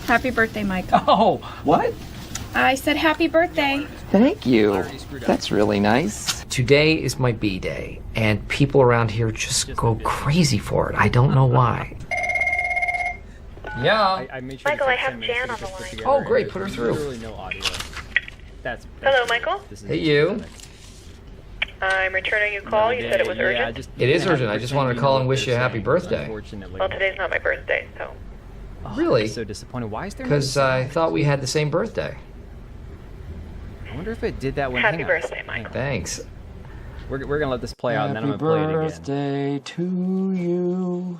Happy birthday, Mike. Oh, what? I said happy birthday. Thank you. That's really nice. Today is my B-day, and people around here just go crazy for it. I don't know why. Yeah. I made sure Michael, I have Jan on the line. Oh, great. Put her through. Literally no audio. That's Hello, Michael? Hey, you. I'm returning your call. You said it was urgent. It is urgent. I just wanted to call and wish you a happy birthday. Well, today's not my birthday, so. Really? I'm so disappointed. Why is there no Because I thought we had the same birthday. I wonder if it did that when. Happy birthday, Michael. Thanks. We're gonna let this play out, and then I'm gonna play it again. Happy birthday to you.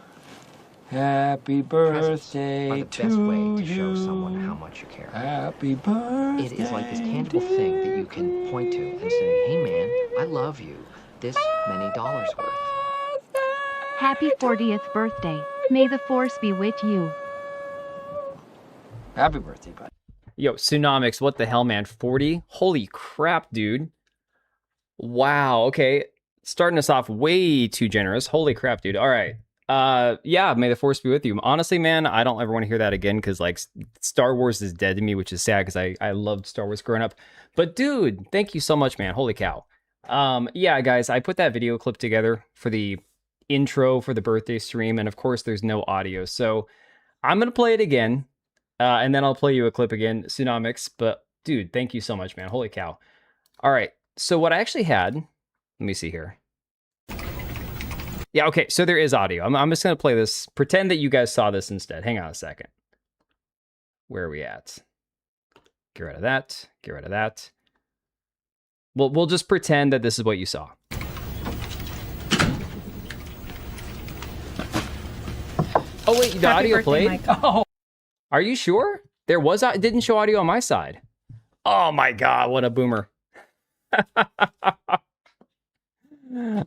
Happy birthday Are the to best way to show you. someone how much you care. Happy birthday. It is like this tangible thing that you can point to and say, hey man, I love you. This many dollars worth. Happy 40th birthday. May the force be with you. Happy birthday, bud. Yo, Tsunamics, what the hell, man? 40? Holy crap, dude. Wow, okay. Starting us off way too generous. Holy crap, dude. All right. Yeah, may the force be with you. Honestly, man, I don't ever want to hear that again because, like, Star Wars is dead to me, which is sad because I loved Star Wars growing up. But, dude, thank you so much, man. Holy cow. Yeah, guys, I put that video clip together for the intro for the birthday stream, and of course, there's no audio. So I'm going to play it again. And then I'll play you a clip again, Tsunamics. But, dude, thank you so much, man. Holy cow. All right. So what I actually had, let me see here. Yeah, okay. So there is audio. I'm just going to play this. Pretend that you guys saw this instead. Hang on a second. Where are we at? Get rid of that. Get rid of that. We'll just pretend that this is what you saw. Oh, wait. The Happy audio birthday, played? Mike. Oh. Are you sure? There was, it didn't show audio on my side. Oh my God, what a boomer.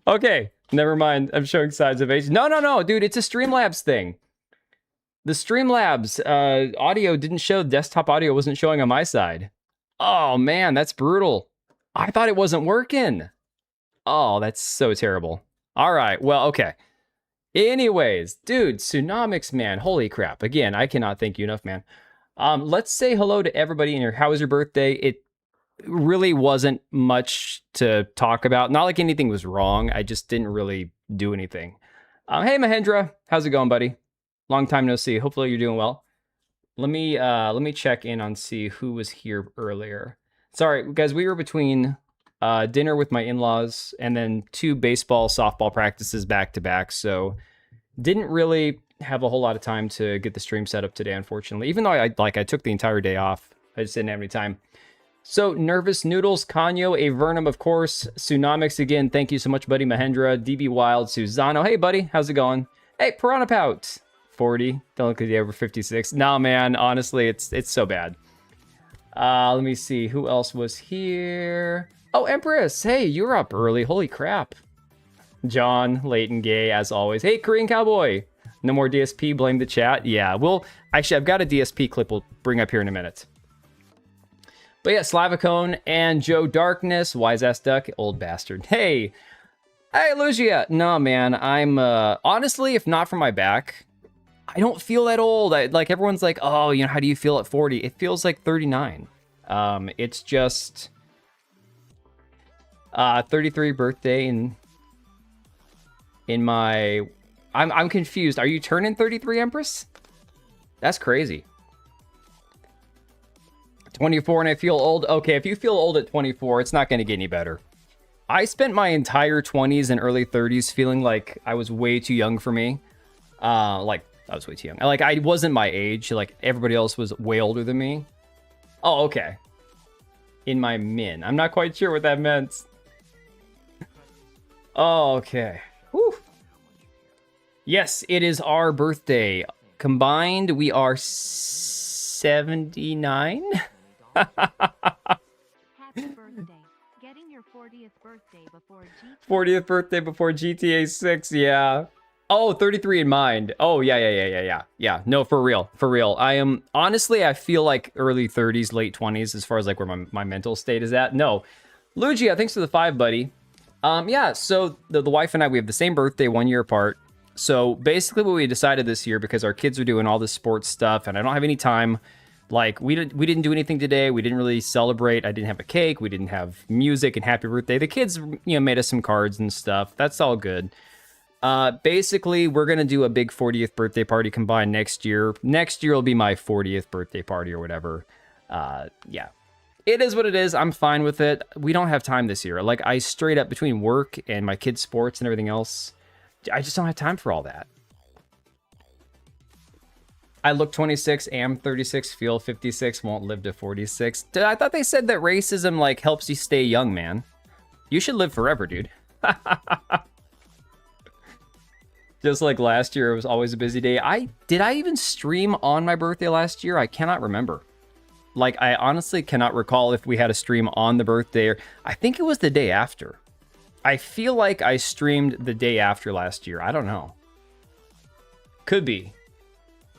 Okay, never mind. I'm showing signs of age. No, dude, it's a Streamlabs thing. The Streamlabs audio didn't show, desktop audio wasn't showing on my side. Oh man, that's brutal. I thought it wasn't working. Oh, that's so terrible. All right, well, okay. Anyways, dude, Tsunamics, man, holy crap. Again, I cannot thank you enough, man. Let's say hello to everybody in here. How was your birthday? It really wasn't much to talk about. Not like anything was wrong. I just didn't really do anything. Hey, Mahendra, how's it going, buddy? Long time no see. Hopefully you're doing well. Let me check in on see who was here earlier. Sorry, guys, we were between dinner with my in-laws and then 2 baseball, softball practices back to back. So didn't really have a whole lot of time to get the stream set up today, unfortunately. Even though I took the entire day off, I just didn't have any time. So Nervous Noodles, Kanyo, Avernum, of course, Tsunamics again. Thank you so much, buddy. Mahendra, DB Wild, Susano. Hey, buddy, how's it going? Hey, Piranha Pout, 40. Don't look at the over 56. Nah, man, honestly, it's so bad. Let me see who else was here. Oh, Empress, hey, you're up early. Holy crap. John, Leighton, Gay, as always. Hey, Korean Cowboy. No more DSP, blame the chat. Yeah, well, actually, I've got a DSP clip we'll bring up here in a minute. But yeah, Slavicone and Joe Darkness, Wise Ass Duck, old bastard. Hey, Lucia. No, man, I'm, honestly, if not for my back, I don't feel that old. Like, everyone's like, oh, you know, how do you feel at 40? It feels like 39. It's just... 33 birthday in my... I'm confused. Are you turning 33, Empress? That's crazy. 24 and I feel old. Okay, if you feel old at 24, it's not going to get any better. I spent my entire 20s and early 30s feeling like I was way too young for me. Like, I was way too young. Like, I wasn't my age. Like, everybody else was way older than me. Oh, okay. In my min. I'm not quite sure what that meant. Oh, okay. Whew. Yes, it is our birthday. Combined, we are 79. Happy birthday. Getting your 40th birthday before GTA. 40th birthday before GTA 6, yeah. Oh, 33 in mind. Oh, yeah. Yeah, no, for real. I am, honestly, I feel like early 30s, late 20s, as far as like where my mental state is at. No. Lugia, thanks for the 5, buddy. Yeah, so the wife and I, we have the same birthday, 1 year apart. So basically what we decided this year, because our kids are doing all this sports stuff and I don't have any time, like we didn't do anything today. We didn't really celebrate. I didn't have a cake. We didn't have music and happy birthday. The kids, made us some cards and stuff. That's all good. Basically, we're going to do a big 40th birthday party combined next year. Next year will be my 40th birthday party or whatever. Yeah. It is what it is. I'm fine with it. We don't have time this year. Like, I straight up, between work and my kids' sports and everything else, I just don't have time for all that. I look 26, am 36, feel 56, won't live to 46. I thought they said that racism, like, helps you stay young, man. You should live forever, dude. Just like last year, it was always a busy day. Did I even stream on my birthday last year? I cannot remember. Like, I honestly cannot recall if we had a stream on the birthday. I think it was the day after. I feel like I streamed the day after last year. I don't know. Could be.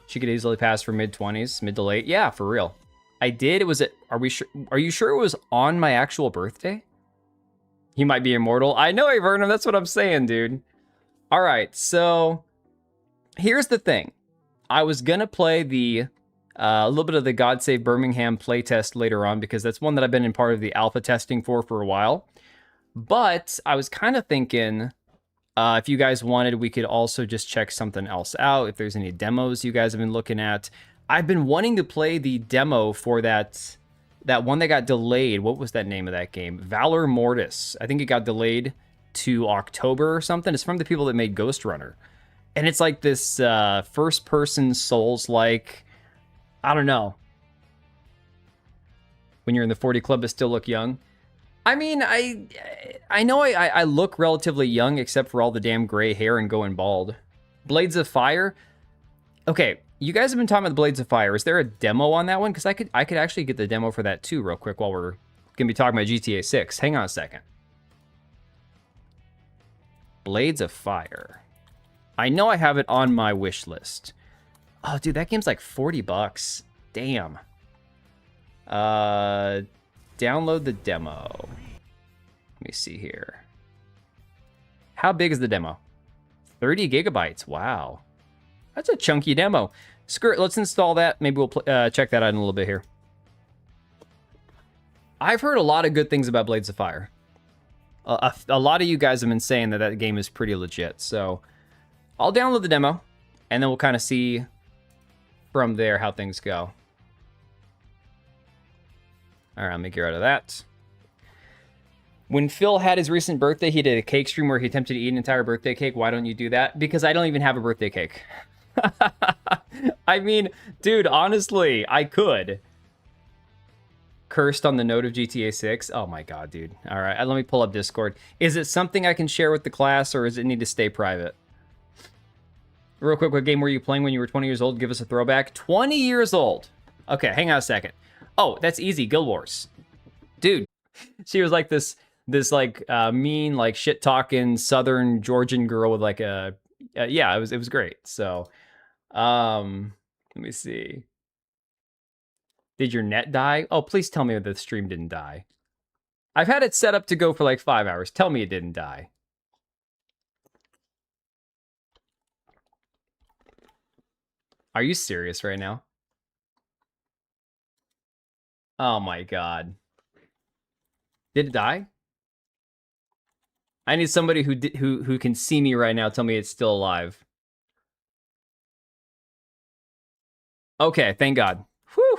She could easily pass for mid-20s, mid to late. Yeah, for real. I did. It was are you sure it was on my actual birthday? He might be immortal. I know, Vernon. That's what I'm saying, dude. All right, so here's the thing. I was gonna play a little bit of the God Save Birmingham playtest later on because that's one that I've been in part of the alpha testing for a while. But I was kind of thinking, if you guys wanted, we could also just check something else out. If there's any demos you guys have been looking at, I've been wanting to play the demo for that one that got delayed. What was that name of that game? Valor Mortis. I think it got delayed to October or something. It's from the people that made Ghost Runner, and it's like this first-person Souls-like. I don't know. When you're in the 40 club but still look young. I mean, I know I look relatively young except for all the damn gray hair and going bald. Blades of Fire. Okay, you guys have been talking about the Blades of Fire. Is there a demo on that one? Because I could actually get the demo for that too real quick while we're going to be talking about GTA 6. Hang on a second. Blades of Fire. I know I have it on my wish list. Oh, dude, that game's like $40. Damn. Download the demo. Let me see here. How big is the demo? 30 gigabytes. Wow. That's a chunky demo. Screw it. Let's install that. Maybe we'll check that out in a little bit here. I've heard a lot of good things about Blades of Fire. A lot of you guys have been saying that game is pretty legit. So I'll download the demo, and then we'll kind of see from there how things go. All right, let me get rid of that. When Phil had his recent birthday, he did a cake stream where he attempted to eat an entire birthday cake. Why don't you do that? Because I don't even have a birthday cake. I mean, dude, honestly, I could. Cursed on the note of GTA 6. Oh my god, dude. All right, let me pull up Discord. Is it something I can share with the class, or does it need to stay private? Real quick, what game were you playing when you were 20 years old? Give us a throwback. 20 years old. Okay, hang on a second. Oh, that's easy. Guild Wars. Dude, she was like this like mean, like shit talking Southern Georgian girl with like a yeah, it was great. So, let me see. Did your net die? Oh, please tell me that the stream didn't die. I've had it set up to go for like 5 hours. Tell me it didn't die. Are you serious right now? Oh my god. Did it die? I need somebody who can see me right now tell me it's still alive. Okay, thank God. Whew.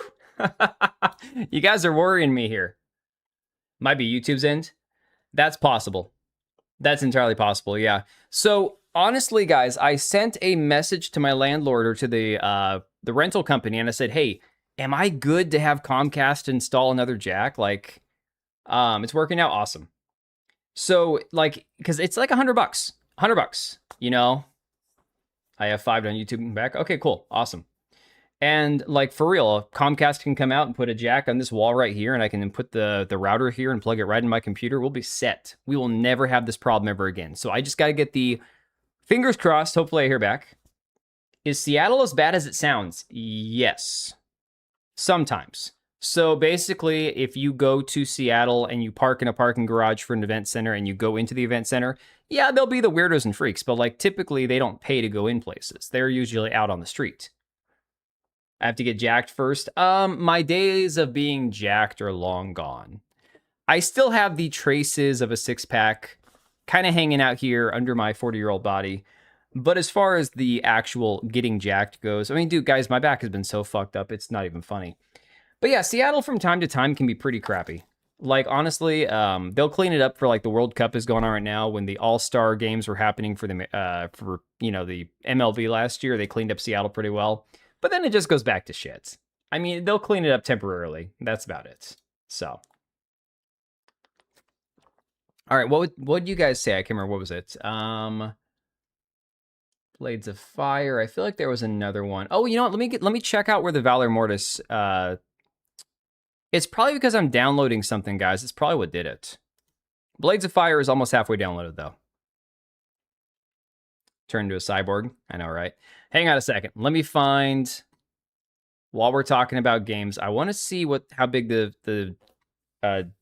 You guys are worrying me here. Might be YouTube's end. That's possible. That's entirely possible, yeah. So, honestly, guys, I sent a message to my landlord or to the rental company, and I said, hey, am I good to have Comcast install another jack? Like, it's working out awesome. So, like, because it's like $100. $100, you know? I have 5 on YouTube and back. Okay, cool. Awesome. And, like, for real, Comcast can come out and put a jack on this wall right here, and I can put the router here and plug it right in my computer. We'll be set. We will never have this problem ever again. So I just got to get the fingers crossed. Hopefully I hear back. Is Seattle as bad as it sounds? Yes. Sometimes. So basically, if you go to Seattle and you park in a parking garage for an event center and you go into the event center, Yeah, they'll be the weirdos and freaks, but like typically they don't pay to go in places. They're usually out on the street. I have to get jacked first. My days of being jacked are long gone. I still have the traces of a six-pack kind of hanging out here under my 40-year-old body. But as far as the actual getting jacked goes, I mean, dude, guys, my back has been so fucked up, it's not even funny. But yeah, Seattle from time to time can be pretty crappy. Like, honestly, they'll clean it up for, like, the World Cup is going on right now. When the All-Star games were happening for the MLB last year, they cleaned up Seattle pretty well. But then it just goes back to shit. I mean, they'll clean it up temporarily. That's about it. So. All right, what did you guys say? I can't remember. What was it? Blades of Fire. I feel like there was another one. Oh, you know what? Let me check out where the Valor Mortis. It's probably because I'm downloading something, guys. It's probably what did it. Blades of Fire is almost halfway downloaded, though. Turn into a cyborg. I know, right? Hang on a second. Let me find. While we're talking about games, I want to see how big the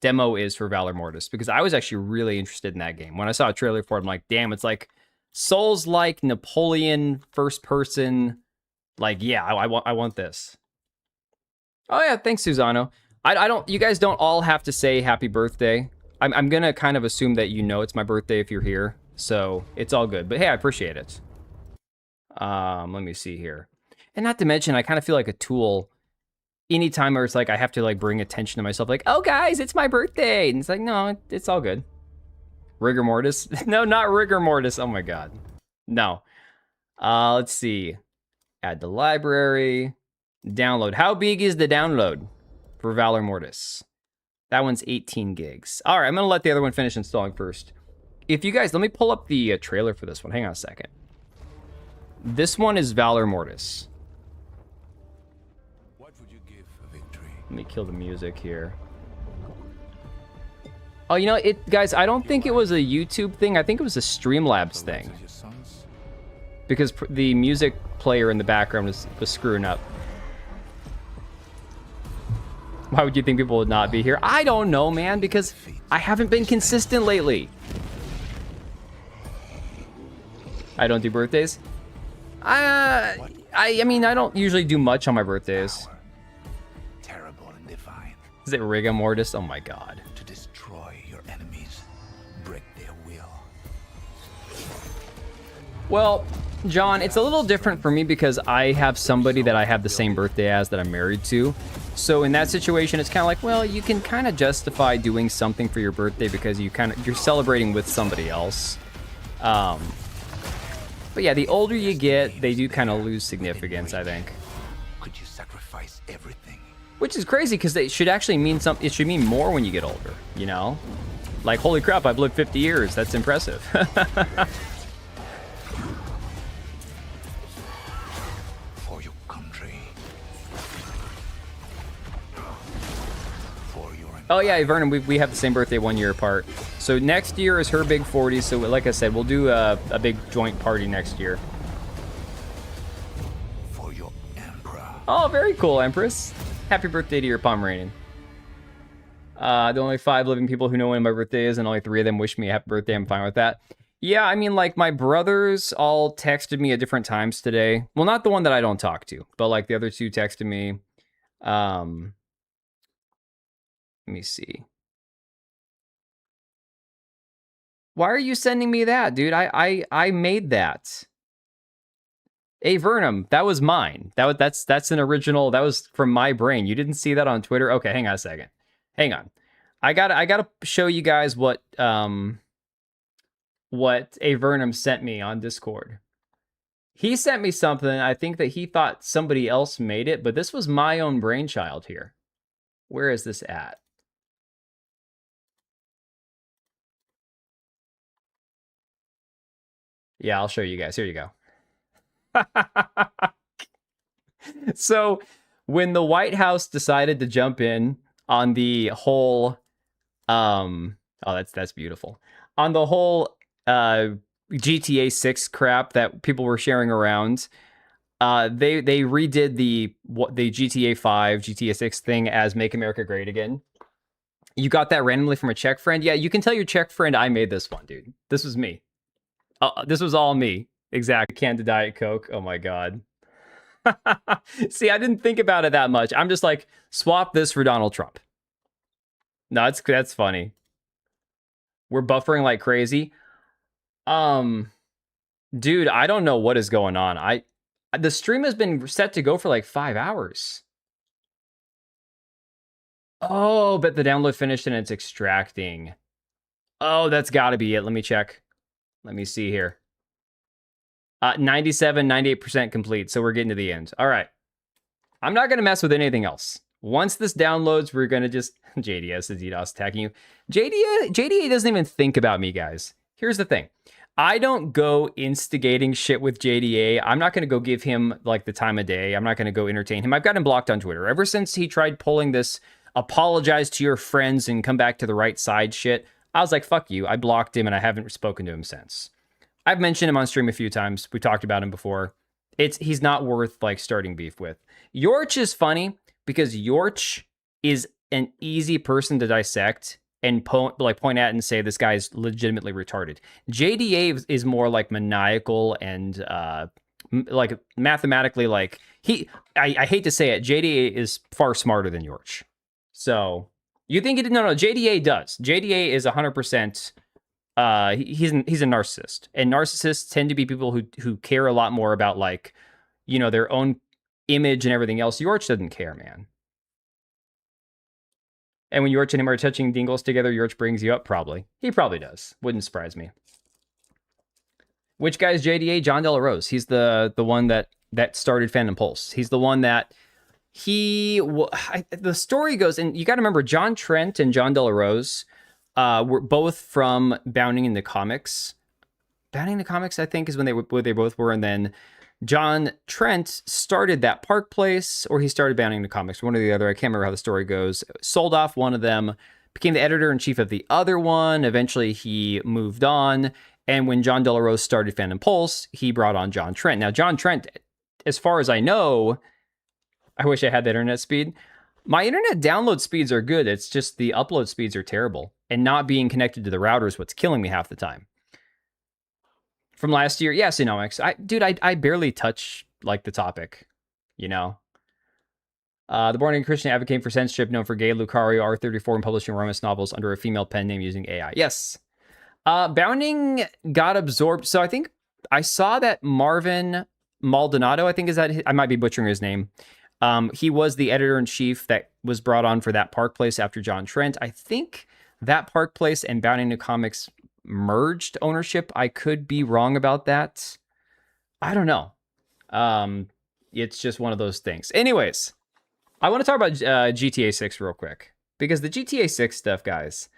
demo is for Valor Mortis, because I was actually really interested in that game. When I saw a trailer for it, I'm like, damn, it's like Souls-like Napoleon first person. Like, yeah, I want this. Oh yeah, thanks, Susano. I don't. You guys don't all have to say happy birthday. I'm gonna kind of assume that you know it's my birthday if you're here, so it's all good. But hey, I appreciate it. Let me see here, and not to mention, I kind of feel like a tool. Anytime where it's like I have to like bring attention to myself, like, oh guys, it's my birthday, and it's like, no, it's all good. Rigor mortis? No, not rigor mortis. Oh my god, no. Let's see. Add to library. Download. How big is the download for Valor Mortis? That one's 18 gigs. All right, I'm gonna let the other one finish installing first. If you guys, let me pull up the trailer for this one. Hang on a second. This one is Valor Mortis. What would you give for victory? Let me kill the music here. Oh, you know, guys, I don't think it was a YouTube thing. I think it was a Streamlabs thing. Because the music player in the background was screwing up. Why would you think people would not be here? I don't know, man, because I haven't been consistent lately. I don't do birthdays. I mean, I don't usually do much on my birthdays. Terrible and divine. Is it rigor mortis? Oh my god. To destroy your enemies, break their will. Well, John, it's a little different for me because I have somebody that I have the same birthday as that I'm married to. So in that situation, it's kind of like, well, you can kind of justify doing something for your birthday because you're celebrating with somebody else. But yeah, the older you get, they do kind of lose significance, I think. Could you sacrifice everything? Which is crazy because it should actually mean something. It should mean more when you get older, you know? Like, holy crap, I've lived 50 years. That's impressive. For your country. For your Oh yeah, Vernon, we have the same birthday 1 year apart. So next year is her big 40. So like I said, we'll do a big joint party next year. For your emperor. Oh, very cool, Empress. Happy birthday to your Pomeranian. The only 5 living people who know when my birthday is, and only 3 of them wish me a happy birthday. I'm fine with that. Yeah, I mean, like, my brothers all texted me at different times today. Well, not the one that I don't talk to, but, like, the other 2 texted me. Let me see. Why are you sending me that, dude? I made that. Hey, Vernum, that was mine. That's an original. That was from my brain. You didn't see that on Twitter? Okay, hang on a second. Hang on. I gotta show you guys what A Vernum sent me on Discord. He sent me something. I think that he thought somebody else made it, but this was my own brainchild here. Where is this at? Yeah, I'll show you guys. Here you go. So, when the White House decided to jump in on the whole, oh, that's beautiful. On the whole GTA6 crap that people were sharing around, they redid the GTA 5, GTA 6 thing as Make America Great Again. You got that randomly from a Czech friend? Yeah, you can tell your Czech friend I made this one, dude. This was me. This was all me. Exactly. Canned to Diet Coke. Oh my god. See, I didn't think about it that much. I'm just like, swap this for Donald Trump. No, that's funny. We're buffering like crazy. Dude, I don't know what is going on. The stream has been set to go for like 5 hours. Oh, but the download finished and it's extracting. Oh, that's got to be it. Let me check. Let me see here. 97, 98% complete. So we're getting to the end. All right. I'm not going to mess with anything else. Once this downloads, we're going to just... JDS is DDoS attacking you. JDA doesn't even think about me, guys. Here's the thing. I don't go instigating shit with JDA. I'm not going to go give him like the time of day. I'm not going to go entertain him. I've got him blocked on Twitter. Ever since he tried pulling this apologize to your friends and come back to the right side shit, I was like, fuck you. I blocked him and I haven't spoken to him since. I've mentioned him on stream a few times. We talked about him before. He's not worth like starting beef with. Yorch is funny because Yorch is an easy person to dissect and point at and say this guy is legitimately retarded. JDA is more like maniacal and like mathematically like I hate to say it, JDA is far smarter than Yorch. So you think it? No, JDA does. JDA is 100%. He's a narcissist, and narcissists tend to be people who care a lot more about like, you know, their own image and everything else. Yorch doesn't care, man. And when Yorch and him are touching dingles together, Yorch brings you up, probably. He probably does. Wouldn't surprise me. Which guy is JDA? John De La Rose. He's the one that started Phantom Pulse. He's the one that the story goes, and you got to remember, John Trent and John De La Rose were both from Bounding in the Comics. Bounding in the Comics, I think, is when they both were, and then John Trent started that Park Place, or he started Bounding in the Comics, one or the other. I can't remember how the story goes. Sold off one of them, became the editor-in-chief of the other one. Eventually, he moved on. And when John De La Rose started Phantom Pulse, he brought on John Trent. Now, John Trent, as far as I know, I wish I had that internet speed. My internet download speeds are good. It's just the upload speeds are terrible. And not being connected to the router is what's killing me half the time. From last year, yeah, Synomics. I barely touch like the topic, you know. The born-again Christian advocating for censorship, known for gay Lucario R34 and publishing romance novels under a female pen name using AI. Yes. Bounding got absorbed. So I think I saw that Marvin Maldonado, I think is that I might be butchering his name. He was the editor-in-chief that was brought on for that Park Place after John Trent. I think that Park Place and Bounding to Comics merged ownership. I could be wrong about that. I don't know. It's just one of those things. Anyways, I want to talk about GTA 6 real quick, because the GTA 6 stuff, guys,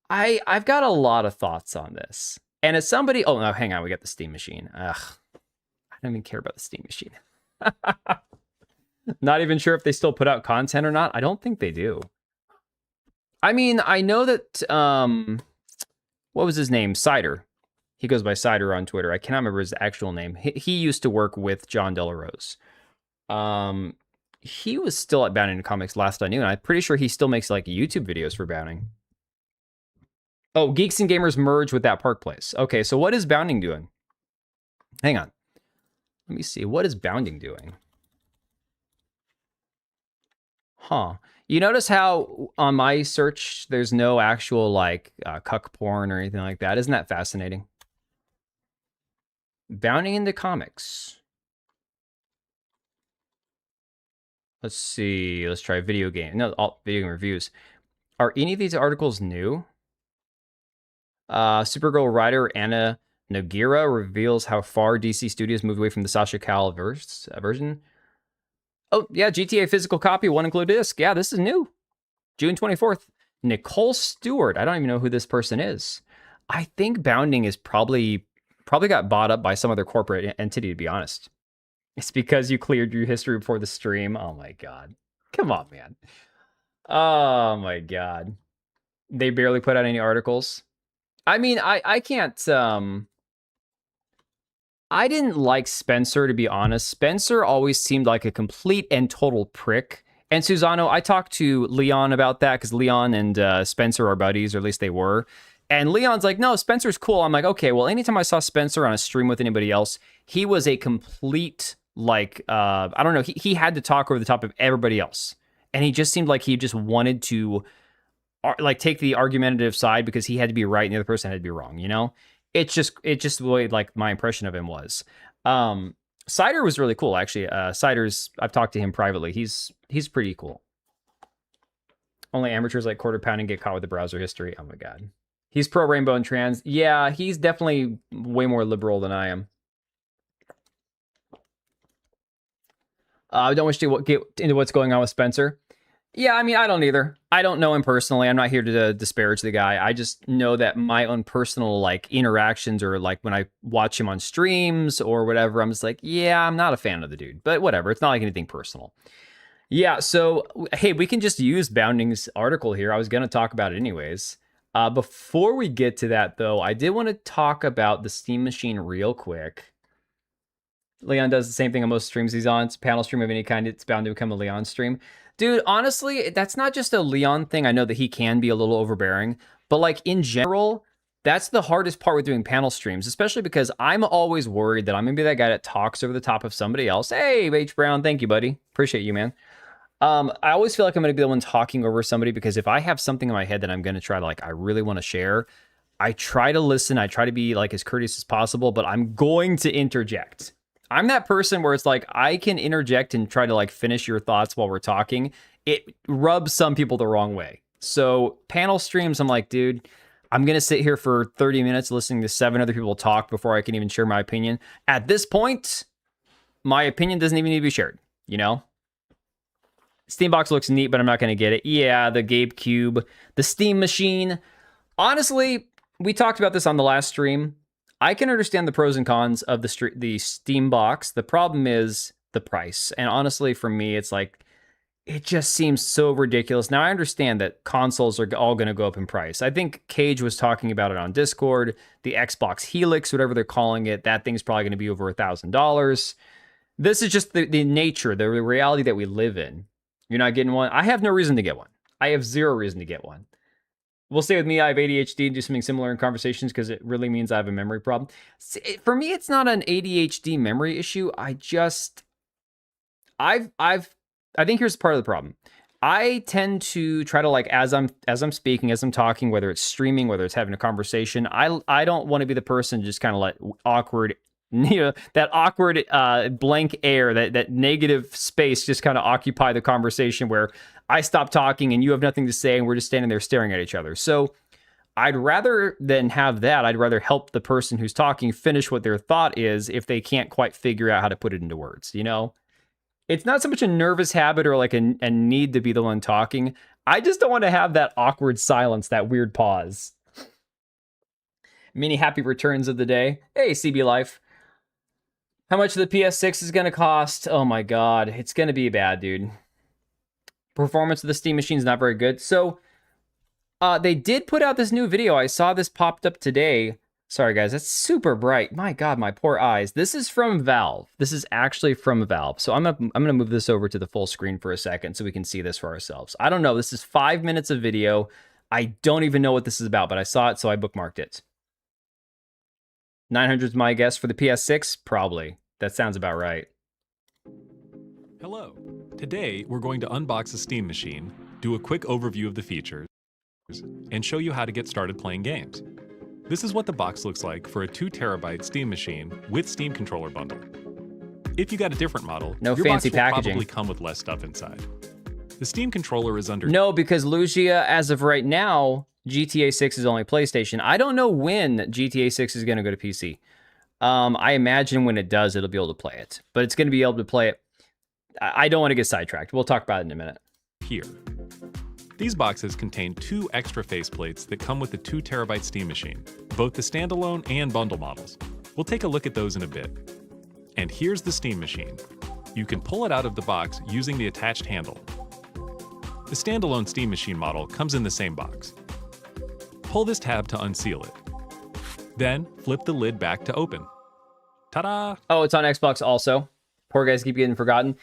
I've got a lot of thoughts on this. And as somebody, oh no, hang on, we got the Steam machine. Ugh, I don't even care about the Steam machine. Not even sure if they still put out content or not. I don't think they do. I mean, I know that what was his name? Cider. He goes by Cider on Twitter. I cannot remember his actual name. He used to work with John De La Rose. He was still at Bounding Comics last I knew, and I'm pretty sure he still makes like YouTube videos for Bounding. Oh, Geeks and Gamers merged with that Park Place. Okay, so what is Bounding doing? Hang on. Let me see. What is Bounding doing? Huh. You notice how on my search, there's no actual like cuck porn or anything like that. Isn't that fascinating? Bounding into comics. Let's see. Let's try video game. No, all video game reviews. Are any of these articles new? Supergirl writer Anna Noguera reveals how far DC Studios moved away from the Sasha Cal version. Oh, yeah, GTA physical copy, one included disc. Yeah, this is new. June 24th. Nicole Stewart. I don't even know who this person is. I think Bounding is probably got bought up by some other corporate entity, to be honest. It's because you cleared your history before the stream. Oh, my God. Come on, man. Oh, my God. They barely put out any articles. I mean, I can't... I didn't like Spencer, to be honest. Spencer always seemed like a complete and total prick. And Susano, I talked to Leon about that, because Leon and Spencer are buddies, or at least they were. And Leon's like, no, Spencer's cool. I'm like, okay, well, anytime I saw Spencer on a stream with anybody else, he was a complete, like, I don't know, he had to talk over the top of everybody else. And he just seemed like he just wanted to, like, take the argumentative side because he had to be right and the other person had to be wrong, you know? It's just the way, like, my impression of him was. Cider was really cool, actually. Cider's, I've talked to him privately. He's pretty cool. Only amateurs like quarter pound and get caught with the browser history. Oh my god. He's pro rainbow and trans. Yeah, he's definitely way more liberal than I am. I don't wish to get into what's going on with Spencer. Yeah, I mean, I don't either. I don't know him personally. I'm not here to disparage the guy. I just know that my own personal, like, interactions or, like, when I watch him on streams or whatever, I'm just like, yeah, I'm not a fan of the dude. But whatever. It's not like anything personal. Yeah, so, hey, we can just use Bounding's article here. I was going to talk about it anyways. Before we get to that, though, I did want to talk about the Steam Machine real quick. Leon does the same thing on most streams he's on. It's a panel stream of any kind. It's bound to become a Leon stream. Dude, honestly, that's not just a Leon thing. I know that he can be a little overbearing. But, like, in general, that's the hardest part with doing panel streams, especially because I'm always worried that I'm going to be that guy that talks over the top of somebody else. Hey, H. Brown, thank you, buddy. Appreciate you, man. I always feel like I'm going to be the one talking over somebody because if I have something in my head that I'm going to try to, like, I really want to share, I try to listen. I try to be, like, as courteous as possible, but I'm going to interject. I'm that person where it's like, I can interject and try to, like, finish your thoughts while we're talking. It rubs some people the wrong way. So panel streams, I'm like, dude, I'm going to sit here for 30 minutes listening to 7 other people talk before I can even share my opinion. At this point, my opinion doesn't even need to be shared, you know? Steambox looks neat, but I'm not going to get it. Yeah, the Gabe Cube, the Steam Machine. Honestly, we talked about this on the last stream. I can understand the pros and cons of the Steam box. The problem is the price. And honestly, for me, it's like, it just seems so ridiculous. Now, I understand that consoles are all going to go up in price. I think Cage was talking about it on Discord. The Xbox Helix, whatever they're calling it, that thing's probably going to be over $1,000. This is just the nature, the reality that we live in. You're not getting one. I have no reason to get one. I have zero reason to get one. We'll say with me, I have ADHD and do something similar in conversations because it really means I have a memory problem. For me, it's not an ADHD memory issue. I think here's part of the problem. I tend to try to, like, as I'm speaking, as I'm talking, whether it's streaming, whether it's having a conversation, I don't want to be the person to just kind of let awkward, you know, that awkward blank air, that negative space just kind of occupy the conversation where I stop talking and you have nothing to say and we're just standing there staring at each other. So I'd rather than have that, I'd rather help the person who's talking finish what their thought is if they can't quite figure out how to put it into words, you know? It's not so much a nervous habit or like a need to be the one talking. I just don't want to have that awkward silence, that weird pause. Many happy returns of the day. Hey, CB Life. How much the PS6 is going to cost? Oh my god, it's going to be bad, dude. Performance of the Steam Machine is not very good. So, they did put out this new video. I saw this popped up today. Sorry, guys, that's super bright. My god, my poor eyes. This is from Valve. This is actually from Valve. So I'm gonna move this over to the full screen for a second so we can see this for ourselves. I don't know. This is 5 minutes of video. I don't even know what this is about, but I saw it, so I bookmarked it. 900 is my guess for the PS6? Probably. That sounds about right. Hello. Today, we're going to unbox a Steam Machine, do a quick overview of the features, and show you how to get started playing games. This is what the box looks like for a 2TB Steam Machine with Steam Controller bundle. If you got a different model, no your fancy box will packaging. Probably come with less stuff inside. The Steam Controller is under... No, because Lucia, as of right now, GTA 6 is only PlayStation. I don't know when GTA 6 is going to go to PC. I imagine when it does, it'll be able to play it. But it's going to be able to play it. I don't want to get sidetracked. We'll talk about it in a minute. Here. These boxes contain 2 extra faceplates that come with the 2TB Steam Machine, both the standalone and bundle models. We'll take a look at those in a bit. And here's the Steam Machine. You can pull it out of the box using the attached handle. The standalone Steam Machine model comes in the same box. Pull this tab to unseal it. Then flip the lid back to open. Ta-da! Oh, it's on Xbox also. Poor guys keep getting forgotten.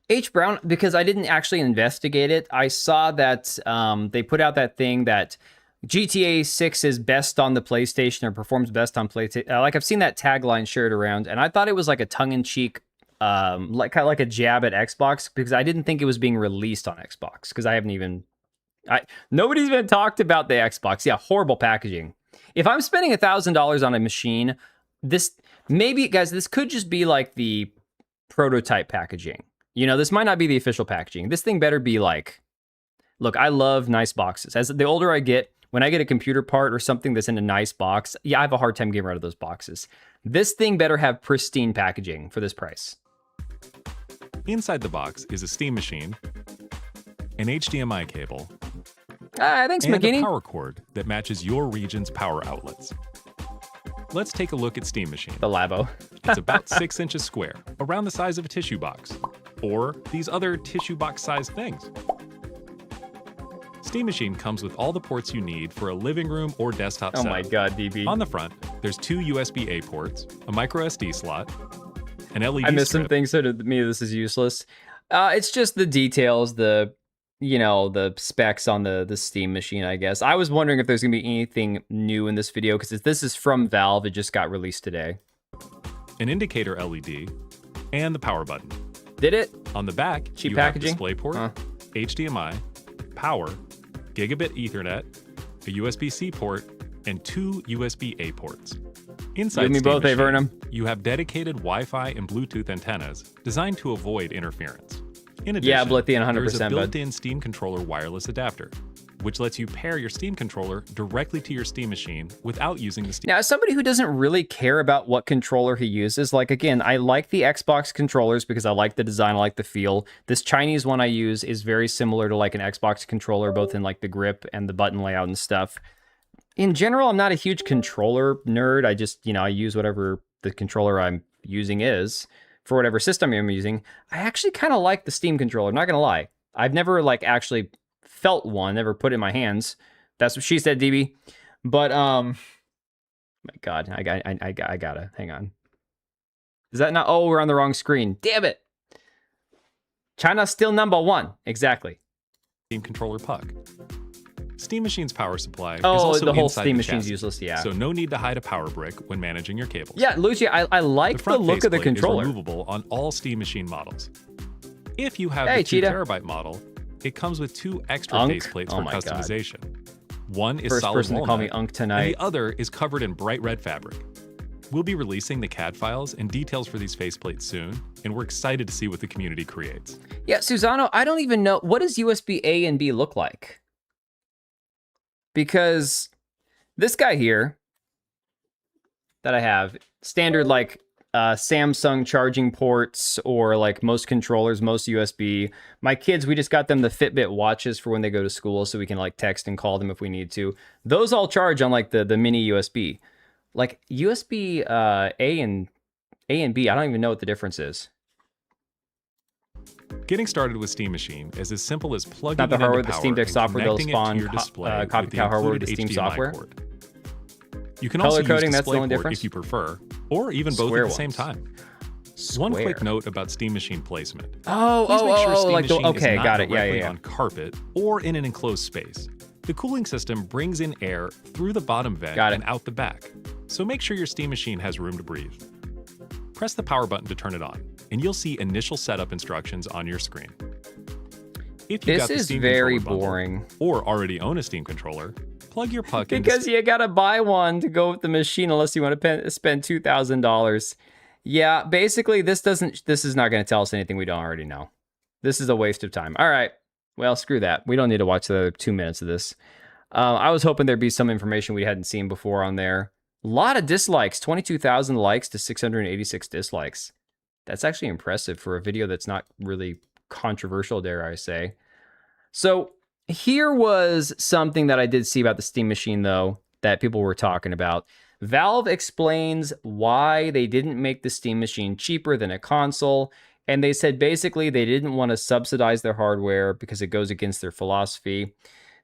H. Brown, because I didn't actually investigate it, I saw that they put out that thing that GTA 6 is best on the PlayStation or performs best on PlayStation. Like I've seen that tagline shared around, and I thought it was like a tongue-in-cheek, like kind of like a jab at Xbox because I didn't think it was being released on Xbox because I haven't even. Nobody's even talked about the Xbox. Yeah, horrible packaging. If I'm spending $1,000 on a machine, this maybe guys, this could just be like the prototype packaging. You know, this might not be the official packaging. This thing better be like, look, I love nice boxes. As the older I get, when I get a computer part or something that's in a nice box, yeah, I have a hard time getting rid of those boxes. This thing better have pristine packaging for this price. Inside the box is a steam machine, an HDMI cable, Thanks, and McGinney. a power cord that matches your region's power outlets. Let's take a look at Steam Machine. The Labo. It's about 6 inches square, around the size of a tissue box, or these other tissue box sized things. Steam Machine comes with all the ports you need for a living room or desktop Oh setup. my god, DB. On the front, there's 2 USB-A ports, a micro SD slot, an LED I missed some strip, things, so to me this is useless. It's just the details, the specs on the Steam Machine, I guess. I was wondering if there's gonna be anything new in this video because this is from Valve. It just got released today. an indicator LED, and the power button. Did it? On the back, Cheap you packaging? have DisplayPort, HDMI, power, gigabit Ethernet, a USB-C port, and 2 USB-A ports. Inside Give me Steam both, Machine, Vernum. you have dedicated Wi-Fi and Bluetooth antennas designed to avoid interference. In addition, Yeah, Blithian, 100%, there's a bud. built-in Steam controller wireless adapter, which lets you pair your Steam controller directly to your Steam machine without using the Steam. Now, as somebody who doesn't really care about what controller he uses, like, again, I like the Xbox controllers because I like the design, I like the feel. This Chinese one I use is very similar to, like, an Xbox controller, both in, like, the grip and the button layout and stuff. In general, I'm not a huge controller nerd. I just, I use whatever the controller I'm using is for whatever system I'm using. I actually kind of like the Steam controller, I'm not going to lie. I've never, like, actually felt one, never put it in my hands. That's what she said, DB. But my God, I gotta hang on. Is that not? Oh, we're on the wrong screen. Damn it! China's still #1. Exactly. Steam controller puck. Steam Machine's power supply is Oh, also the whole inside Steam the Machine's chassis, useless. Yeah. So no need to hide a power brick when managing your cables. Yeah, Lucia, I like the front look of the faceplate controller. is removable on all Steam Machine models. If you have Hey, the 2 Cheetah. terabyte model, it comes with 2 extra Unk? faceplates Oh for my God. customization. One is First solid person to call me walnut, Unk and tonight. the other is covered in bright red fabric. We'll be releasing the CAD files and details for these faceplates soon, and we're excited to see what the community creates. Yeah, Susano, I don't even know. What does USB A and B look like? Because this guy here that I have, standard like Samsung charging ports or like most controllers, most USB. My kids, we just got them the Fitbit watches for when they go to school so we can like text and call them if we need to. Those all charge on like the mini USB. Like USB A and B, I don't even know what the difference is. Getting started with Steam Machine is as simple as plugging Not the it into hardware, the power Steam Deck and software will connecting it to spawn your display copy with the cow hardware with included the Steam HDMI software. cord. You can Color also coding, use that's the only DisplayPort difference? if you prefer, or even both Square at the same ones. time. Square. One quick note about Steam Machine placement. Oh, Please make sure Steam like the, Machine okay, is not got it. Yeah, directly yeah, yeah. on carpet or in an enclosed space. The cooling system brings in air through the bottom vent Got it. and out the back, so make sure your Steam Machine has room to breathe. Press the power button to turn it on, and you'll see initial setup instructions on your screen. If you This got the is Steam very controller bundle, boring. or already own a Steam controller, plug your puck into Because you gotta buy one to go with the machine unless you want to spend $2,000. Yeah, basically this is not going to tell us anything we don't already know. This is a waste of time. All right, well, screw that. We don't need to watch the other 2 minutes of this. I was hoping there'd be some information we hadn't seen before on there. A lot of dislikes, 22,000 likes to 686 dislikes. That's actually impressive for a video that's not really controversial, dare I say. So here was something that I did see about the Steam Machine, though, that people were talking about. Valve explains why they didn't make the Steam Machine cheaper than a console, and they said basically they didn't want to subsidize their hardware because it goes against their philosophy.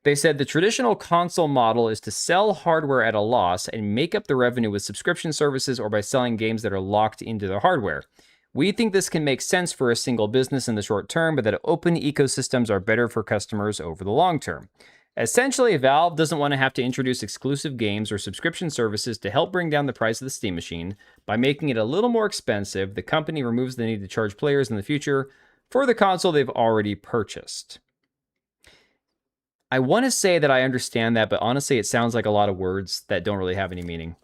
They said the traditional console model is to sell hardware at a loss and make up the revenue with subscription services or by selling games that are locked into the hardware. We think this can make sense for a single business in the short term, but that open ecosystems are better for customers over the long term. Essentially, Valve doesn't want to have to introduce exclusive games or subscription services to help bring down the price of the Steam machine. By making it a little more expensive, the company removes the need to charge players in the future for the console they've already purchased. I want to say that I understand that, but honestly, it sounds like a lot of words that don't really have any meaning.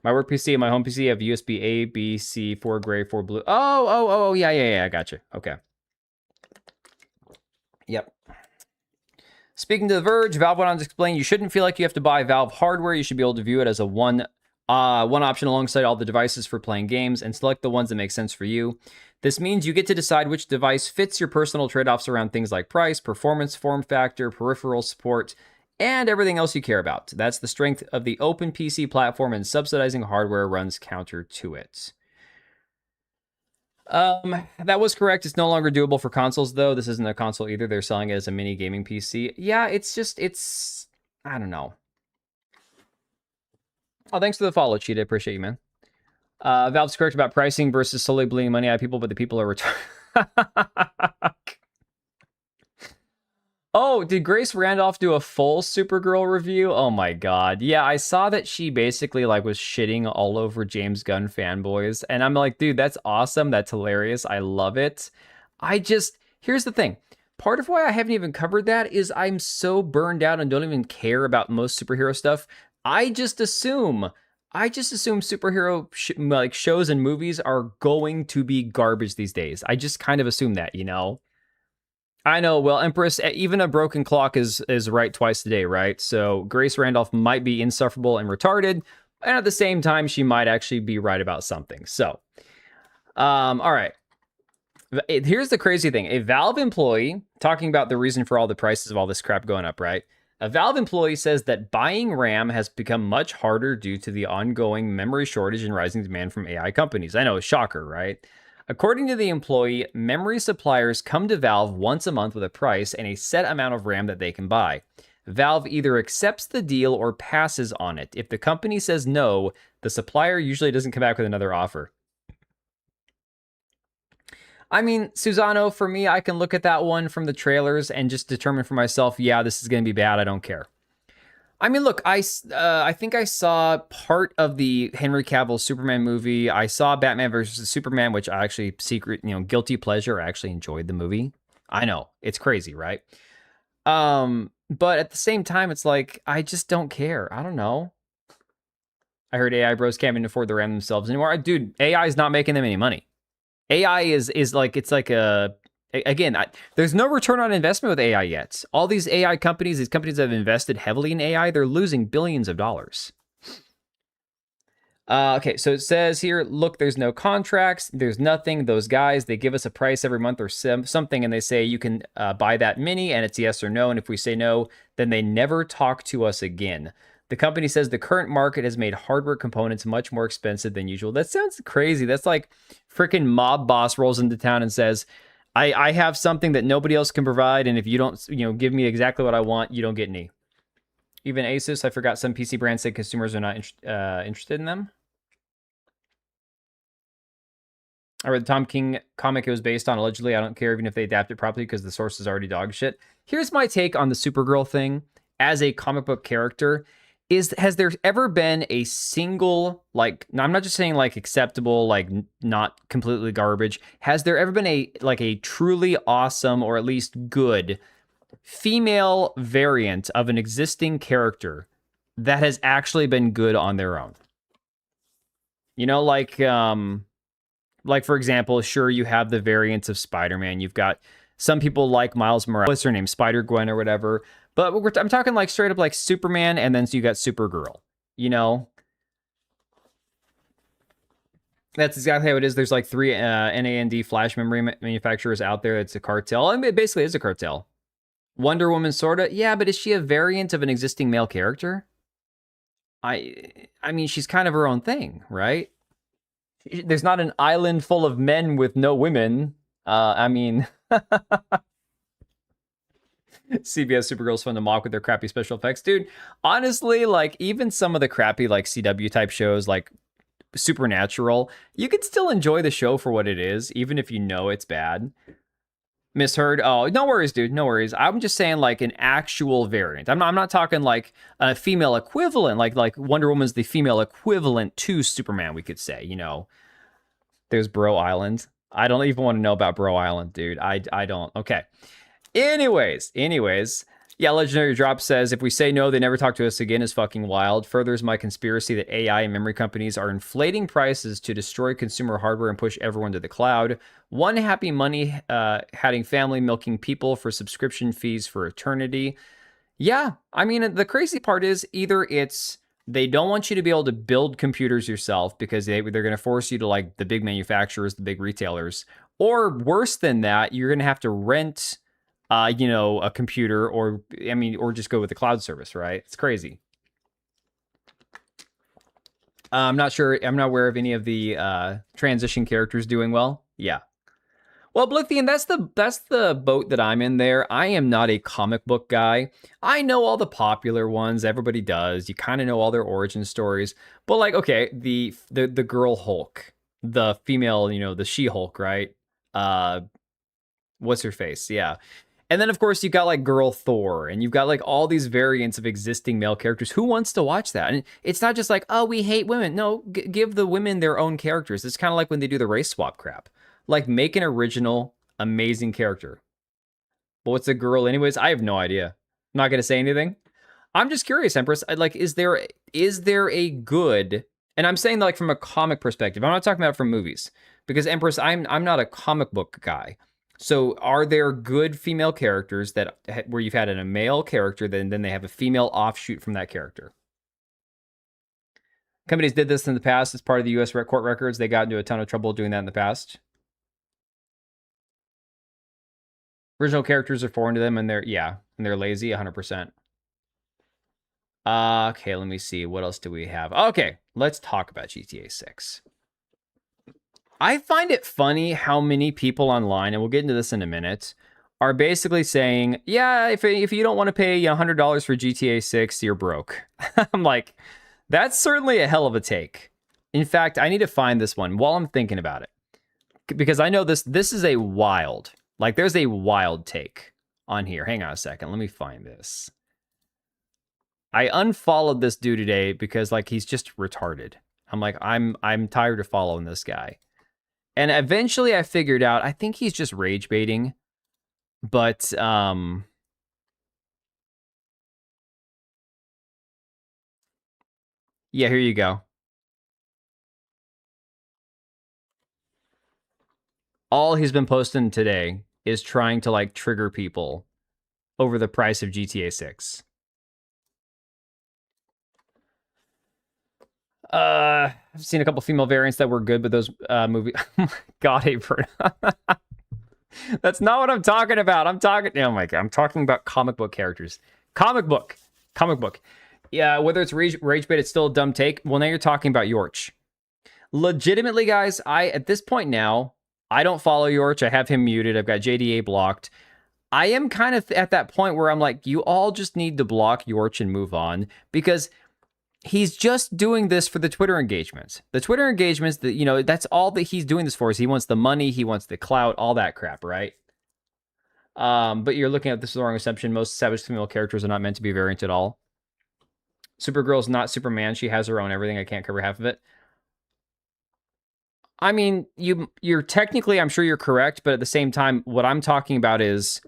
My work PC and my home PC have USB A, B, C, 4 gray, 4 blue. Oh, yeah, I got you. Okay. Yep. Speaking to The Verge, Valve went on to explain you shouldn't feel like you have to buy Valve hardware. You should be able to view it as a one option alongside all the devices for playing games and select the ones that make sense for you. This means you get to decide which device fits your personal trade-offs around things like price, performance, form factor, peripheral support, and everything else you care about. That's the strength of the open PC platform, and subsidizing hardware runs counter to it. That was correct. It's no longer doable for consoles, though. This isn't a console either. They're selling it as a mini gaming PC. Yeah, it's, I don't know. Oh, thanks for the follow, Cheetah. Appreciate you, man. Valve's correct about pricing versus solely bleeding money out of people, but the people are retarded. Oh, did Grace Randolph do a full Supergirl review? Oh my god. Yeah, I saw that she basically like was shitting all over James Gunn fanboys. And I'm like, dude, that's awesome. That's hilarious. I love it. Here's the thing. Part of why I haven't even covered that is I'm so burned out and don't even care about most superhero stuff. I just assume superhero like shows and movies are going to be garbage these days. I just kind of assume that, you know? I know. Well, Empress, even a broken clock is right twice a day, right? So Grace Randolph might be insufferable and retarded, and at the same time, she might actually be right about something. So, all right. Here's the crazy thing. A Valve employee, talking about the reason for all the prices of all this crap going up, right? A Valve employee says that buying RAM has become much harder due to the ongoing memory shortage and rising demand from AI companies. I know, a shocker, right? According to the employee, memory suppliers come to Valve once a month with a price and a set amount of RAM that they can buy. Valve either accepts the deal or passes on it. If the company says no, the supplier usually doesn't come back with another offer. I mean, Susano, for me, I can look at that one from the trailers and just determine for myself, yeah, this is going to be bad. I don't care. I mean, look, I think I saw part of the Henry Cavill Superman movie. I saw Batman versus Superman, which I actually guilty pleasure. I actually enjoyed the movie. I know, it's crazy, right? But at the same time, it's like, I just don't care. I don't know. I heard AI bros can't even afford the RAM themselves anymore. Dude, AI is not making them any money. AI is like, it's like there's no return on investment with AI yet. All these AI companies, these companies that have invested heavily in AI, they're losing billions of dollars. Okay, so it says here, look, there's no contracts, there's nothing. Those guys, they give us a price every month or something, and they say you can buy that mini, and it's yes or no. And if we say no, then they never talk to us again. The company says the current market has made hardware components much more expensive than usual. That sounds crazy. That's like freaking mob boss rolls into town and says, I have something that nobody else can provide, and if you don't, give me exactly what I want, you don't get any. Even Asus, I forgot some PC brands said consumers are not interested in them. I read the Tom King comic it was based on, allegedly. I don't care even if they adapt it properly because the source is already dog shit. Here's my take on the Supergirl thing as a comic book character. Has there ever been a single, like, now I'm not just saying like acceptable, like not completely garbage. Has there ever been a truly awesome or at least good female variant of an existing character that has actually been good on their own? Like for example, sure, you have the variants of Spider-Man. You've got some people like Miles Morales, what's her name, Spider-Gwen or whatever. But I'm talking like straight up like Superman, and then so you got Supergirl. That's exactly how it is. There's like 3 NAND flash memory manufacturers out there. It's a cartel. I mean, it basically is a cartel. Wonder Woman, sorta. Yeah, but is she a variant of an existing male character? I mean, she's kind of her own thing, right? There's not an island full of men with no women. I mean... CBS Supergirl's fun to mock with their crappy special effects. Dude, honestly, like, even some of the crappy, like, CW type shows, like Supernatural, you could still enjoy the show for what it is, even if you know it's bad. Misheard. Oh, no worries, dude. No worries. I'm just saying like an actual variant. I'm not talking like a female equivalent, like Wonder Woman's the female equivalent to Superman, we could say, you know. There's Bro Island. I don't even want to know about Bro Island, dude. I don't. Okay. Anyways. Yeah, Legendary Drop says, if we say no, they never talk to us again is fucking wild. Furthers my conspiracy that AI and memory companies are inflating prices to destroy consumer hardware and push everyone to the cloud. One happy money having family milking people for subscription fees for eternity. Yeah, I mean, the crazy part is either it's they don't want you to be able to build computers yourself because they're going to force you to like the big manufacturers, the big retailers, or worse than that, you're going to have to rent a computer or just go with the cloud service, right? It's crazy. I'm not sure. I'm not aware of any of the transition characters doing well. Yeah. Well, Blithian, that's the boat that I'm in there. I am not a comic book guy. I know all the popular ones. Everybody does. You kind of know all their origin stories. But like, okay, the girl Hulk, the female, the She-Hulk, right? What's her face? Yeah. And then, of course, you've got like Girl Thor, and you've got like all these variants of existing male characters. Who wants to watch that? And it's not just like, oh, we hate women. No, give the women their own characters. It's kind of like when they do the race swap crap. Like, make an original, amazing character. But what's a girl, anyways? I have no idea. I'm not going to say anything. I'm just curious, Empress. Like, is there a good... And I'm saying, like, from a comic perspective. I'm not talking about from movies. Because, Empress, I'm not a comic book guy. So are there good female characters that where you've had a male character, then they have a female offshoot from that character? Companies did this in the past as part of the U.S. court records. They got into a ton of trouble doing that in the past. Original characters are foreign to them, and they're lazy, 100%. Okay, let me see. What else do we have? Okay, let's talk about GTA 6. I find it funny how many people online, and we'll get into this in a minute, are basically saying, yeah, if you don't want to pay $100 for GTA 6, you're broke. I'm like, that's certainly a hell of a take. In fact, I need to find this one while I'm thinking about it. Because I know this is a wild, like there's a wild take on here. Hang on a second, let me find this. I unfollowed this dude today because like he's just retarded. I'm like, I'm tired of following this guy. And eventually I figured out, I think he's just rage baiting. But, yeah, here you go. All he's been posting today is trying to, like, trigger people over the price of GTA 6. I've seen a couple female variants that were good, but those movies... God, April. That's not what I'm talking about. I'm talking about comic book characters. Comic book. Yeah, whether it's rage bait, it's still a dumb take. Well, now you're talking about Yorch. Legitimately, guys, at this point now, I don't follow Yorch. I have him muted. I've got JDA blocked. I am kind of at that point where I'm like, you all just need to block Yorch and move on, because he's just doing this for the Twitter engagements. The Twitter engagements, that's all that he's doing this for. Is he wants the money, he wants the clout, all that crap, right? But you're looking at this with the wrong assumption. Most established female characters are not meant to be variant at all. Supergirl's not Superman. She has her own everything. I can't cover half of it. I mean, you're technically, I'm sure you're correct, but at the same time, what I'm talking about is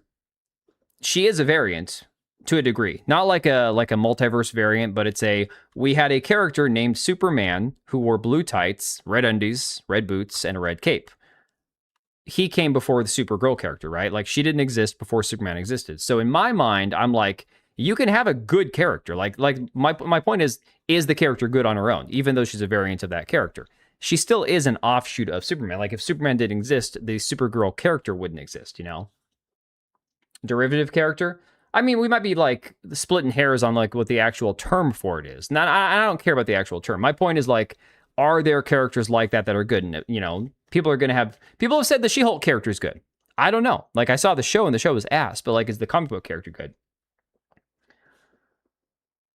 she is a variant. To a degree, not like a multiverse variant, but we had a character named Superman who wore blue tights, red undies, red boots, and a red cape. He came before the Supergirl character, right? Like, she didn't exist before Superman existed. So in my mind, I'm like, you can have a good character. Like my point is the character good on her own, even though she's a variant of that character? She still is an offshoot of Superman. Like, if Superman didn't exist, the Supergirl character wouldn't exist, Derivative character. I mean, we might be like splitting hairs on like what the actual term for it is. Now, I don't care about the actual term. My point is, like, are there characters like that are good? And people have said the She-Hulk character is good. I don't know. Like, I saw the show and the show was ass, but like, is the comic book character good?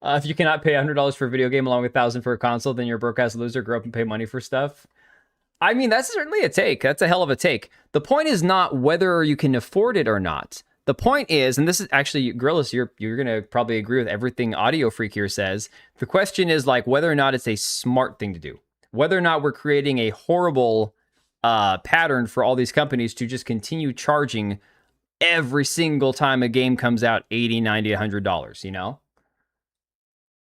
If you cannot pay $100 for a video game along with $1,000 for a console, then you're a broke ass loser. Grow up and pay money for stuff. I mean, that's certainly a take. That's a hell of a take. The point is not whether you can afford it or not. The point is, and this is actually, Grillis, you're gonna probably agree with everything Audio Freak here says. The question is like whether or not it's a smart thing to do. Whether or not we're creating a horrible pattern for all these companies to just continue charging every single time a game comes out $80, $90, $100, you know?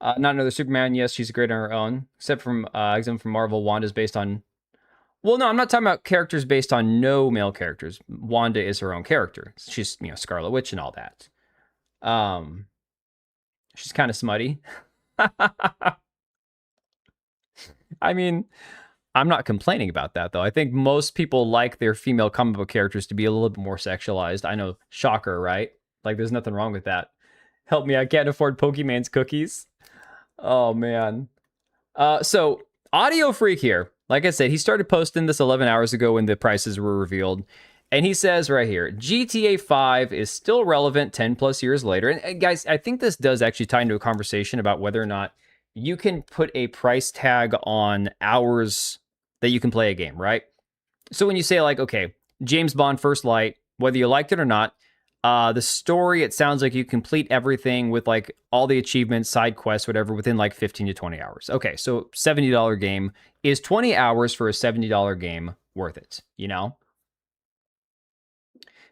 Not another Superman. Yes, she's great on her own. Except from Marvel, Wanda's based on... Well, no, I'm not talking about characters based on no male characters. Wanda is her own character. She's, Scarlet Witch and all that. She's kind of smutty. I mean, I'm not complaining about that, though. I think most people like their female comic book characters to be a little bit more sexualized. I know, shocker, right? Like, there's nothing wrong with that. Help me, I can't afford Pokemon's cookies. Oh, man. So, Audio Freak here. Like I said, he started posting this 11 hours ago when the prices were revealed. And he says right here, GTA 5 is still relevant 10 plus years later. And guys, I think this does actually tie into a conversation about whether or not you can put a price tag on hours that you can play a game, right? So when you say like, okay, James Bond First Light, whether you liked it or not, the story, it sounds like you complete everything with like all the achievements, side quests, whatever, within like 15 to 20 hours. Okay, so $70 game. Is 20 hours for a $70 game worth it, you know?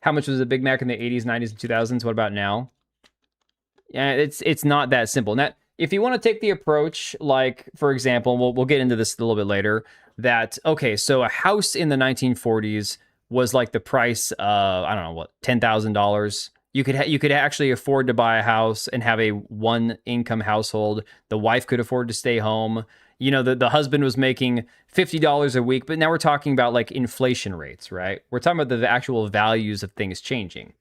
How much was a Big Mac in the 80s, 90s, and 2000s? What about now? Yeah, it's not that simple. Now, if you want to take the approach, like, for example, we'll get into this a little bit later, that, okay, so a house in the 1940s was like the price of, I don't know, what, $10,000. You could actually afford to buy a house and have a one income household. The wife could afford to stay home. You know, the husband was making $50 a week, but now we're talking about like inflation rates, right? We're talking about the actual values of things changing.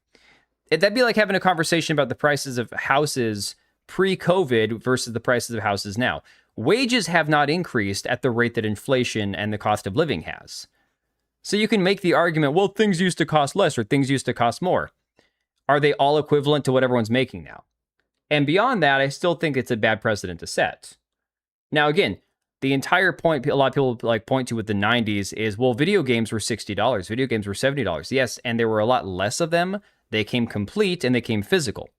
That'd be like having a conversation about the prices of houses pre-COVID versus the prices of houses now. Wages have not increased at the rate that inflation and the cost of living has. So you can make the argument, well, things used to cost less or things used to cost more. Are they all equivalent to what everyone's making now? And beyond that, I still think it's a bad precedent to set. Now, again, the entire point a lot of people like point to with the 90s is, well, video games were $60, video games were $70. Yes, and there were a lot less of them. They came complete and they came physical.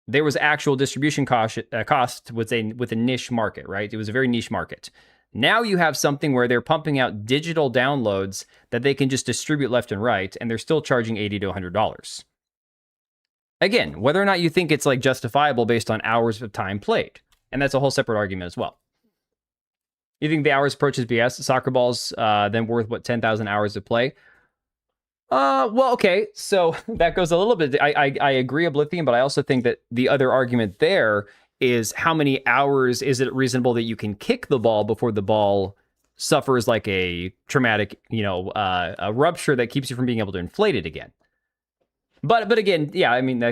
There was actual distribution cost with a niche market, right? It was a very niche market. Now you have something where they're pumping out digital downloads that they can just distribute left and right, and they're still charging $80 to $100. Again, whether or not you think it's like justifiable based on hours of time played, and that's a whole separate argument as well. You think the hours approach is BS? Soccer balls then worth, what, 10,000 hours of play? Well, okay, so that goes a little bit. I agree, Oblivion, but I also think that the other argument there is how many hours is it reasonable that you can kick the ball before the ball suffers like a traumatic, a rupture that keeps you from being able to inflate it again. But again, yeah, I mean,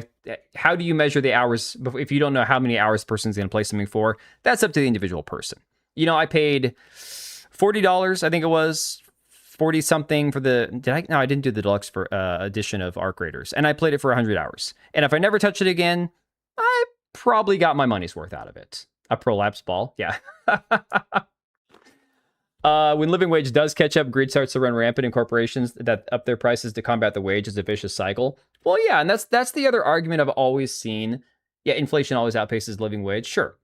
how do you measure the hours if you don't know how many hours a person's going to play something for? That's up to the individual person. I paid $40, I think it was, 40 something for I didn't do the deluxe for edition of Arc Raiders, and I played it for 100 hours. And if I never touch it again, I probably got my money's worth out of it. A prolapse ball, yeah. When living wage does catch up, greed starts to run rampant in corporations that up their prices to combat the wage is a vicious cycle. Well, yeah, and that's the other argument I've always seen. Yeah, inflation always outpaces living wage. Sure.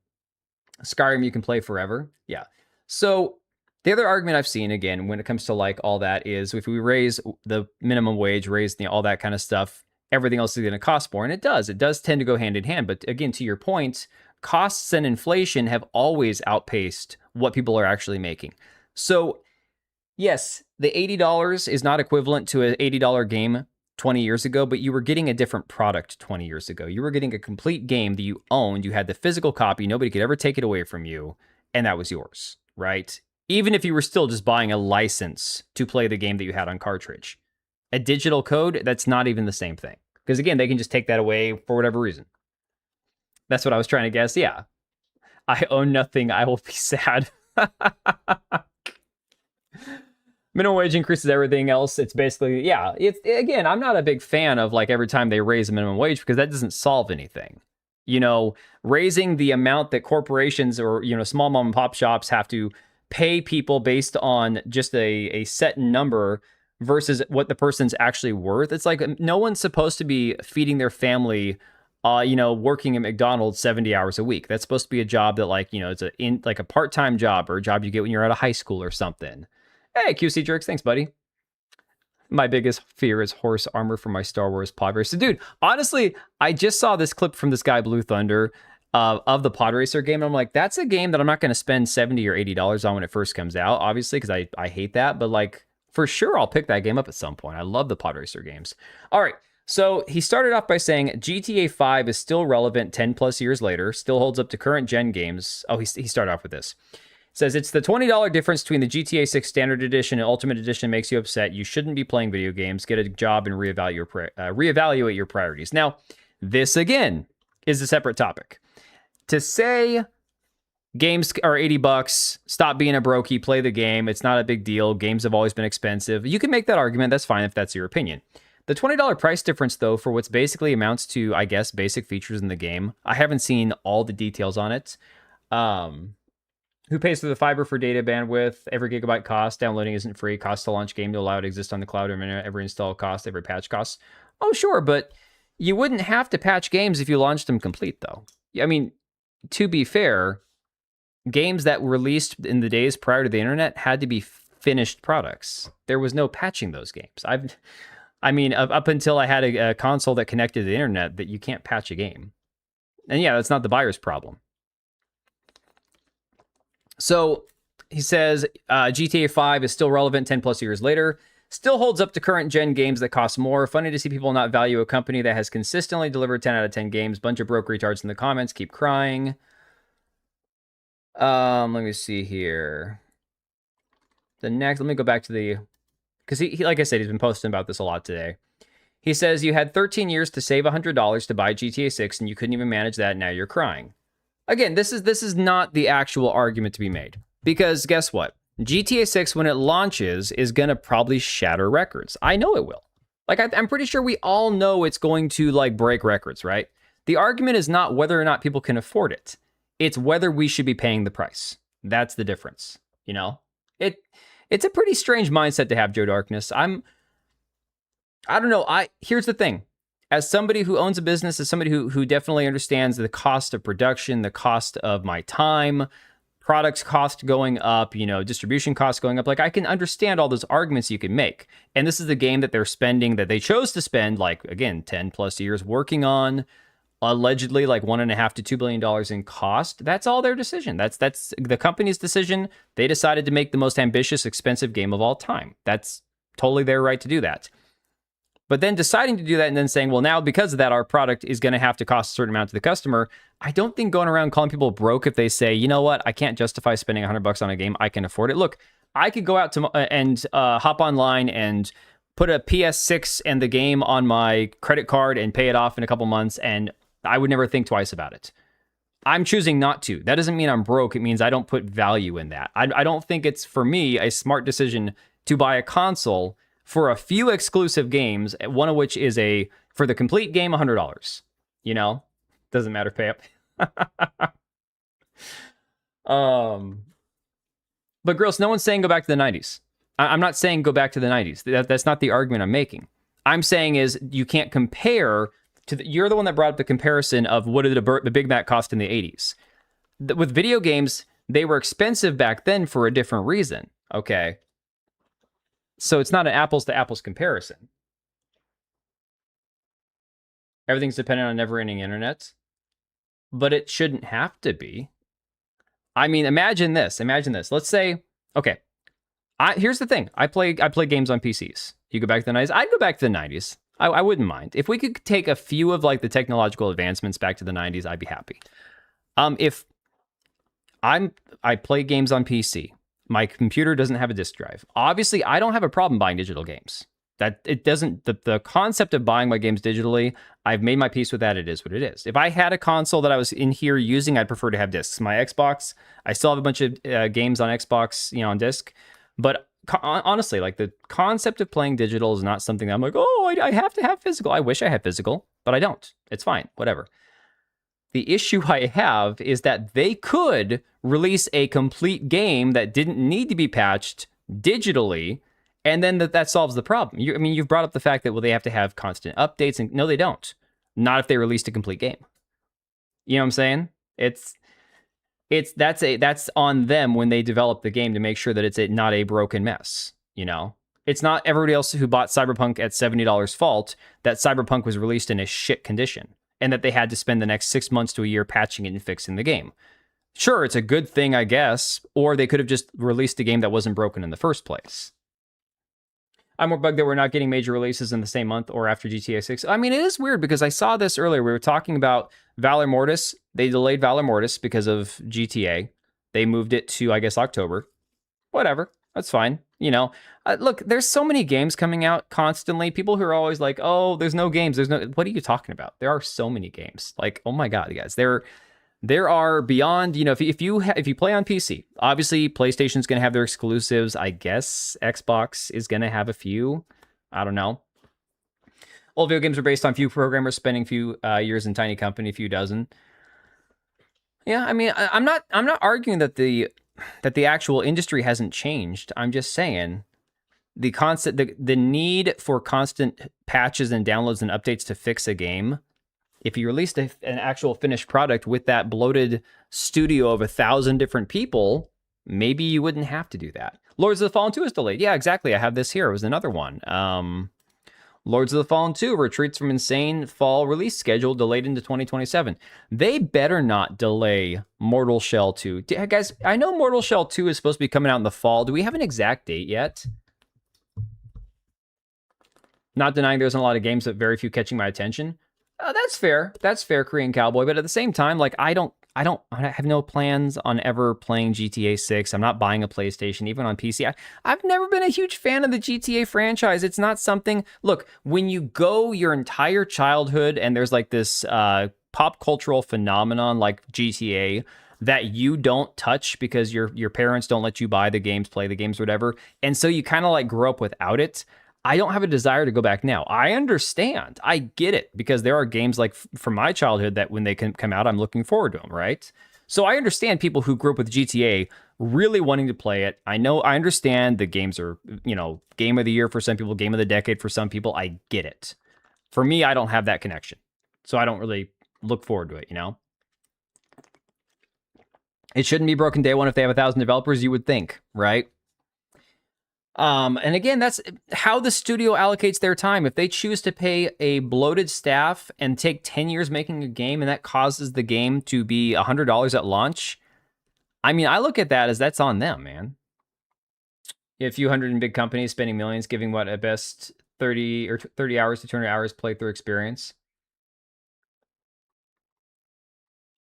Skyrim you can play forever. Yeah. So the other argument I've seen, again, when it comes to like all that is if we raise the minimum wage, raise all that kind of stuff, everything else is going to cost more. And it does tend to go hand in hand. But again, to your point, costs and inflation have always outpaced what people are actually making. So yes, the $80 is not equivalent to an $80 game 20 years ago, but you were getting a different product 20 years ago. You were getting a complete game that you owned. You had the physical copy. Nobody could ever take it away from you. And that was yours, right? Even if you were still just buying a license to play the game that you had on cartridge. A digital code, that's not even the same thing. Because again, they can just take that away for whatever reason. That's what I was trying to guess. Yeah. I own nothing. I will be sad. Minimum wage increases everything else. It's basically, yeah. Again, I'm not a big fan of like every time they raise a minimum wage because that doesn't solve anything. Raising the amount that corporations or, small mom and pop shops have to pay people based on just a set number versus what the person's actually worth. It's like no one's supposed to be feeding their family, working at McDonald's 70 hours a week. That's supposed to be a job that it's a part-time job or a job you get when you're out of high school or something. Hey, QC Jerks, thanks, buddy. My biggest fear is horse armor for my Star Wars pod racer. Dude, honestly, I just saw this clip from this guy, Blue Thunder, of the pod racer game. And I'm like, that's a game that I'm not going to spend $70 or $80 on when it first comes out, obviously, because I hate that. But like, for sure, I'll pick that game up at some point. I love the pod racer games. All right. So he started off by saying GTA 5 is still relevant 10 plus years later, still holds up to current gen games. Oh, he started off with this. Says it's the $20 difference between the GTA 6 Standard Edition and Ultimate Edition makes you upset. You shouldn't be playing video games. Get a job and reevaluate your priorities. Now, this again is a separate topic. To say games are $80, stop being a brokey, play the game. It's not a big deal. Games have always been expensive. You can make that argument. That's fine if that's your opinion. The $20 price difference, though, for what's basically amounts to, I guess, basic features in the game. I haven't seen all the details on it. Who pays for the fiber for data bandwidth? Every gigabyte cost. Downloading isn't free. Cost to launch game to allow it to exist on the cloud. Every install cost. Every patch costs. Oh, sure, but you wouldn't have to patch games if you launched them complete, though. I mean, to be fair, games that were released in the days prior to the internet had to be finished products. There was no patching those games. Up until I had a console that connected to the internet, that you can't patch a game. And yeah, that's not the buyer's problem. So he says GTA 5 is still relevant 10 plus years later, still holds up to current gen games that cost more. Funny to see people not value a company that has consistently delivered 10 out of 10 games. Bunch of broke retards in the comments. Keep crying. Let me see here. Let me go back to because he, like I said, he's been posting about this a lot today. He says you had 13 years to save $100 to buy GTA 6 and you couldn't even manage that. Now you're crying. Again, this is not the actual argument to be made, because guess what? GTA 6, when it launches, is going to probably shatter records. I know it will. Like, I'm pretty sure we all know it's going to, break records, right? The argument is not whether or not people can afford it. It's whether we should be paying the price. That's the difference, It's a pretty strange mindset to have, Joe Darkness. I don't know. Here's the thing. As somebody who owns a business, as somebody who definitely understands the cost of production, the cost of my time, products cost going up, distribution costs going up, I can understand all those arguments you can make. And this is the game that they're spending, that they chose to spend, 10 plus years working on, allegedly $1.5 to $2 billion in cost. That's all their decision. That's the company's decision. They decided to make the most ambitious, expensive game of all time. That's totally their right to do that. But then deciding to do that and then saying, well, now because of that, our product is going to have to cost a certain amount to the customer. I don't think going around calling people broke if they say, you know what, I can't justify spending $100 on a game. I can afford it. Look, I could go out to and hop online and put a PS6 and the game on my credit card and pay it off in a couple months, and I would never think twice about it. I'm choosing not to. That doesn't mean I'm broke. It means I don't put value in that. I don't think it's, for me, a smart decision to buy a console for a few exclusive games, one of which is for the complete game, $100. Doesn't matter, pay up. But gross, no one's saying go back to the 90s. I'm not saying go back to the 90s. That's not the argument I'm making. I'm saying is you can't compare you're the one that brought up the comparison of what did the Big Mac cost in the 80s. With video games, they were expensive back then for a different reason, okay? So it's not an apples to apples comparison. Everything's dependent on never-ending internet, but it shouldn't have to be. I mean, imagine this. Let's say, okay, here's the thing. I play games on PCs. You go back to the 90s. I'd go back to the 90s. I wouldn't mind. If we could take a few of the technological advancements back to the 90s, I'd be happy. If I play games on PC, my computer doesn't have a disk drive. Obviously, I don't have a problem buying digital games. That it doesn't, the concept of buying my games digitally, I've made my peace with that. It is what it is. If I had a console that I was in here using, I'd prefer to have discs. My Xbox, I still have a bunch of games on Xbox, on disc. But honestly, the concept of playing digital is not something that I'm oh, I have to have physical. I wish I had physical, but I don't. It's fine, whatever. The issue I have is that they could release a complete game that didn't need to be patched digitally, and then that solves the problem. I mean, you've brought up the fact that, well, they have to have constant updates, and no, they don't. Not if they released a complete game. You know what I'm saying? That's on them when they develop the game to make sure that it's not a broken mess, you know? It's not everybody else who bought Cyberpunk at $70 fault that Cyberpunk was released in a shit condition and that they had to spend the next 6 months to a year patching it and fixing the game. Sure, it's a good thing, I guess, or they could have just released a game that wasn't broken in the first place. I'm more bugged that we're not getting major releases in the same month or after GTA 6. I mean, it is weird because I saw this earlier. We were talking about Valor Mortis. They delayed Valor Mortis because of GTA. They moved it to, I guess, October. Whatever. That's fine. You know, look, there's so many games coming out constantly. People who are always like, oh, there's no games. What are you talking about? There are so many games. Like, oh my God, guys. There are beyond, you know, if you play on PC, obviously PlayStation's going to have their exclusives. I guess Xbox is going to have a few. I don't know. All video games are based on few programmers spending few years in tiny company, a few dozen. Yeah, I mean, I'm not arguing that the actual industry hasn't changed. I'm just saying the need for constant patches and downloads and updates to fix a game. If you released an actual finished product with that bloated studio of 1,000 different people, maybe you wouldn't have to do that. Lords of the Fallen 2 is delayed. Yeah, exactly. I have this here. It was another one. Lords of the Fallen 2 retreats from insane fall release schedule delayed into 2027. They better not delay Mortal Shell 2. Guys, I know Mortal Shell 2 is supposed to be coming out in the fall. Do we have an exact date yet? Not denying there's a lot of games, but very few catching my attention. That's fair. That's fair, Korean Cowboy. But at the same time, like, I have no plans on ever playing GTA 6. I'm not buying a PlayStation, even on PC. I've never been a huge fan of the GTA franchise. It's not something... Look, when you go your entire childhood and there's like this pop cultural phenomenon like GTA that you don't touch because your parents don't let you buy the games, play the games, whatever, and so you kind of like grow up without it, I don't have a desire to go back now. I understand. I get it, because there are games like from my childhood that when they can come out, I'm looking forward to them, right? So I understand people who grew up with GTA really wanting to play it. I understand the games are, you know, game of the year for some people, game of the decade for some people. I get it. For me, I don't have that connection. So I don't really look forward to it, you know? It shouldn't be broken day one if they have 1,000 developers, you would think, right? And again, that's how the studio allocates their time. If they choose to pay a bloated staff and take 10 years making a game, and that causes the game to be $100 at launch, I mean, I look at that as that's on them, man. You have a few hundred in big companies spending millions, giving what, at best 30 hours to 200 hours playthrough experience.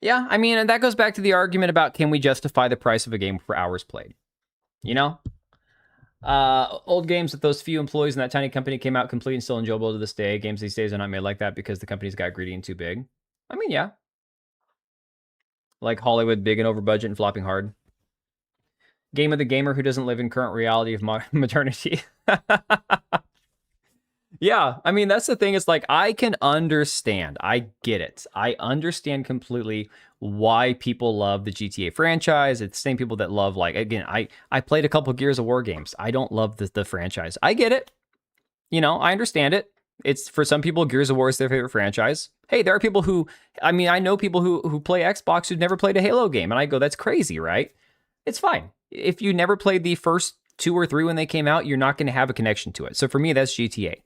Yeah, I mean, and that goes back to the argument about, can we justify the price of a game for hours played? You know? Old games with those few employees in that tiny company came out complete and still enjoyable to this day. Games these days are not made like that because the companies got greedy and too big. I mean, yeah. Like Hollywood, big and over budget and flopping hard. Game of the gamer who doesn't live in current reality of modernity. Yeah, I mean, that's the thing. It's like, I can understand. I get it. I understand completely why people love the GTA franchise. It's the same people that love, like, again, I played a couple Gears of War games. I don't love the franchise. I get it. You know, I understand it. It's, for some people, Gears of War is their favorite franchise. Hey, there are people who, I mean, I know people who play Xbox who've never played a Halo game. And I go, that's crazy, right? It's fine. If you never played the first 2 or 3 when they came out, you're not going to have a connection to it. So for me, that's GTA.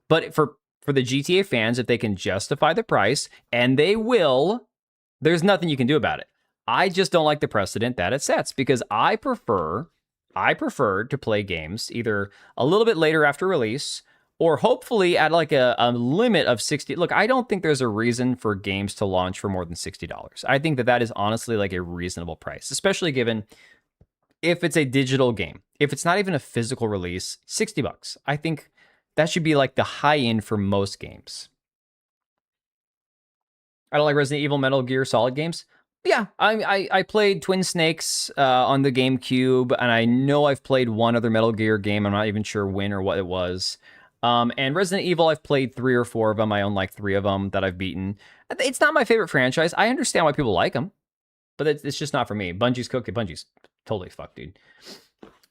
But for the GTA fans, if they can justify the price, and they will, there's nothing you can do about it. I just don't like the precedent that it sets, because I prefer to play games either a little bit later after release, or hopefully at like a limit of 60. Look, I don't think there's a reason for games to launch for more than $60. I think that is honestly like a reasonable price, especially given if it's a digital game. If it's not even a physical release, $60. I think that should be like the high end for most games. I don't like Resident Evil, Metal Gear Solid games. Yeah, I played Twin Snakes on the GameCube, and I know I've played one other Metal Gear game. I'm not even sure when or what it was. And Resident Evil, I've played 3 or 4 of them. I own like 3 of them that I've beaten. It's not my favorite franchise. I understand why people like them, but it's just not for me. Bungie's cooked. Bungie's totally fucked, dude.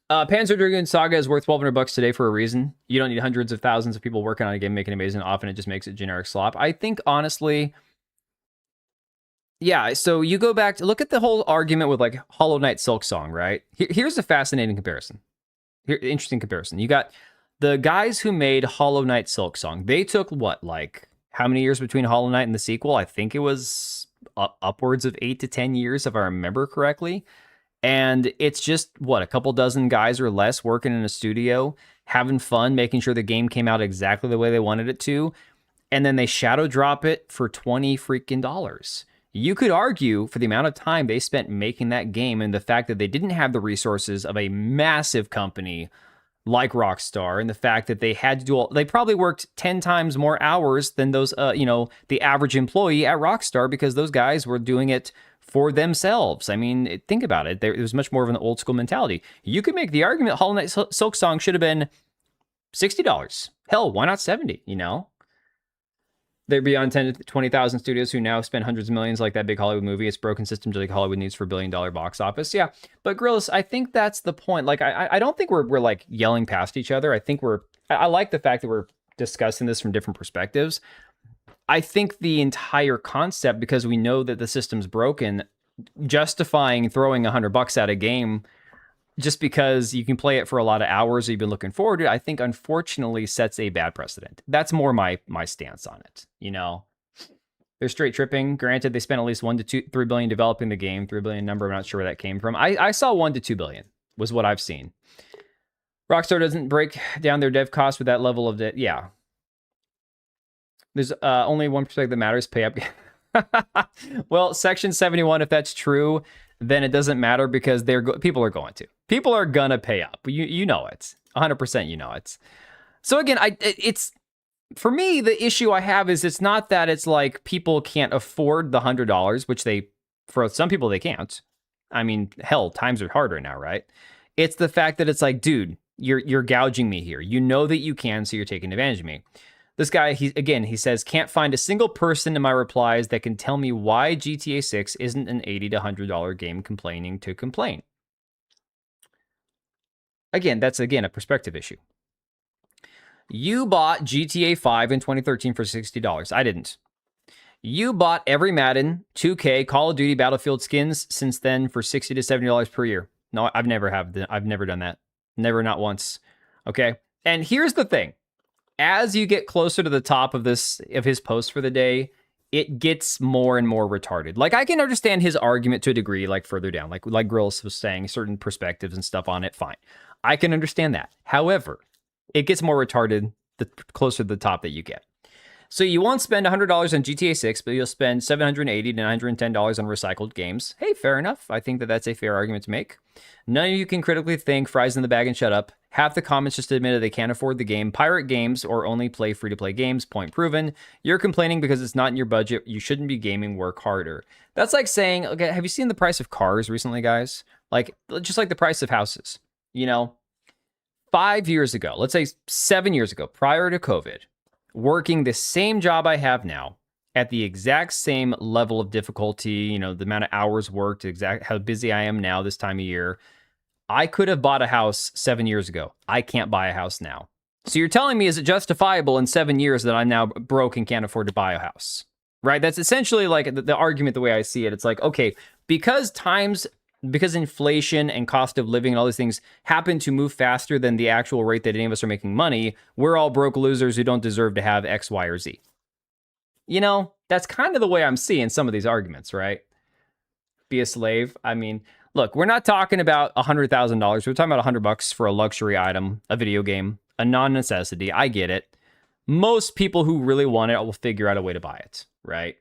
Panzer Dragoon Saga is worth $1,200 today for a reason. You don't need hundreds of thousands of people working on a game making it amazing. Often it just makes it generic slop. I think, honestly, yeah, so you go back to look at the whole argument with like Hollow Knight Silksong, right? Here's a fascinating comparison. Interesting comparison. You got the guys who made Hollow Knight Silksong. They took what, like, how many years between Hollow Knight and the sequel? I think it was upwards of 8 to 10 years, if I remember correctly. And it's just, what, a couple dozen guys or less working in a studio, having fun, making sure the game came out exactly the way they wanted it to. And then they shadow drop it for $20 freaking dollars. You could argue for the amount of time they spent making that game and the fact that they didn't have the resources of a massive company like Rockstar, and the fact that they had to do they probably worked 10 times more hours than those, the average employee at Rockstar, because those guys were doing it for themselves. I mean, think about it. It was much more of an old school mentality. You could make the argument Hollow Knight Silksong should have been $60. Hell, why not 70, you know? There'd be on 10 to 20,000 studios who now spend hundreds of millions like that big Hollywood movie. It's broken system just like Hollywood needs for $1 billion box office. Yeah, but Grillis, I think that's the point. Like, I don't think we're like yelling past each other. I think I like the fact that we're discussing this from different perspectives. I think the entire concept, because we know that the system's broken, justifying throwing $100 at a game just because you can play it for a lot of hours or you've been looking forward to it, I think unfortunately sets a bad precedent. That's more my stance on it. You know, they're straight tripping. Granted, they spent at least $1 to $3 billion developing the game. 3 billion number, I'm not sure where that came from. I saw $1 to $2 billion was what I've seen. Rockstar doesn't break down their dev costs with that level of debt. Yeah. There's only one perspective that matters, pay up. Well, Section 71, if that's true, then it doesn't matter because people are going to. People are gonna pay up. You know it. 100% you know it. So again, it's for me, the issue I have is it's not that it's like people can't afford the $100, which for some people they can't. I mean, hell, times are hard right now, right? It's the fact that it's like, dude, you're gouging me here. You know that you can, so you're taking advantage of me. This guy, he says, can't find a single person in my replies that can tell me why GTA 6 isn't an $80 to $100 game complaining to complain. Again, that's a perspective issue. You bought GTA 5 in 2013 for $60. I didn't. You bought every Madden, 2K, Call of Duty, Battlefield skins since then for $60 to $70 per year. No, I've never done that. Never, not once. Okay. And here's the thing. As you get closer to the top of his post for the day, it gets more and more retarded. Like, I can understand his argument to a degree, like further down, like Grills was saying, certain perspectives and stuff on it. Fine. I can understand that. However, it gets more retarded the closer to the top that you get. So you won't spend $100 on GTA 6, but you'll spend $780 to $910 on recycled games. Hey, fair enough. I think that's a fair argument to make. None of you can critically think, fries in the bag and shut up. Half the comments just admitted they can't afford the game, pirate games, or only play free-to-play games. Point proven. You're complaining because it's not in your budget. You shouldn't be gaming, work harder. That's like saying, okay, have you seen the price of cars recently, guys? Like, just like the price of houses. You know, 5 years ago, let's say 7 years ago, prior to COVID, working the same job I have now at the exact same level of difficulty, you know, the amount of hours worked, how busy I am now this time of year, I could have bought a house 7 years ago. I can't buy a house now. So you're telling me, is it justifiable in 7 years that I'm now broke and can't afford to buy a house? Right? That's essentially like the argument, the way I see it. It's like, okay, because inflation and cost of living and all these things happen to move faster than the actual rate that any of us are making money, we're all broke losers who don't deserve to have X, Y, or Z. You know, that's kind of the way I'm seeing some of these arguments, right? Be a slave. I mean, look, we're not talking about $100,000. We're talking about $100 for a luxury item, a video game, a non-necessity. I get it. Most people who really want it will figure out a way to buy it, right?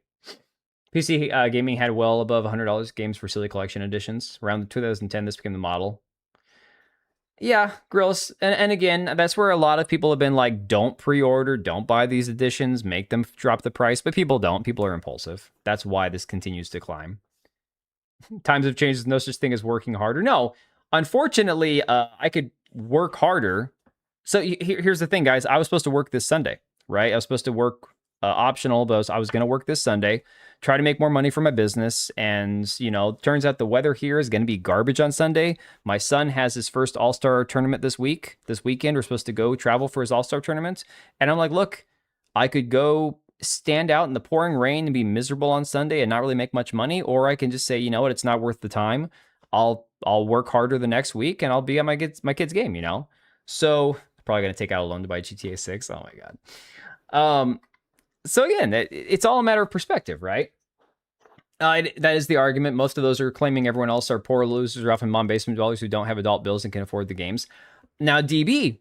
PC gaming had well above $100 games for silly collection editions. Around 2010, this became the model. Yeah, Grills. And again, that's where a lot of people have been like, don't pre-order, don't buy these editions, make them drop the price. But people don't. People are impulsive. That's why this continues to climb. Times have changed. There's no such thing as working harder. No, unfortunately, I could work harder So here's the thing, guys. I was supposed to work this Sunday, right? I was supposed to work optional, but I was going to work this Sunday, try to make more money for my business. And, you know, turns out the weather here is going to be garbage on Sunday. My son has his first All-Star tournament this weekend. We're supposed to go travel for his All-Star tournament. And I'm like, look, I could go stand out in the pouring rain and be miserable on Sunday and not really make much money. Or I can just say, you know what, it's not worth the time. I'll work harder the next week and I'll be at my kid's game, you know? So probably going to take out a loan to buy GTA 6. Oh my God. So again, it's all a matter of perspective, right? That is the argument. Most of those are claiming everyone else are poor losers or often mom basement dwellers who don't have adult bills and can afford the games. Now, DB,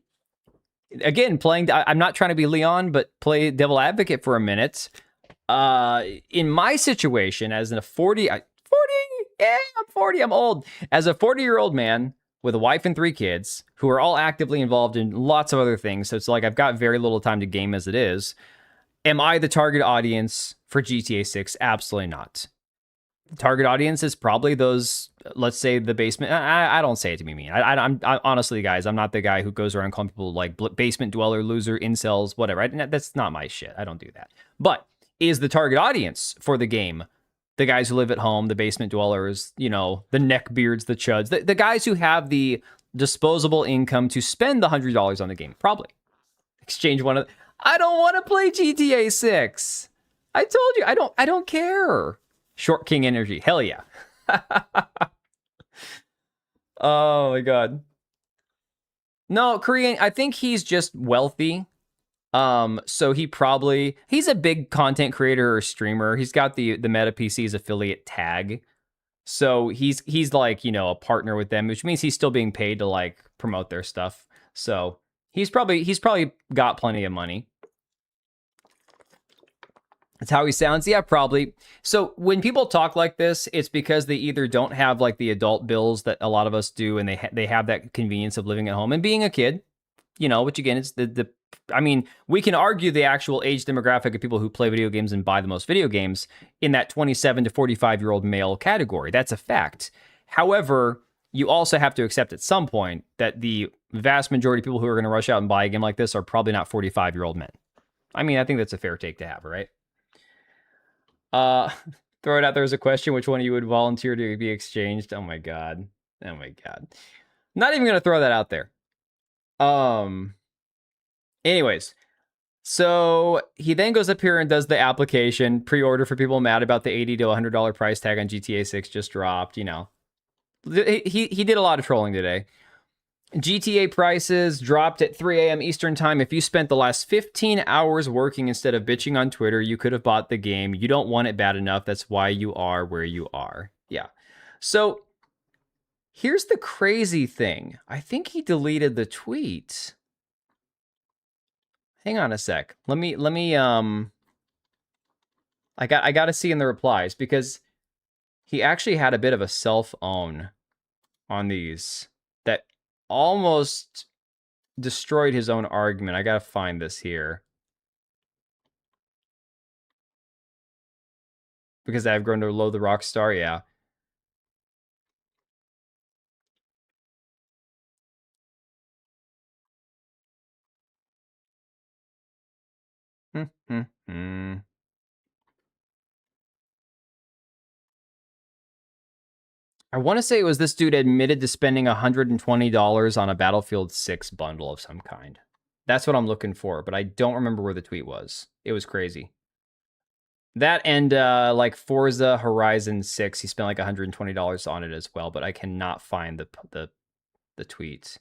again, I'm not trying to be Leon, but play devil advocate for a minute. In my situation, as a 40, I'm 40, I'm old. As a 40-year-old man with a wife and 3 kids who are all actively involved in lots of other things, so it's like I've got very little time to game as it is. Am I the target audience for GTA 6? Absolutely not. The target audience is probably those, let's say, the basement. I don't say it to be mean. I'm honestly, guys, I'm not the guy who goes around calling people like basement dweller, loser, incels, whatever. That's not my shit. I don't do that. But is the target audience for the game the guys who live at home, the basement dwellers, you know, the neckbeards, the chuds, the guys who have the disposable income to spend the $100 on the game? Probably. Exchange one of... I don't want to play GTA 6. I told you, I don't care. Short King energy. Hell yeah. Oh my God. No, Korean, I think he's just wealthy. So he's a big content creator or streamer. He's got the Meta PC's affiliate tag. So he's like, you know, a partner with them, which means he's still being paid to like promote their stuff. So he's probably got plenty of money. That's how he sounds. Yeah, probably. So when people talk like this, it's because they either don't have like the adult bills that a lot of us do, and they have that convenience of living at home and being a kid, you know, which again, it's I mean, we can argue the actual age demographic of people who play video games and buy the most video games in that 27 to 45-year-old male category. That's a fact. However, you also have to accept at some point that the vast majority of people who are going to rush out and buy a game like this are probably not 45-year-old men. I mean, I think that's a fair take to have, right? Throw it out there as a question. Which one of you would volunteer to be exchanged? Oh my God. Oh my God. Not even going to throw that out there. Anyways, so he then goes up here and does the application pre-order for people mad about the $80 to $100 price tag on GTA 6 just dropped, you know. He did a lot of trolling today. GTA prices dropped at 3 a.m. Eastern time. If you spent the last 15 hours working instead of bitching on Twitter, you could have bought the game. You don't want it bad enough. That's why you are where you are. Yeah. So here's the crazy thing. I think he deleted the tweet. Hang on a sec. Let me I got to see in the replies, because he actually had a bit of a self-own on these that almost destroyed his own argument. I gotta find this here, because I've grown to loathe the rock star. Yeah. I want to say it was this dude admitted to spending $120 on a Battlefield 6 bundle of some kind. That's what I'm looking for, but I don't remember where the tweet was. It was crazy. That and like Forza Horizon 6, he spent like $120 on it as well, but I cannot find the tweet.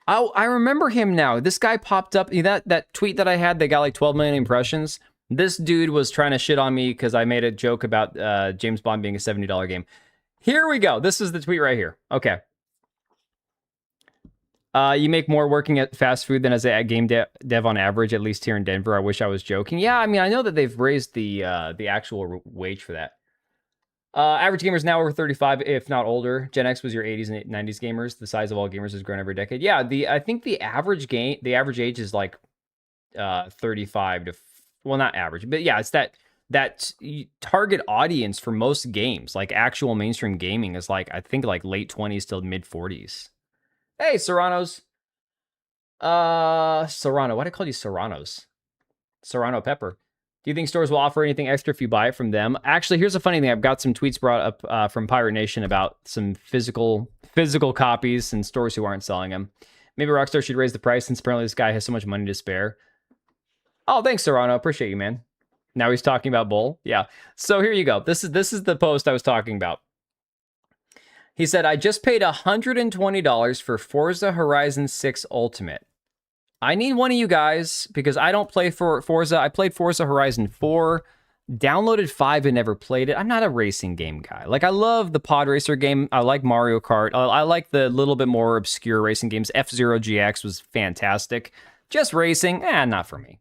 Oh, I remember him now. This guy popped up. That tweet that I had that got like 12 million impressions. This dude was trying to shit on me because I made a joke about James Bond being a $70 game. Here we go. This is the tweet right here. Okay. You make more working at fast food than as a game dev on average, at least here in Denver. I wish I was joking. Yeah, I mean, I know that they've raised the actual wage for that. Average gamers now over 35, if not older. Gen X was your 80s and 90s gamers. The size of all gamers has grown every decade. Yeah, I think the average age is like 35 to, well, not average, but yeah, it's that that target audience for most games, like actual mainstream gaming, is like, I think like late 20s till mid 40s. Hey, Serranos. Serrano. Why'd I call you Serranos? Serrano Pepper. Do you think stores will offer anything extra if you buy it from them? Actually, here's a funny thing. I've got some tweets brought up from Pirate Nation about some physical copies and stores who aren't selling them. Maybe Rockstar should raise the price since apparently this guy has so much money to spare. Oh, thanks, Serrano. Appreciate you, man. Now he's talking about Bull. Yeah. So here you go. This is the post I was talking about. He said, I just paid $120 for Forza Horizon 6 Ultimate. I need one of you guys because I don't play for Forza. I played Forza Horizon 4, downloaded 5 and never played it. I'm not a racing game guy. Like, I love the pod racer game. I like Mario Kart. I like the little bit more obscure racing games. F-Zero GX was fantastic. Just racing, not for me.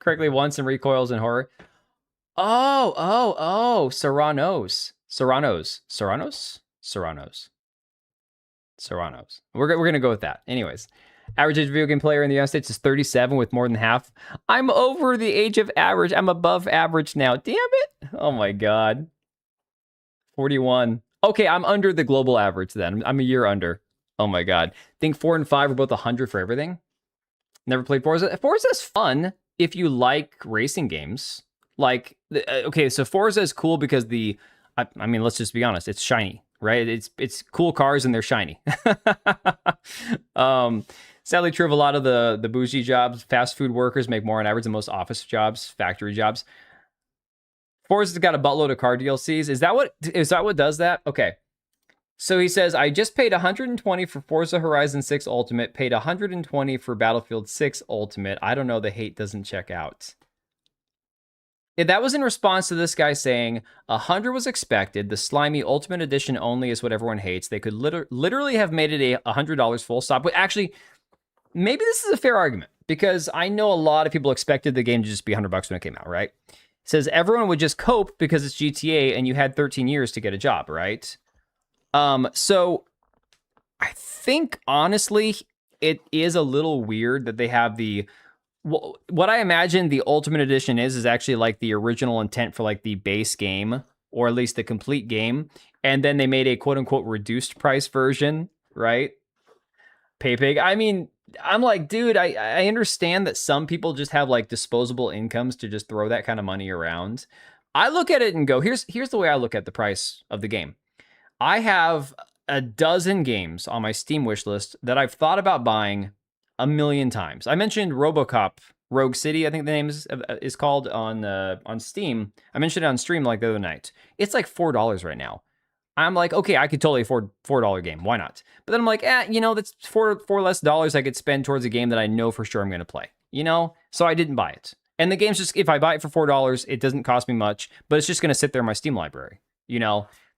Correctly once in recoils and horror. Oh, Serranos. We're gonna go with that. Anyways, average age of video game player in the United States is 37, with more than half. I'm over the age of average. I'm above average now. Damn it! Oh my god. 41. Okay, I'm under the global average then. I'm a year under. Oh my god. Think 4 and 5 are both 100 for everything. Never played Forza. Forza's fun if you like racing games. Like, okay, so Forza is cool because I mean, let's just be honest. It's shiny, right? It's cool cars and they're shiny. Sadly true of a lot of the bougie jobs. Fast food workers make more on average than most office jobs, factory jobs. Forza's got a buttload of car DLCs. Is that what does that? Okay. So he says, I just paid $120 for Forza Horizon 6 Ultimate, paid $120 for Battlefield 6 Ultimate. I don't know, the hate doesn't check out. That was in response to this guy saying, 100 was expected. The slimy Ultimate Edition only is what everyone hates. They could literally have made it $100 full stop. But actually, maybe this is a fair argument because I know a lot of people expected the game to just be $100 when it came out, right? It says everyone would just cope because it's GTA and you had 13 years to get a job, right? So I think honestly, it is a little weird that they have what I imagine the Ultimate Edition is actually like the original intent for like the base game, or at least the complete game. And then they made a quote unquote reduced price version, right? Pay pig. I mean, I'm like, dude, I understand that some people just have like disposable incomes to just throw that kind of money around. I look at it and go, here's the way I look at the price of the game. I have a dozen games on my Steam wish list that I've thought about buying a million times. I mentioned RoboCop Rogue City, I think the name is called on Steam. I mentioned it on stream like the other night. It's like $4 right now. I'm like, okay, I could totally afford $4 game. Why not? But then I'm like, that's four less dollars I could spend towards a game that I know for sure I'm going to play. So I didn't buy it. And the game's just, if I buy it for $4, it doesn't cost me much, but it's just going to sit there in my Steam library.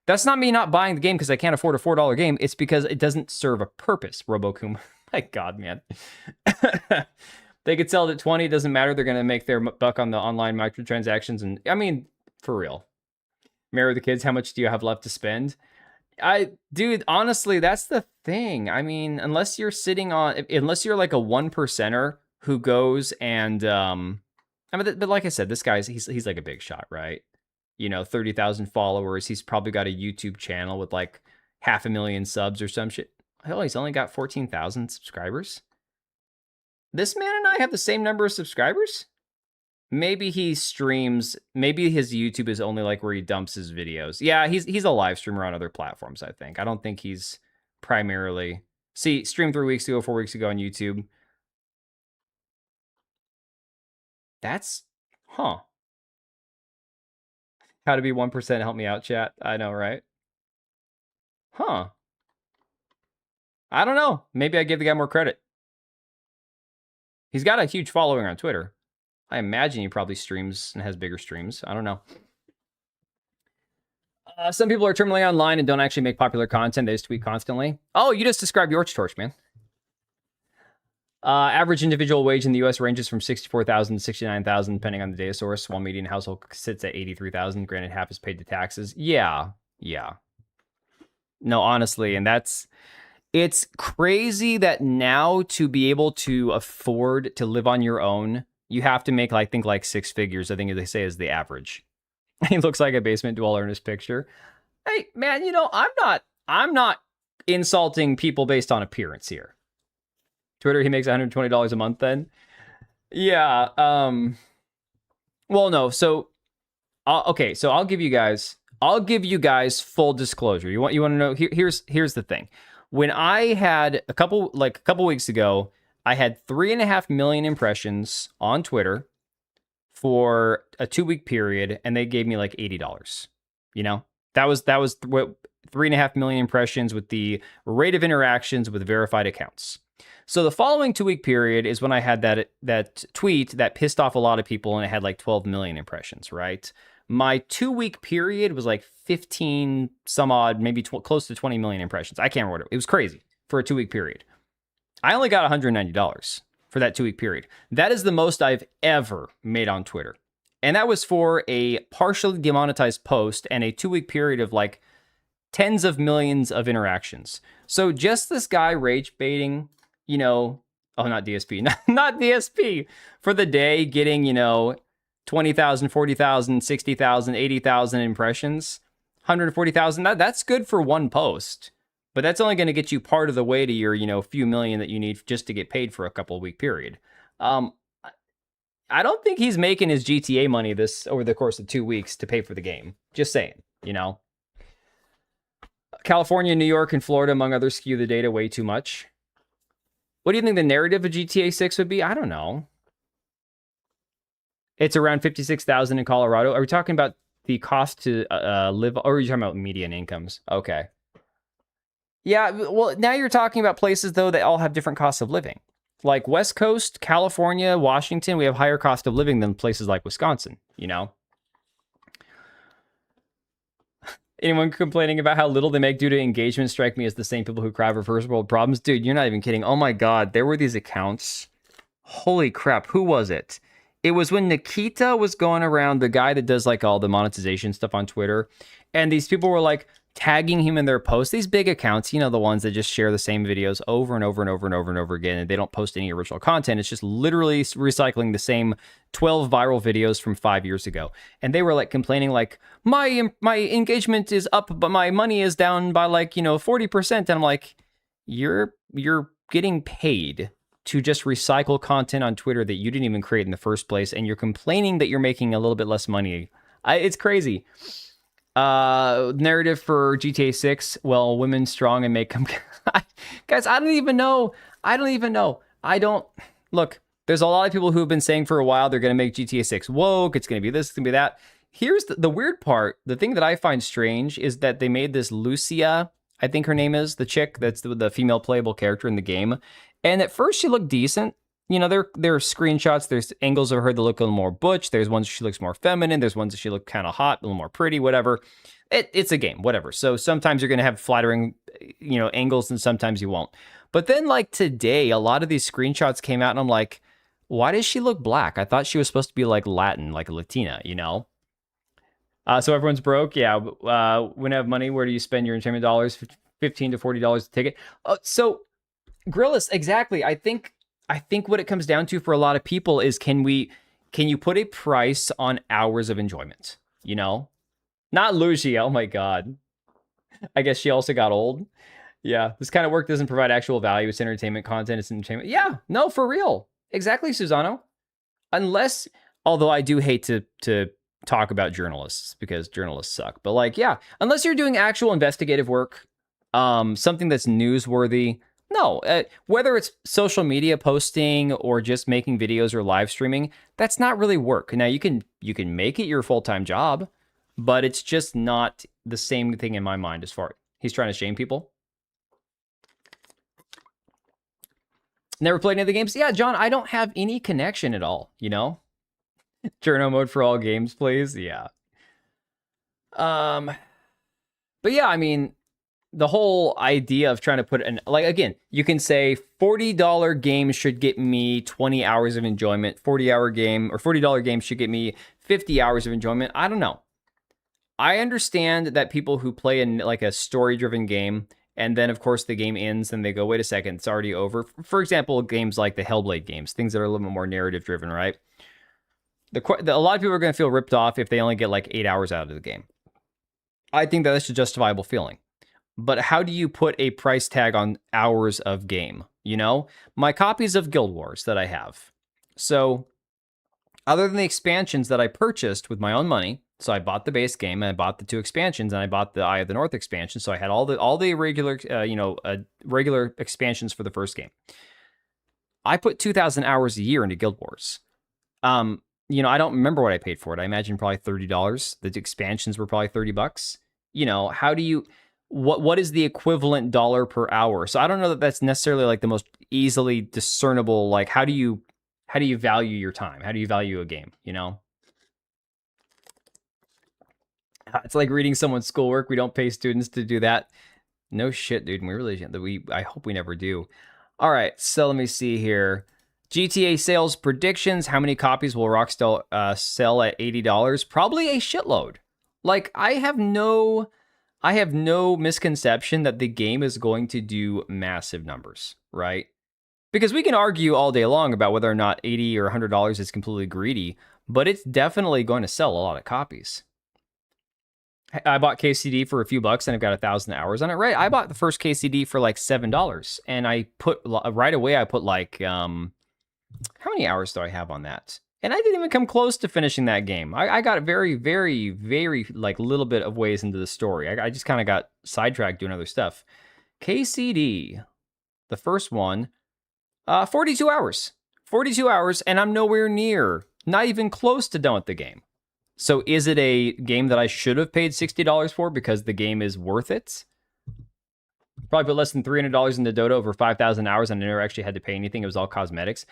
That's not me not buying the game because I can't afford a $4 game. It's because it doesn't serve a purpose, Robocoom. My God, man. They could sell it at 20. It doesn't matter. They're going to make their buck on the online microtransactions. And I mean, for real. Marry the kids. How much do you have left to spend? Dude, honestly, that's the thing. I mean, unless you're like a 1%er who goes and, but like I said, this guy's, he's like a big shot, right? 30,000 followers. He's probably got a YouTube channel with like 500,000 subs or some shit. Hell, he's only got 14,000 subscribers. This man and I have the same number of subscribers? Maybe he streams, maybe his YouTube is only like where he dumps his videos. Yeah, he's a live streamer on other platforms, I think. I don't think he's primarily... See, streamed 3 weeks ago, 4 weeks ago on YouTube. That's... Huh. How to be 1%, help me out, chat. I know, right? Huh. I don't know. Maybe I give the guy more credit. He's got a huge following on Twitter. I imagine he probably streams and has bigger streams. I don't know. Some people are terminally online and don't actually make popular content. They just tweet constantly. Oh, you just described your torch, man. Average individual wage in the U.S. ranges from $64,000 to $69,000, depending on the data source, while median household sits at $83,000. Granted, half is paid to taxes. Yeah. No, honestly, and it's crazy that now to be able to afford to live on your own, You have to make, I think, like 6 figures, I think they say is the average. He looks like a basement dweller in his picture. Hey, man, you know, I'm not insulting people based on appearance here. Twitter, he makes $120 a month then? Yeah, well, no, so, okay, so I'll give you guys full disclosure. You want to know, here's the thing. When I had a couple weeks ago, I had 3.5 million impressions on Twitter for a 2-week period, and they gave me like $80. You know, that was what 3.5 million impressions with the rate of interactions with verified accounts. So the following 2-week period is when I had that tweet that pissed off a lot of people, and it had like 12 million impressions, right? My 2-week period was like 15 some odd, maybe close to 20 million impressions. I can't remember what it was. Crazy for a 2-week period. I only got $190 for that 2-week period. That is the most I've ever made on Twitter. And that was for a partially demonetized post and a 2-week period of like tens of millions of interactions. So just this guy rage baiting, you know, oh, not DSP, not DSP, for the day, getting, you know, 20,000, 40,000, 60,000, 80,000 impressions, 140,000, that's good for one post. But that's only going to get you part of the way to your, you know, few million that you need just to get paid for a couple of week period. I don't think he's making his GTA money this over the course of 2 weeks to pay for the game. Just saying, you know. California, New York, and Florida, among others, skew the data way too much. What do you think the narrative of GTA 6 would be? I don't know. It's around 56,000 in Colorado. Are we talking about the cost to live, or are you talking about median incomes? Okay. Yeah, well, now you're talking about places, though, that all have different costs of living. Like West Coast, California, Washington, we have higher cost of living than places like Wisconsin, you know? Anyone complaining about how little they make due to engagement strike me as the same people who cry for first world problems? Dude, you're not even kidding. Oh my God, there were these accounts. Holy crap, who was it? It was when Nikita was going around, the guy that does like all the monetization stuff on Twitter, and these people were like tagging him in their posts. These big accounts, you know, the ones that just share the same videos over and over and over and over and over again, and they don't post any original content. It's just literally recycling the same 12 viral videos from 5 years ago. And they were like complaining like, my engagement is up, but my money is down by like, you know, 40%. And I'm like, you're getting paid to just recycle content on Twitter that you didn't even create in the first place, and you're complaining that you're making a little bit less money. It's crazy. Narrative for GTA 6. Well, women strong and make them. Guys, I don't even know. Look, there's a lot of people who have been saying for a while they're going to make GTA 6 woke. It's going to be this, it's going to be that. Here's the weird part. The thing that I find strange is that they made this Lucia, I think her name is, the chick that's the female playable character in the game. And at first she looked decent. You know, there are screenshots, there's angles of her that look a little more butch, there's ones she looks more feminine, there's ones that she look kind of hot, a little more pretty, whatever. It's a game, whatever. So sometimes you're going to have flattering, you know, angles, and sometimes you won't. But then like today, a lot of these screenshots came out, and I'm like, why does she look black? I thought she was supposed to be like Latin, like a Latina, you know? So everyone's broke? Yeah. When I have money, where do you spend your entertainment dollars? $15 to $40 a ticket. So Grillis, exactly. I think what it comes down to for a lot of people is, can you put a price on hours of enjoyment? You know, not Lucia. Oh my God. I guess she also got old. Yeah. This kind of work doesn't provide actual value. It's entertainment content. It's entertainment. Yeah, no, for real. Exactly, Susano. Unless, although I do hate to talk about journalists because journalists suck, but like, yeah, unless you're doing actual investigative work, something that's newsworthy. No, whether it's social media posting or just making videos or live streaming, that's not really work. Now you can make it your full-time job, but it's just not the same thing in my mind as far. He's trying to shame people. Never played any of the games? Yeah, John, I don't have any connection at all, you know? Journo mode for all games, please. Yeah. But yeah, I mean, the whole idea of trying to put like, again, you can say $40 game should get me 20 hours of enjoyment. $40 game should get me 50 hours of enjoyment. I don't know. I understand that people who play in like a story-driven game And then, of course, the game ends and they go, wait a second, it's already over. For example, games like the Hellblade games, things that are a little bit more narrative driven, right? A lot of people are going to feel ripped off if they only get like 8 hours out of the game. I think that that's a justifiable feeling. But how do you put a price tag on hours of game? You know, my copies of Guild Wars that I have. So, other than the expansions that I purchased with my own money, so I bought the base game and I bought the 2 expansions and I bought the Eye of the North expansion. So I had all the regular, regular expansions for the first game. I put 2,000 hours a year into Guild Wars. You know, I don't remember what I paid for it. I imagine probably $30. The expansions were probably $30. You know, how do you, what is the equivalent dollar per hour? So I don't know that that's necessarily like the most easily discernible, like how do you value your time? How do you value a game, you know? It's like reading someone's schoolwork. We don't pay students to do that. No shit, dude. I hope we never do. All right, so let me see here. GTA sales predictions. How many copies will Rockstar sell at $80? Probably a shitload. Like, I have no misconception that the game is going to do massive numbers, right? Because we can argue all day long about whether or not $80 or $100 is completely greedy, but it's definitely going to sell a lot of copies. I bought KCD for a few bucks and I've got 1,000 hours on it, right? I bought the first KCD for like $7 and I put right away, I put like, how many hours do I have on that? And I didn't even come close to finishing that game. I got a very, very, very like little bit of ways into the story. I just kind of got sidetracked doing other stuff. KCD, the first one, 42 hours. 42 hours and I'm nowhere near, not even close to done with the game. So is it a game that I should have paid $60 for because the game is worth it? Probably put less than $300 into Dota over 5,000 hours and I never actually had to pay anything. It was all cosmetics.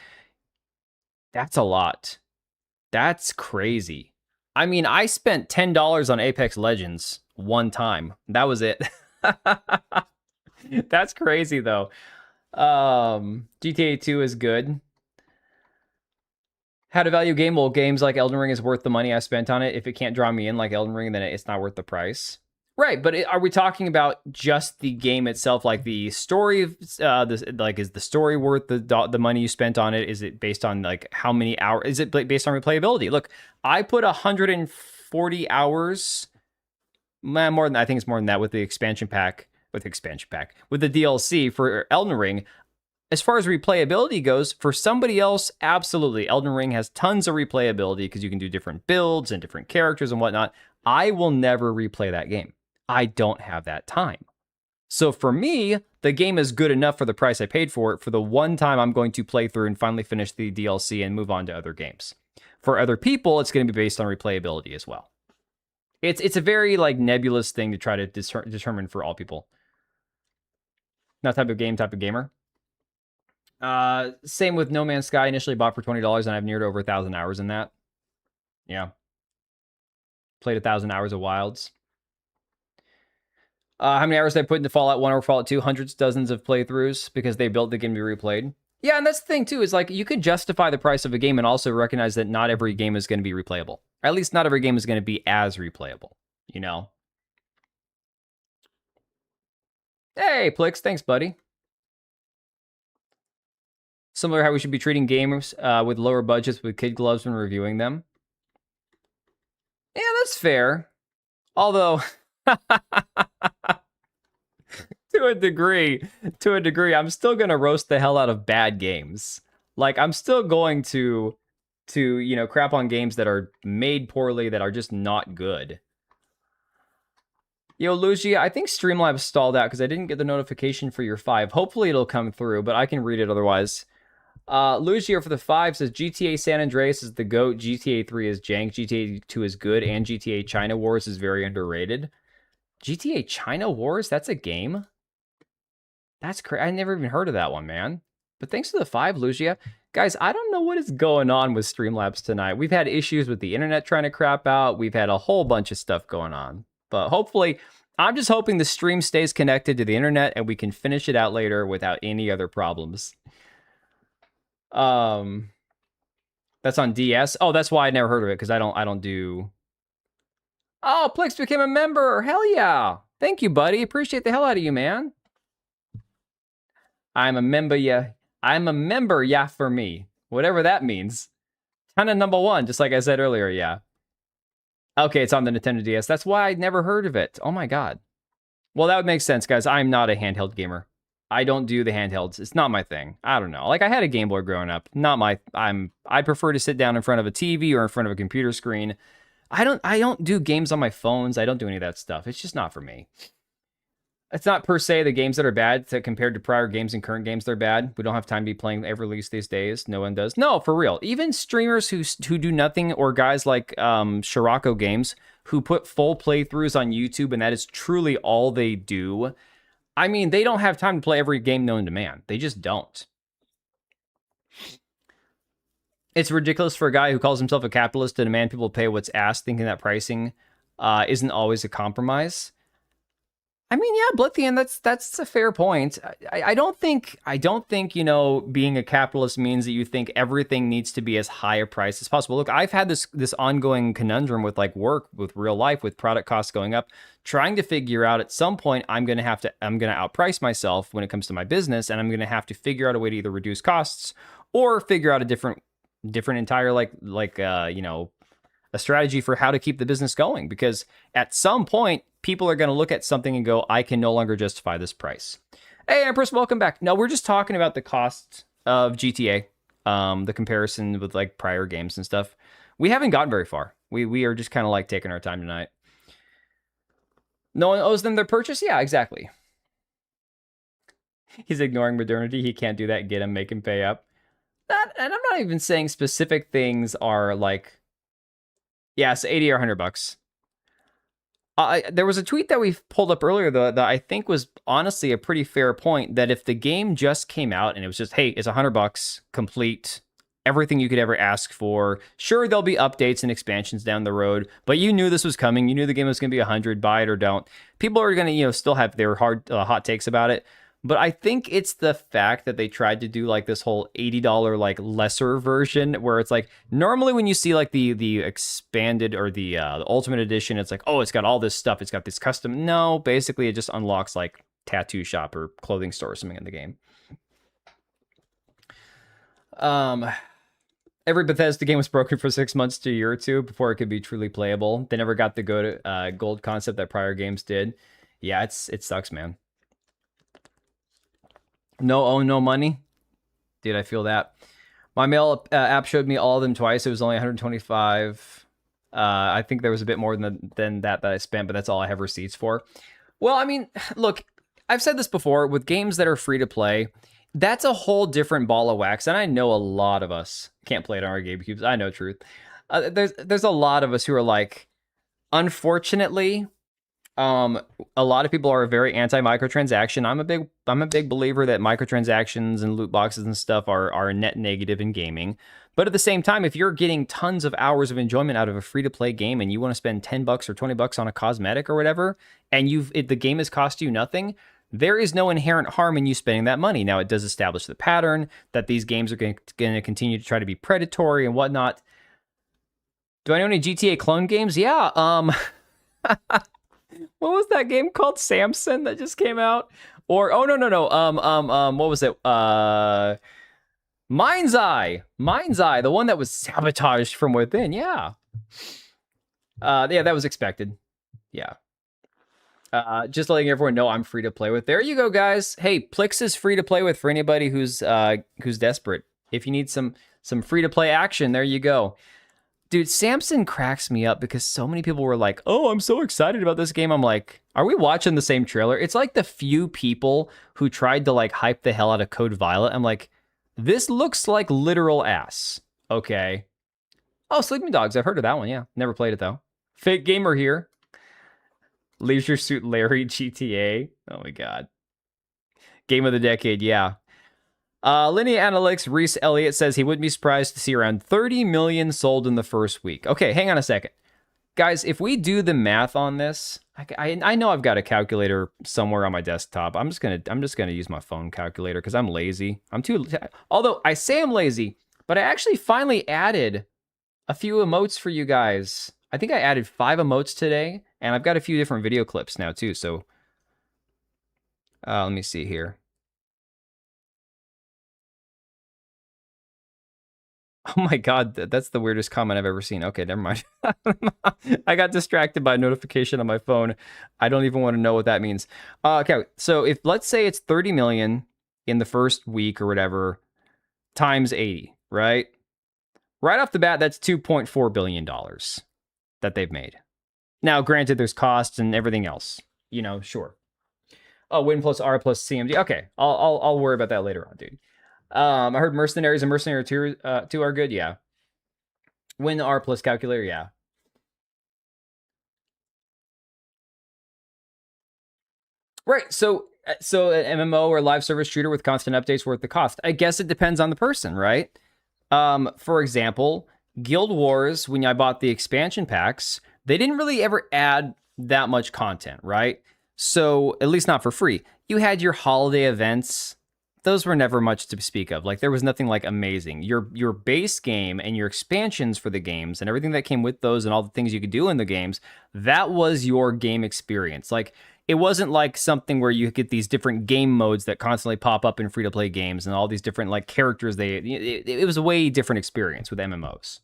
That's a lot. That's crazy. I mean, I spent $10 on Apex Legends one time. That was it. That's crazy, though. GTA 2 is good. How to value game? Well, games like Elden Ring is worth the money I spent on it. If it can't draw me in like Elden Ring, then it's not worth the price. Right, but are we talking about just the game itself, like the story? Is the story worth the money you spent on it? Is it based on like how many hours? Is it based on replayability? Look, I put 140 hours, more than I think it's more than that with the expansion pack, with the DLC for Elden Ring. As far as replayability goes, for somebody else, absolutely. Elden Ring has tons of replayability because you can do different builds and different characters and whatnot. I will never replay that game. I don't have that time. So for me, the game is good enough for the price I paid for it for the one time I'm going to play through and finally finish the DLC and move on to other games. For other people, it's going to be based on replayability as well. It's a very like nebulous thing to try to determine for all people. Not type of game, type of gamer. Same with No Man's Sky. Initially bought for $20 and I've neared over 1,000 hours in that. Yeah. Played 1,000 hours of Wilds. How many hours did I put into Fallout 1 or Fallout 2? Hundreds, dozens of playthroughs because they built the game to be replayed. Yeah, and that's the thing too, is like you could justify the price of a game and also recognize that not every game is going to be replayable. Or at least not every game is going to be as replayable, you know? Hey, Plix, thanks, buddy. Similar how we should be treating gamers with lower budgets with kid gloves when reviewing them. Yeah, that's fair. Although, to a degree, I'm still going to roast the hell out of bad games. Like, I'm still going to crap on games that are made poorly, that are just not good. Yo, Lugia, I think Streamlabs stalled out because I didn't get the notification for your 5. Hopefully it'll come through, but I can read it otherwise. Lugia for the 5 says GTA San Andreas is the GOAT, GTA 3 is jank, GTA 2 is good, and GTA China Wars is very underrated. GTA China Wars? That's a game? That's crazy. I never even heard of that one, man. But thanks to the 5, Lugia. Guys, I don't know what is going on with Streamlabs tonight. We've had issues with the internet trying to crap out. We've had a whole bunch of stuff going on. But hopefully, I'm just hoping the stream stays connected to the internet and we can finish it out later without any other problems. That's on DS. Oh, that's why I never heard of it, because I don't do... Oh, Plix became a member. Hell yeah. Thank you, buddy. Appreciate the hell out of you, man. I'm a member, yeah. I'm a member, yeah, for me. Whatever that means. Kind of number one, just like I said earlier, yeah. Okay, it's on the Nintendo DS. That's why I'd never heard of it. Oh my god. Well, that would make sense, guys. I'm not a handheld gamer. I don't do the handhelds. It's not my thing. I don't know. Like, I had a Game Boy growing up. Not my... I prefer to sit down in front of a TV or in front of a computer screen. I don't do games on my phones. I don't do any of that stuff. It's just not for me. It's not per se the games that are bad compared to prior games and current games. They're bad. We don't have time to be playing every release these days. No one does. No, for real. Even streamers who do nothing, or guys like Scirocco Games who put full playthroughs on YouTube, and that is truly all they do. I mean, they don't have time to play every game known to man. They just don't. It's ridiculous for a guy who calls himself a capitalist to demand people pay what's asked, thinking that pricing isn't always a compromise. I mean, yeah, Blithian, that's a fair point. I don't think you know, being a capitalist means that you think everything needs to be as high a price as possible. Look, I've had this ongoing conundrum with like work, with real life, with product costs going up, trying to figure out at some point I'm gonna outprice myself when it comes to my business, and I'm gonna have to figure out a way to either reduce costs or figure out a different entire you know, a strategy for how to keep the business going, because at some point people are going to look at something and go, I can no longer justify this price. Hey, Empress, welcome back. No, we're just talking about the cost of GTA, the comparison with like prior games and stuff. We haven't gotten very far. We are just kind of like taking our time tonight. No one owes them their purchase? Yeah, exactly. He's ignoring modernity. He can't do that. Get him, make him pay up. And I'm not even saying specific things are like, yes, 80 or 100 bucks. There was a tweet that we pulled up earlier, though, that I think was honestly a pretty fair point, that if the game just came out and it was just, hey, it's 100 bucks, complete, everything you could ever ask for. Sure, there'll be updates and expansions down the road, but you knew this was coming. You knew the game was going to be 100, buy it or don't. People are going to, you know, still have their hot takes about it. But I think it's the fact that they tried to do like this whole $80 like lesser version, where it's like, normally when you see like the expanded or the ultimate edition, it's like, oh, it's got all this stuff, it's got this custom. No, basically it just unlocks like tattoo shop or clothing store or something in the game. Every Bethesda game was broken for 6 months to a year or two before it could be truly playable. They never got the gold concept that prior games did. Yeah, it sucks, man. No money. Dude, I feel that. My mail app showed me all of them twice. It was only 125. I think there was a bit more than that I spent, but that's all I have receipts for. Well, I mean, look, I've said this before, with games that are free to play, that's a whole different ball of wax. And I know a lot of us can't play it on our GameCubes. I know, truth. There's a lot of us who are like, unfortunately, a lot of people are very anti-microtransaction. I'm a big believer that microtransactions and loot boxes and stuff are a net negative in gaming. But at the same time, if you're getting tons of hours of enjoyment out of a free-to-play game and you want to spend 10 bucks or 20 bucks on a cosmetic or whatever, and the game has cost you nothing, there is no inherent harm in you spending that money. Now, it does establish the pattern that these games are going to continue to try to be predatory and whatnot. Do I know any GTA clone games? Yeah, what was that game called? Samson that just came out? Or no. What was it? Mind's Eye, the one that was sabotaged from within. Yeah. Yeah, that was expected. Yeah. Just letting everyone know I'm free to play with. There you go, guys. Hey, Plix is free to play with for anybody who's desperate. If you need some free to play action, there you go. Dude, Samson cracks me up because so many people were like, oh, I'm so excited about this game. I'm like, are we watching the same trailer? It's like the few people who tried to like hype the hell out of Code Violet. I'm like, this looks like literal ass. Okay. Oh, Sleeping Dogs. I've heard of that one. Yeah. Never played it though. Fake Gamer here. Leisure Suit Larry GTA. Oh my God. Game of the decade. Yeah. Linear Analytics, Reese Elliott says he wouldn't be surprised to see around 30 million sold in the first week. Okay, hang on a second. Guys, if we do the math on this, I know I've got a calculator somewhere on my desktop. I'm just gonna use my phone calculator because I'm lazy. Although I say I'm lazy, but I actually finally added a few emotes for you guys. I think I added 5 emotes today, and I've got a few different video clips now too. So let me see here. Oh my god, that's the weirdest comment I've ever seen. Okay, never mind. I got distracted by a notification on my phone. I don't even want to know what that means. Okay, so if let's say it's 30 million in the first week or whatever, times 80, right? Right off the bat, that's $2.4 billion that they've made. Now, granted, there's costs and everything else. You know, sure. Oh, Win plus R plus CMD. Okay, I'll worry about that later on, dude. I heard Mercenaries and Mercenary 2 are good. Yeah. Win R plus calculator. Yeah. Right. So an MMO or live service shooter with constant updates worth the cost. I guess it depends on the person, right? For example, Guild Wars, when I bought the expansion packs, they didn't really ever add that much content, right? So at least not for free. You had your holiday events. Those were never much to speak of. Like, there was nothing like amazing. Your base game and your expansions for the games and everything that came with those and all the things you could do in the games, that was your game experience. Like, it wasn't like something where you get these different game modes that constantly pop up in free-to-play games and all these different like characters. It was a way different experience with MMOs.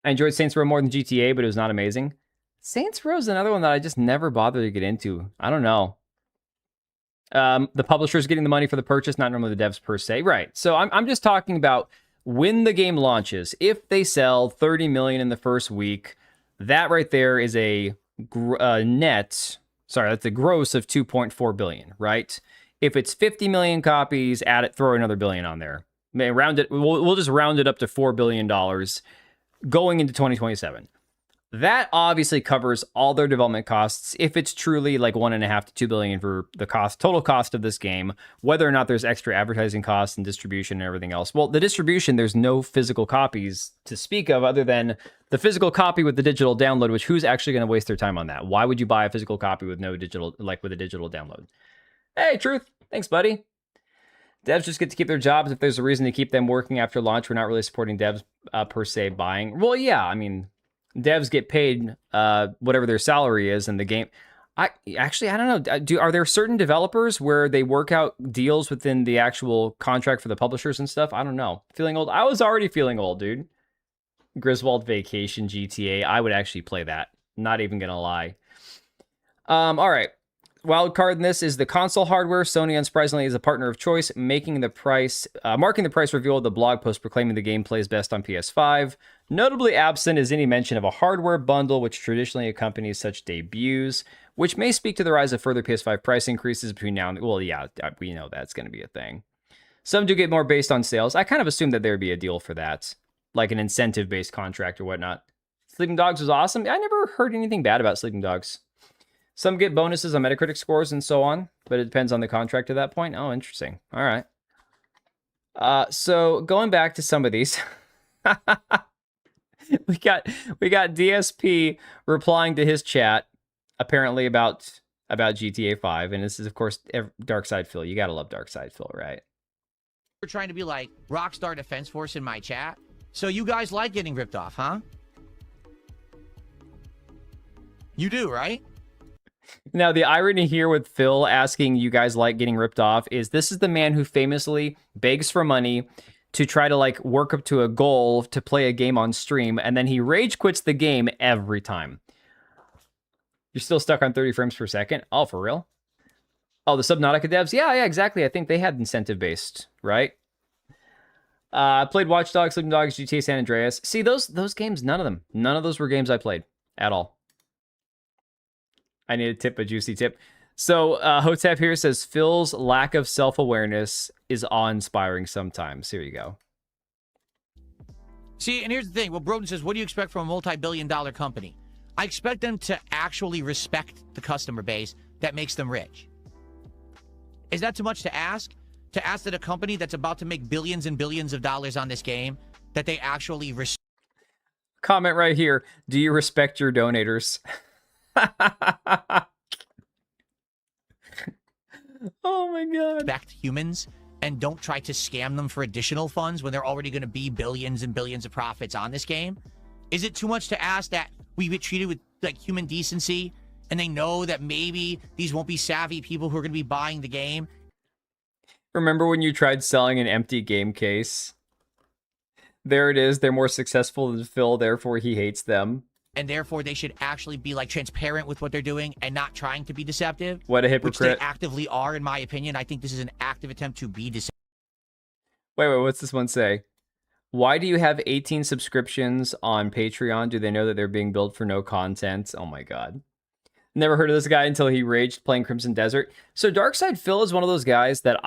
I enjoyed Saints Row more than GTA, but it was not amazing. Saints Row is another one that I just never bothered to get into. I don't know. The publisher's getting the money for the purchase, not normally the devs per se. Right. So I'm just talking about when the game launches. If they sell 30 million in the first week, that right there is a net. Sorry, that's a gross of 2.4 billion, right? If it's 50 million copies, add it, throw another billion on there. Round it. We'll just round it up to $4 billion going into 2027. That obviously covers all their development costs if it's truly like 1.5 to 2 billion for the total cost of this game, whether or not there's extra advertising costs and distribution and everything else. Well, the distribution, there's no physical copies to speak of other than the physical copy with the digital download, which who's actually going to waste their time on that? Why would you buy a physical copy with no digital, like with a digital download? Hey, Truth. Thanks, buddy. Devs just get to keep their jobs if there's a reason to keep them working after launch. We're not really supporting devs per se buying. Well, yeah, I mean, devs get paid whatever their salary is in the game. I don't know. Are there certain developers where they work out deals within the actual contract for the publishers and stuff? I don't know. Feeling old? I was already feeling old, dude. Griswold Vacation GTA. I would actually play that. Not even gonna lie. All right. Wild card in this is the console hardware. Sony, unsurprisingly, is a partner of choice, marking the price reveal of the blog post proclaiming the game plays best on PS5. Notably absent is any mention of a hardware bundle, which traditionally accompanies such debuts, which may speak to the rise of further PS5 price increases between now and... Well, yeah, we know that's going to be a thing. Some do get more based on sales. I kind of assumed that there would be a deal for that, like an incentive-based contract or whatnot. Sleeping Dogs was awesome. I never heard anything bad about Sleeping Dogs. Some get bonuses on Metacritic scores and so on, but it depends on the contract at that point. Oh, interesting. All right. So going back to some of these, we got DSP replying to his chat, apparently about GTA 5, and this is of course Darkside Phil. You gotta love Darkside Phil, right? We're trying to be like Rockstar Defense Force in my chat. So you guys like getting ripped off, huh? You do, right? Now, the irony here with Phil asking you guys like getting ripped off is this is the man who famously begs for money to try to like work up to a goal to play a game on stream, and then he rage quits the game every time. You're still stuck on 30 frames per second? Oh, for real? Oh, the Subnautica devs? Yeah, exactly. I think they had incentive-based, right? I played Watch Dogs, Sleeping Dogs, GTA San Andreas. See, those games, none of those were games I played at all. I need a tip, a juicy tip. So Hotep here says, Phil's lack of self-awareness is awe-inspiring sometimes. Here you go. See, and here's the thing. Well, Broden says, what do you expect from a multi-billion-dollar company? I expect them to actually respect the customer base that makes them rich. Is that too much to ask? To ask that a company that's about to make billions and billions of dollars on this game, that they actually respect... Comment right here. Do you respect your donators? Oh my god. Respect humans and don't try to scam them for additional funds when they're already going to be billions and billions of profits on this game? Is it too much to ask that we get treated with like human decency and they know that maybe these won't be savvy people who are going to be buying the game? Remember when you tried selling an empty game case? There it is. They're more successful than Phil, therefore he hates them. And therefore, they should actually be like transparent with what they're doing and not trying to be deceptive. What a Which they hypocrite. actively are, in my opinion. I think this is an active attempt to be deceptive. Wait, what's this one say? Why do you have 18 subscriptions on Patreon? Do they know that they're being billed for no content? Oh my god. Never heard of this guy until he raged playing Crimson Desert. So Darkside Phil is one of those guys that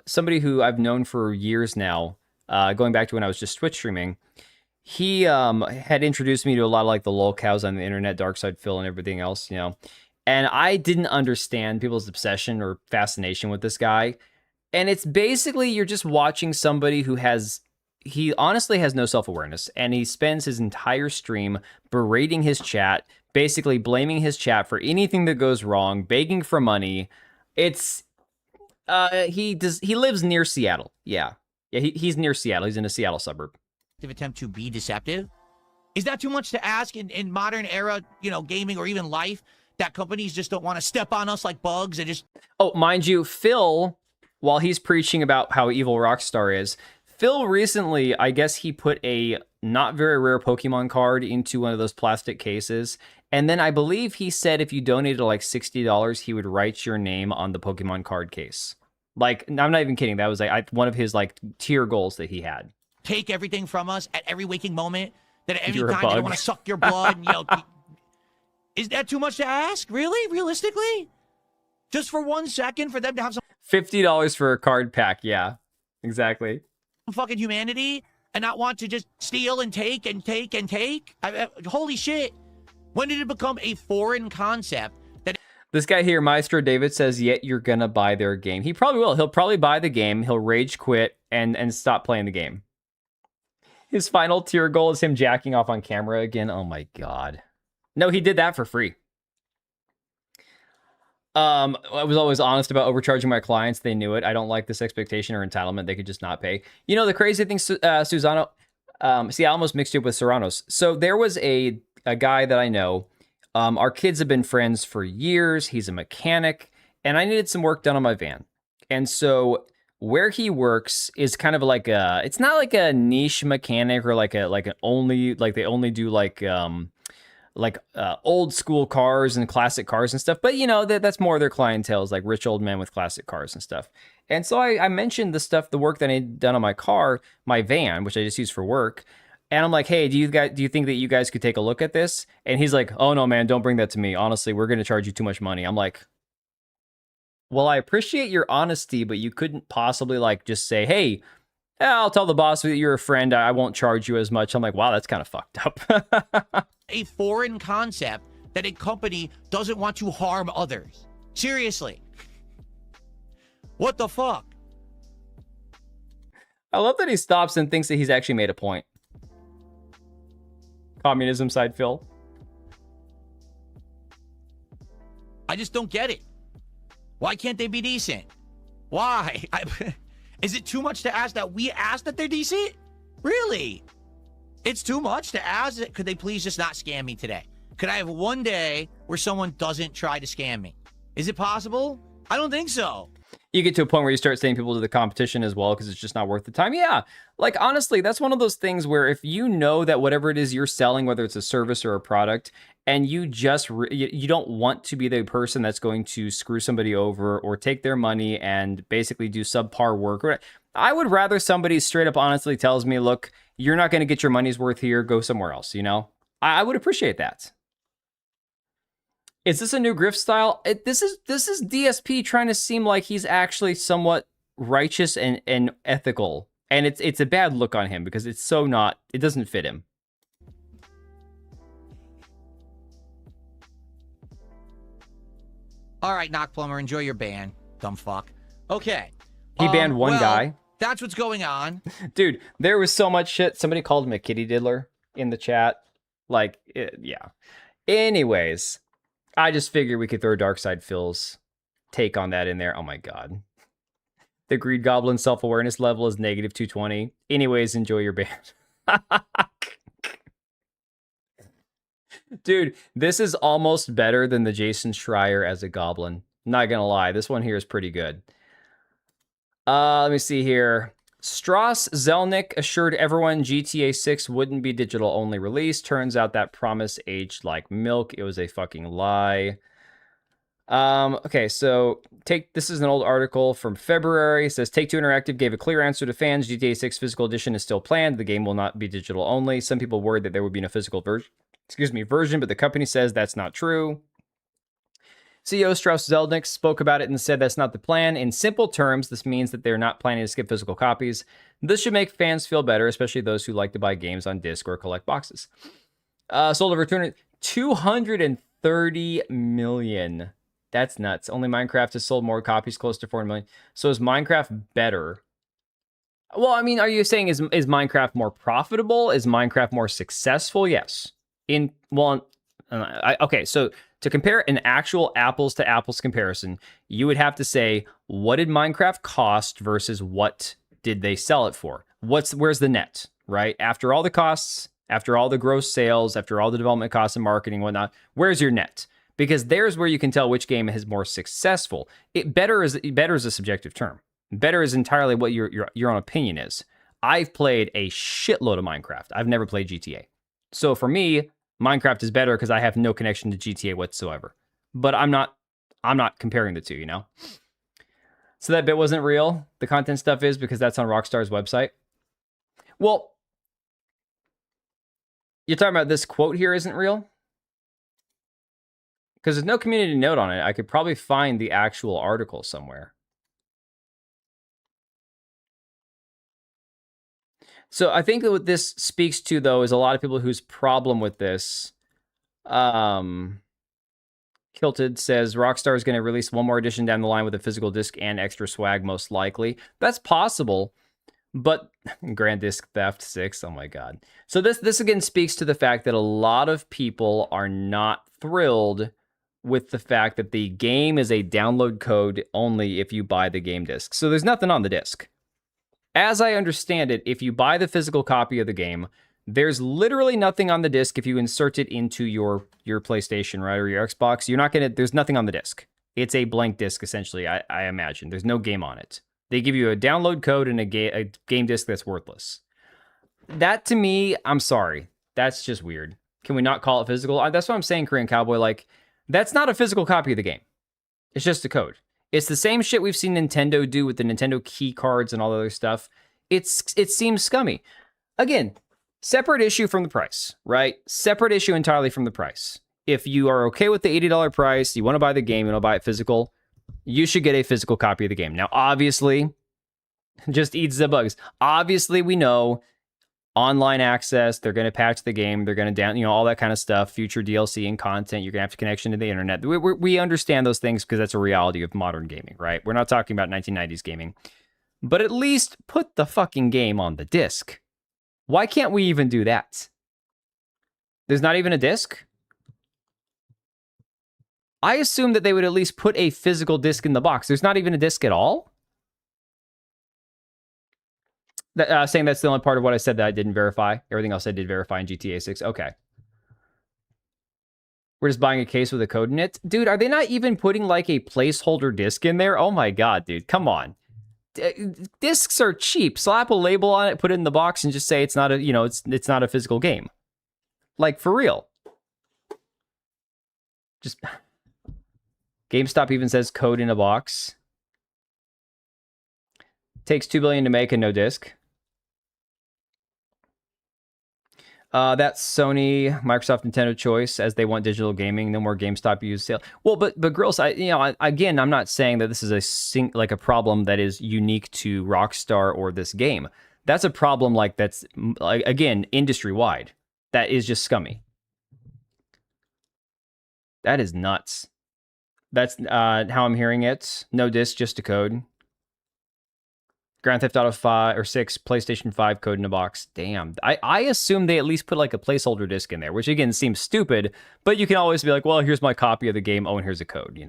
somebody who I've known for years now, going back to when I was just Twitch streaming. He had introduced me to a lot of like the lolcows on the internet, Darkside Phil and everything else, you know. And I didn't understand people's obsession or fascination with this guy. And it's basically you're just watching somebody who he honestly has no self-awareness, and he spends his entire stream berating his chat, basically blaming his chat for anything that goes wrong, begging for money. It's he lives near Seattle. Yeah, he's near Seattle. He's in a Seattle suburb. Attempt to be deceptive. Is that too much to ask in modern era, you know, gaming or even life, that companies just don't want to step on us like bugs and just... Oh, mind you, Phil, while he's preaching about how evil Rockstar is, Phil recently, I guess he put a not very rare Pokemon card into one of those plastic cases. And then I believe he said if you donated like $60, he would write your name on the Pokemon card case. Like, I'm not even kidding. That was like one of his like tier goals that he had. Take everything from us at every waking moment. That at any You're a time they bug. want to suck your blood. And, you know, is that too much to ask? Really? Realistically? Just for 1 second for them to have some $50 for a card pack. Yeah, exactly. fucking humanity and not want to just steal and take and take and take? Holy shit. When did it become a foreign concept that... This guy here, Maestro David, says, yet you're gonna buy their game. He probably will. He'll probably buy the game. He'll rage quit and stop playing the game. His final tier goal is him jacking off on camera again. Oh my god. No, he did that for free. I was always honest about overcharging my clients. They knew it. I don't like this expectation or entitlement. They could just not pay. You know, the crazy thing, Susano, see, I almost mixed you up with Serranos. So there was a guy that I know. Our kids have been friends for years. He's a mechanic, and I needed some work done on my van. And so where he works is kind of like it's not like a niche mechanic or like they only do like old school cars and classic cars and stuff. But you know, that's more their clientele is like rich old men with classic cars and stuff. And so I mentioned the work that I had done on my car, my van, which I just use for work. And I'm like, hey, do you think that you guys could take a look at this? And he's like, oh no, man, don't bring that to me. Honestly, we're going to charge you too much money. I'm like, well, I appreciate your honesty, but you couldn't possibly like just say, hey, I'll tell the boss that you're a friend. I won't charge you as much. I'm like, wow, that's kind of fucked up. A foreign concept that a company doesn't want to harm others. Seriously. What the fuck? I love that he stops and thinks that he's actually made a point. Communism side Phil. I just don't get it. Why can't they be decent? Why? Is it too much to ask that we ask that they're decent? Really? It's too much to ask. Could they please just not scam me today? Could I have one day where someone doesn't try to scam me? Is it possible? I don't think so. You get to a point where you start sending people to the competition as well because it's just not worth the time. Yeah, like honestly, that's one of those things where if you know that whatever it is you're selling, whether it's a service or a product, and you just you don't want to be the person that's going to screw somebody over or take their money and basically do subpar work. I would rather somebody straight up honestly tells me, look, you're not going to get your money's worth here. Go somewhere else. You know, I would appreciate that. Is this a new grift style? This is DSP trying to seem like he's actually somewhat righteous and ethical. And it's a bad look on him because it's so not, it doesn't fit him. All right, Knock Plumber, enjoy your ban. Dumb fuck. Okay. He banned one guy. That's what's going on. Dude, there was so much shit. Somebody called him a kitty diddler in the chat. Like, yeah. Anyways, I just figured we could throw Darkside Phil's take on that in there. Oh my god. The Greed Goblin self-awareness level is negative 220. Anyways, enjoy your band. Dude, this is almost better than the Jason Schreier as a goblin. Not gonna lie, this one here is pretty good. Let me see here. Strauss Zelnick assured everyone GTA 6 wouldn't be digital only release. Turns out that promise aged like milk. It was a fucking lie. Okay, so this is an old article from February. It says Take-Two Interactive gave a clear answer to fans. GTA 6 physical edition is still planned. The game will not be digital only. Some people worried that there would be no physical version, but the company says that's not true. CEO Strauss Zelnick spoke about it and said that's not the plan. In simple terms, this means that they're not planning to skip physical copies. This should make fans feel better, especially those who like to buy games on disc or collect boxes. Sold over 230 million. That's nuts. Only Minecraft has sold more copies, close to 4 million. So is Minecraft better? Well, I mean, are you saying is Minecraft more profitable? Is Minecraft more successful? Yes. Okay, so to compare an actual apples to apples comparison, you would have to say, what did Minecraft cost versus what did they sell it for? Where's the net, right? After all the costs, after all the gross sales, after all the development costs and marketing and whatnot, where's your net? Because there's where you can tell which game is more successful. Better is a subjective term. Better is entirely what your own opinion is. I've played a shitload of Minecraft. I've never played GTA. So for me, Minecraft is better because I have no connection to GTA whatsoever. But I'm not comparing the two, you know? So that bit wasn't real. The content stuff is because that's on Rockstar's website. Well, you're talking about this quote here isn't real? Because there's no community note on it. I could probably find the actual article somewhere. So I think that what this speaks to, though, is a lot of people whose problem with this. Kilted says Rockstar is going to release one more edition down the line with a physical disc and extra swag, most likely. That's possible, but Grand Disc Theft 6, oh my god. So this again speaks to the fact that a lot of people are not thrilled with the fact that the game is a download code only if you buy the game disc. So there's nothing on the disc. As I understand it, if you buy the physical copy of the game, there's literally nothing on the disc if you insert it into your PlayStation, right, or your Xbox. There's nothing on the disc. It's a blank disc, essentially, I imagine. There's no game on it. They give you a download code and a game disc that's worthless. That, to me, I'm sorry. That's just weird. Can we not call it physical? That's what I'm saying, Korean Cowboy. Like, that's not a physical copy of the game. It's just a code. It's the same shit we've seen Nintendo do with the Nintendo key cards and all the other stuff. It seems scummy. Again, separate issue from the price, right? Separate issue entirely from the price. If you are okay with the $80 price, you want to buy the game, you want to buy it physical, you should get a physical copy of the game. Now, obviously, just eats the bugs. Obviously, we know online access, they're going to patch the game, they're going to all that kind of stuff, future DLC and content, you're going to have to connection to the internet. We understand those things because that's a reality of modern gaming, right? We're not talking about 1990s gaming. But at least put the fucking game on the disc. Why can't we even do that? There's not even a disc? I assume that they would at least put a physical disc in the box. There's not even a disc at all? Saying that's the only part of what I said that I didn't verify. Everything else I did verify in GTA 6. Okay. We're just buying a case with a code in it. Dude, are they not even putting like a placeholder disc in there? Oh my god, dude. Come on. Discs are cheap. Slap a label on it, put it in the box, and just say it's not a, it's not a physical game. Like, for real. Just... GameStop even says code in a box. Takes $2 billion to make and no disc. That's Sony, Microsoft, Nintendo choice, as they want digital gaming. No more GameStop use sale. Well, but Grills, again, I'm not saying that this is a problem that is unique to Rockstar or this game. That's a problem that's again industry wide. That is just scummy. That is nuts. That's how I'm hearing it. No disc, just a code. Grand Theft Auto 5 or 6 PlayStation 5 code in a box. Damn. I assume they at least put like a placeholder disc in there, which again seems stupid, but you can always be like, well, here's my copy of the game. Oh, and here's a code,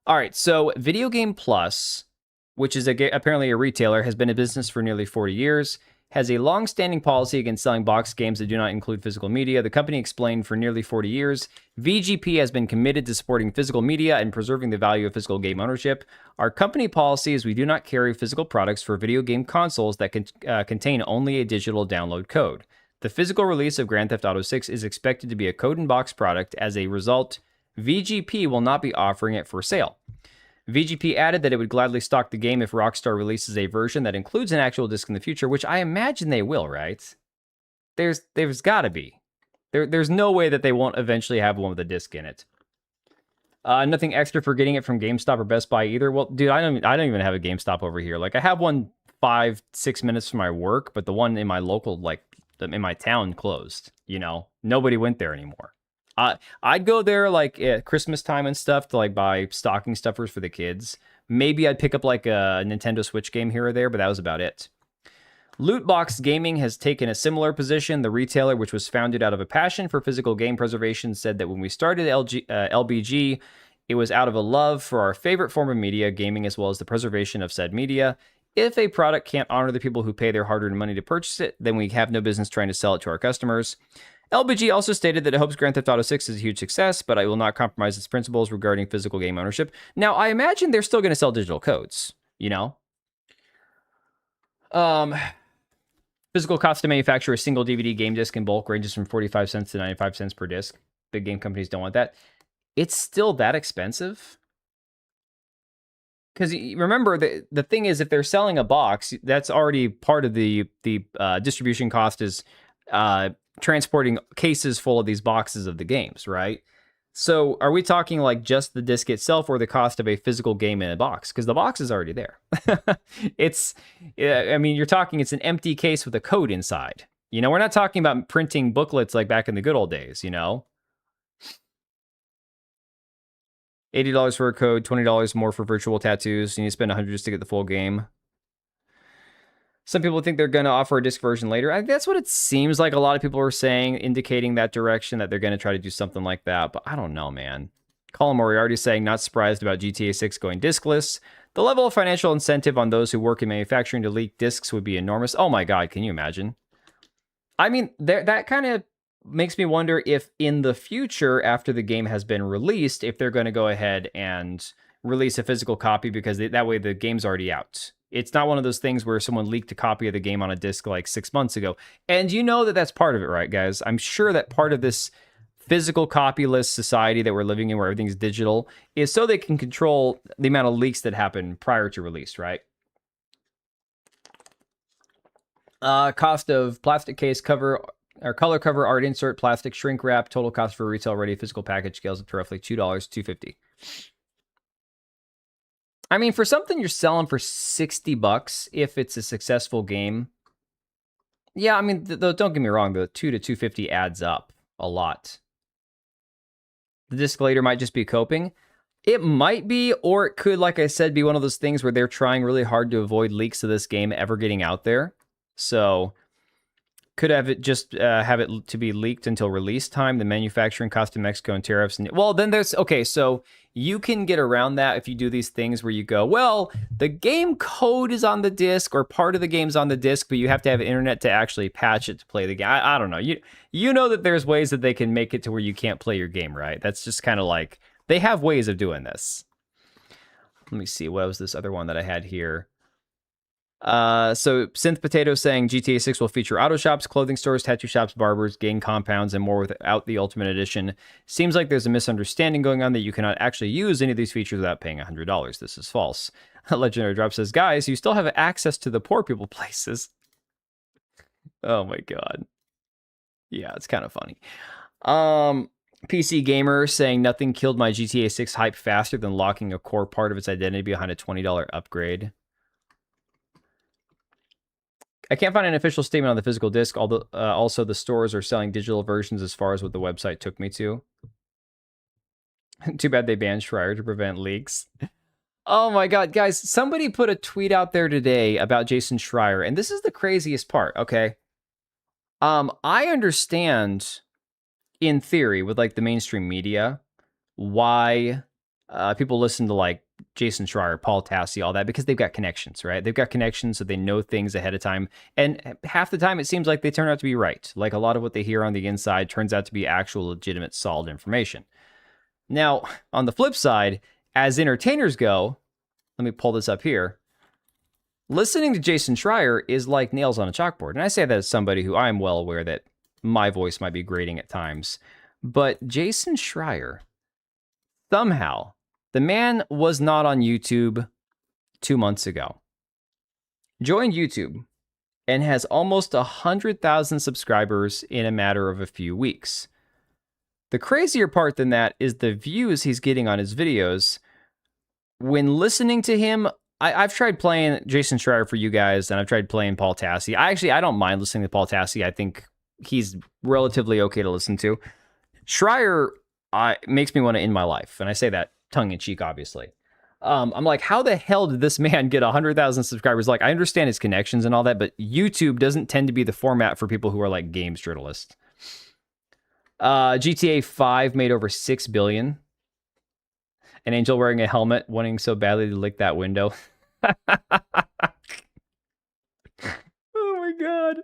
All right, so Video Game Plus, which is apparently a retailer, has been in business for nearly 40 years. has a long-standing policy against selling box games that do not include physical media. The company explained for nearly 40 years, VGP has been committed to supporting physical media and preserving the value of physical game ownership. Our company policy is we do not carry physical products for video game consoles that contain only a digital download code. The physical release of Grand Theft Auto 6 is expected to be a code-in-box product. As a result, VGP will not be offering it for sale. VGP added that it would gladly stock the game if Rockstar releases a version that includes an actual disc in the future, which I imagine they will, right? There's got to be. There's no way that they won't eventually have one with a disc in it. Nothing extra for getting it from GameStop or Best Buy either. Well, dude, I don't even have a GameStop over here. Like, I have one 5-6 minutes from my work, but the one in my local, like, in my town closed. You know, nobody went there anymore. I'd go there like at Christmas time and stuff to like buy stocking stuffers for the kids. Maybe I'd pick up like a Nintendo Switch game here or there, but that was about it. Lootbox Gaming has taken a similar position. The retailer, which was founded out of a passion for physical game preservation, said that when we started LBG, it was out of a love for our favorite form of media, gaming, as well as the preservation of said media. If a product can't honor the people who pay their hard-earned money to purchase it, then we have no business trying to sell it to our customers. LBG also stated that it hopes Grand Theft Auto 6 is a huge success, but it will not compromise its principles regarding physical game ownership. Now, I imagine they're still going to sell digital codes, you know? Physical cost to manufacture a single DVD game disc in bulk ranges from 45 cents to 95 cents per disc. Big game companies don't want that. It's still that expensive? Because remember, the thing is, if they're selling a box, that's already part of the distribution cost is transporting cases full of these boxes of the games, right? So are we talking like just the disc itself or the cost of a physical game in a box? Because the box is already there. I mean, you're talking, it's an empty case with a code inside. You know, we're not talking about printing booklets like back in the good old days, you know? $80 for a code, $20 more for virtual tattoos. You need to spend $100 just to get the full game. Some people think they're going to offer a disc version later. I think that's what it seems like a lot of people are saying, indicating that direction, that they're going to try to do something like that. But I don't know, man. Colin Moriarty saying, not surprised about GTA 6 going discless. The level of financial incentive on those who work in manufacturing to leak discs would be enormous. Oh my God, can you imagine? I mean, that kind of makes me wonder if in the future, after the game has been released, if they're going to go ahead and release a physical copy, because that way the game's already out. It's not one of those things where someone leaked a copy of the game on a disc like 6 months ago. And you know that that's part of it, right, guys? I'm sure that part of this physical copyless society that we're living in, where everything's digital, is so they can control the amount of leaks that happen prior to release, right? Cost of plastic case cover or color cover, art insert, plastic shrink wrap. Total cost for retail ready physical package scales up to roughly $2, $2.50. I mean, for something you're selling for $60, if it's a successful game, yeah, I mean, don't get me wrong, the $2 to $2.50 adds up a lot. The disc later might just be coping. It might be, or it could, like I said, be one of those things where they're trying really hard to avoid leaks of this game ever getting out there. So could have it just have it to be leaked until release time, the manufacturing cost in Mexico and tariffs. And, well, then there's, okay, so you can get around that if you do these things where you go, well, the game code is on the disc or part of the game's on the disc, but you have to have internet to actually patch it to play the game. I don't know. You know that there's ways that they can make it to where you can't play your game, right? That's just kind of like, they have ways of doing this. Let me see, what was this other one that I had here? So Synth Potato saying GTA 6 will feature auto shops, clothing stores, tattoo shops, barbers, gang compounds, and more without the Ultimate Edition. Seems like there's a misunderstanding going on that you cannot actually use any of these features without paying $100. This is false. Legendary Drop says, guys, you still have access to the poor people places. Oh my God. Yeah, it's kind of funny. PC Gamer saying nothing killed my GTA 6 hype faster than locking a core part of its identity behind a $20 upgrade. I can't find an official statement on the physical disc, although also the stores are selling digital versions as far as what the website took me to. Too bad they banned Schreier to prevent leaks. Oh my God, guys, somebody put a tweet out there today about Jason Schreier, and this is the craziest part, okay? I understand, in theory, with like the mainstream media, why people listen to like Jason Schreier, Paul Tassi, all that, because they've got connections, right? They've got connections, so they know things ahead of time. And half the time, it seems like they turn out to be right. Like a lot of what they hear on the inside turns out to be actual, legitimate, solid information. Now, on the flip side, as entertainers go, let me pull this up here. Listening to Jason Schreier is like nails on a chalkboard. And I say that as somebody who I'm well aware that my voice might be grating at times. But Jason Schreier, somehow, the man was not on YouTube 2 months ago. Joined YouTube and has almost 100,000 subscribers in a matter of a few weeks. The crazier part than that is the views he's getting on his videos. When listening to him, I've tried playing Jason Schreier for you guys, and I've tried playing Paul Tassi. I don't mind listening to Paul Tassi. I think he's relatively okay to listen to. Schreier makes me want to end my life, and I say that tongue-in-cheek, obviously. I'm like, how the hell did this man get 100,000 subscribers? Like, I understand his connections and all that, but YouTube doesn't tend to be the format for people who are like games journalists. GTA 5 made over $6 billion. An angel wearing a helmet, wanting so badly to lick that window. Oh my god.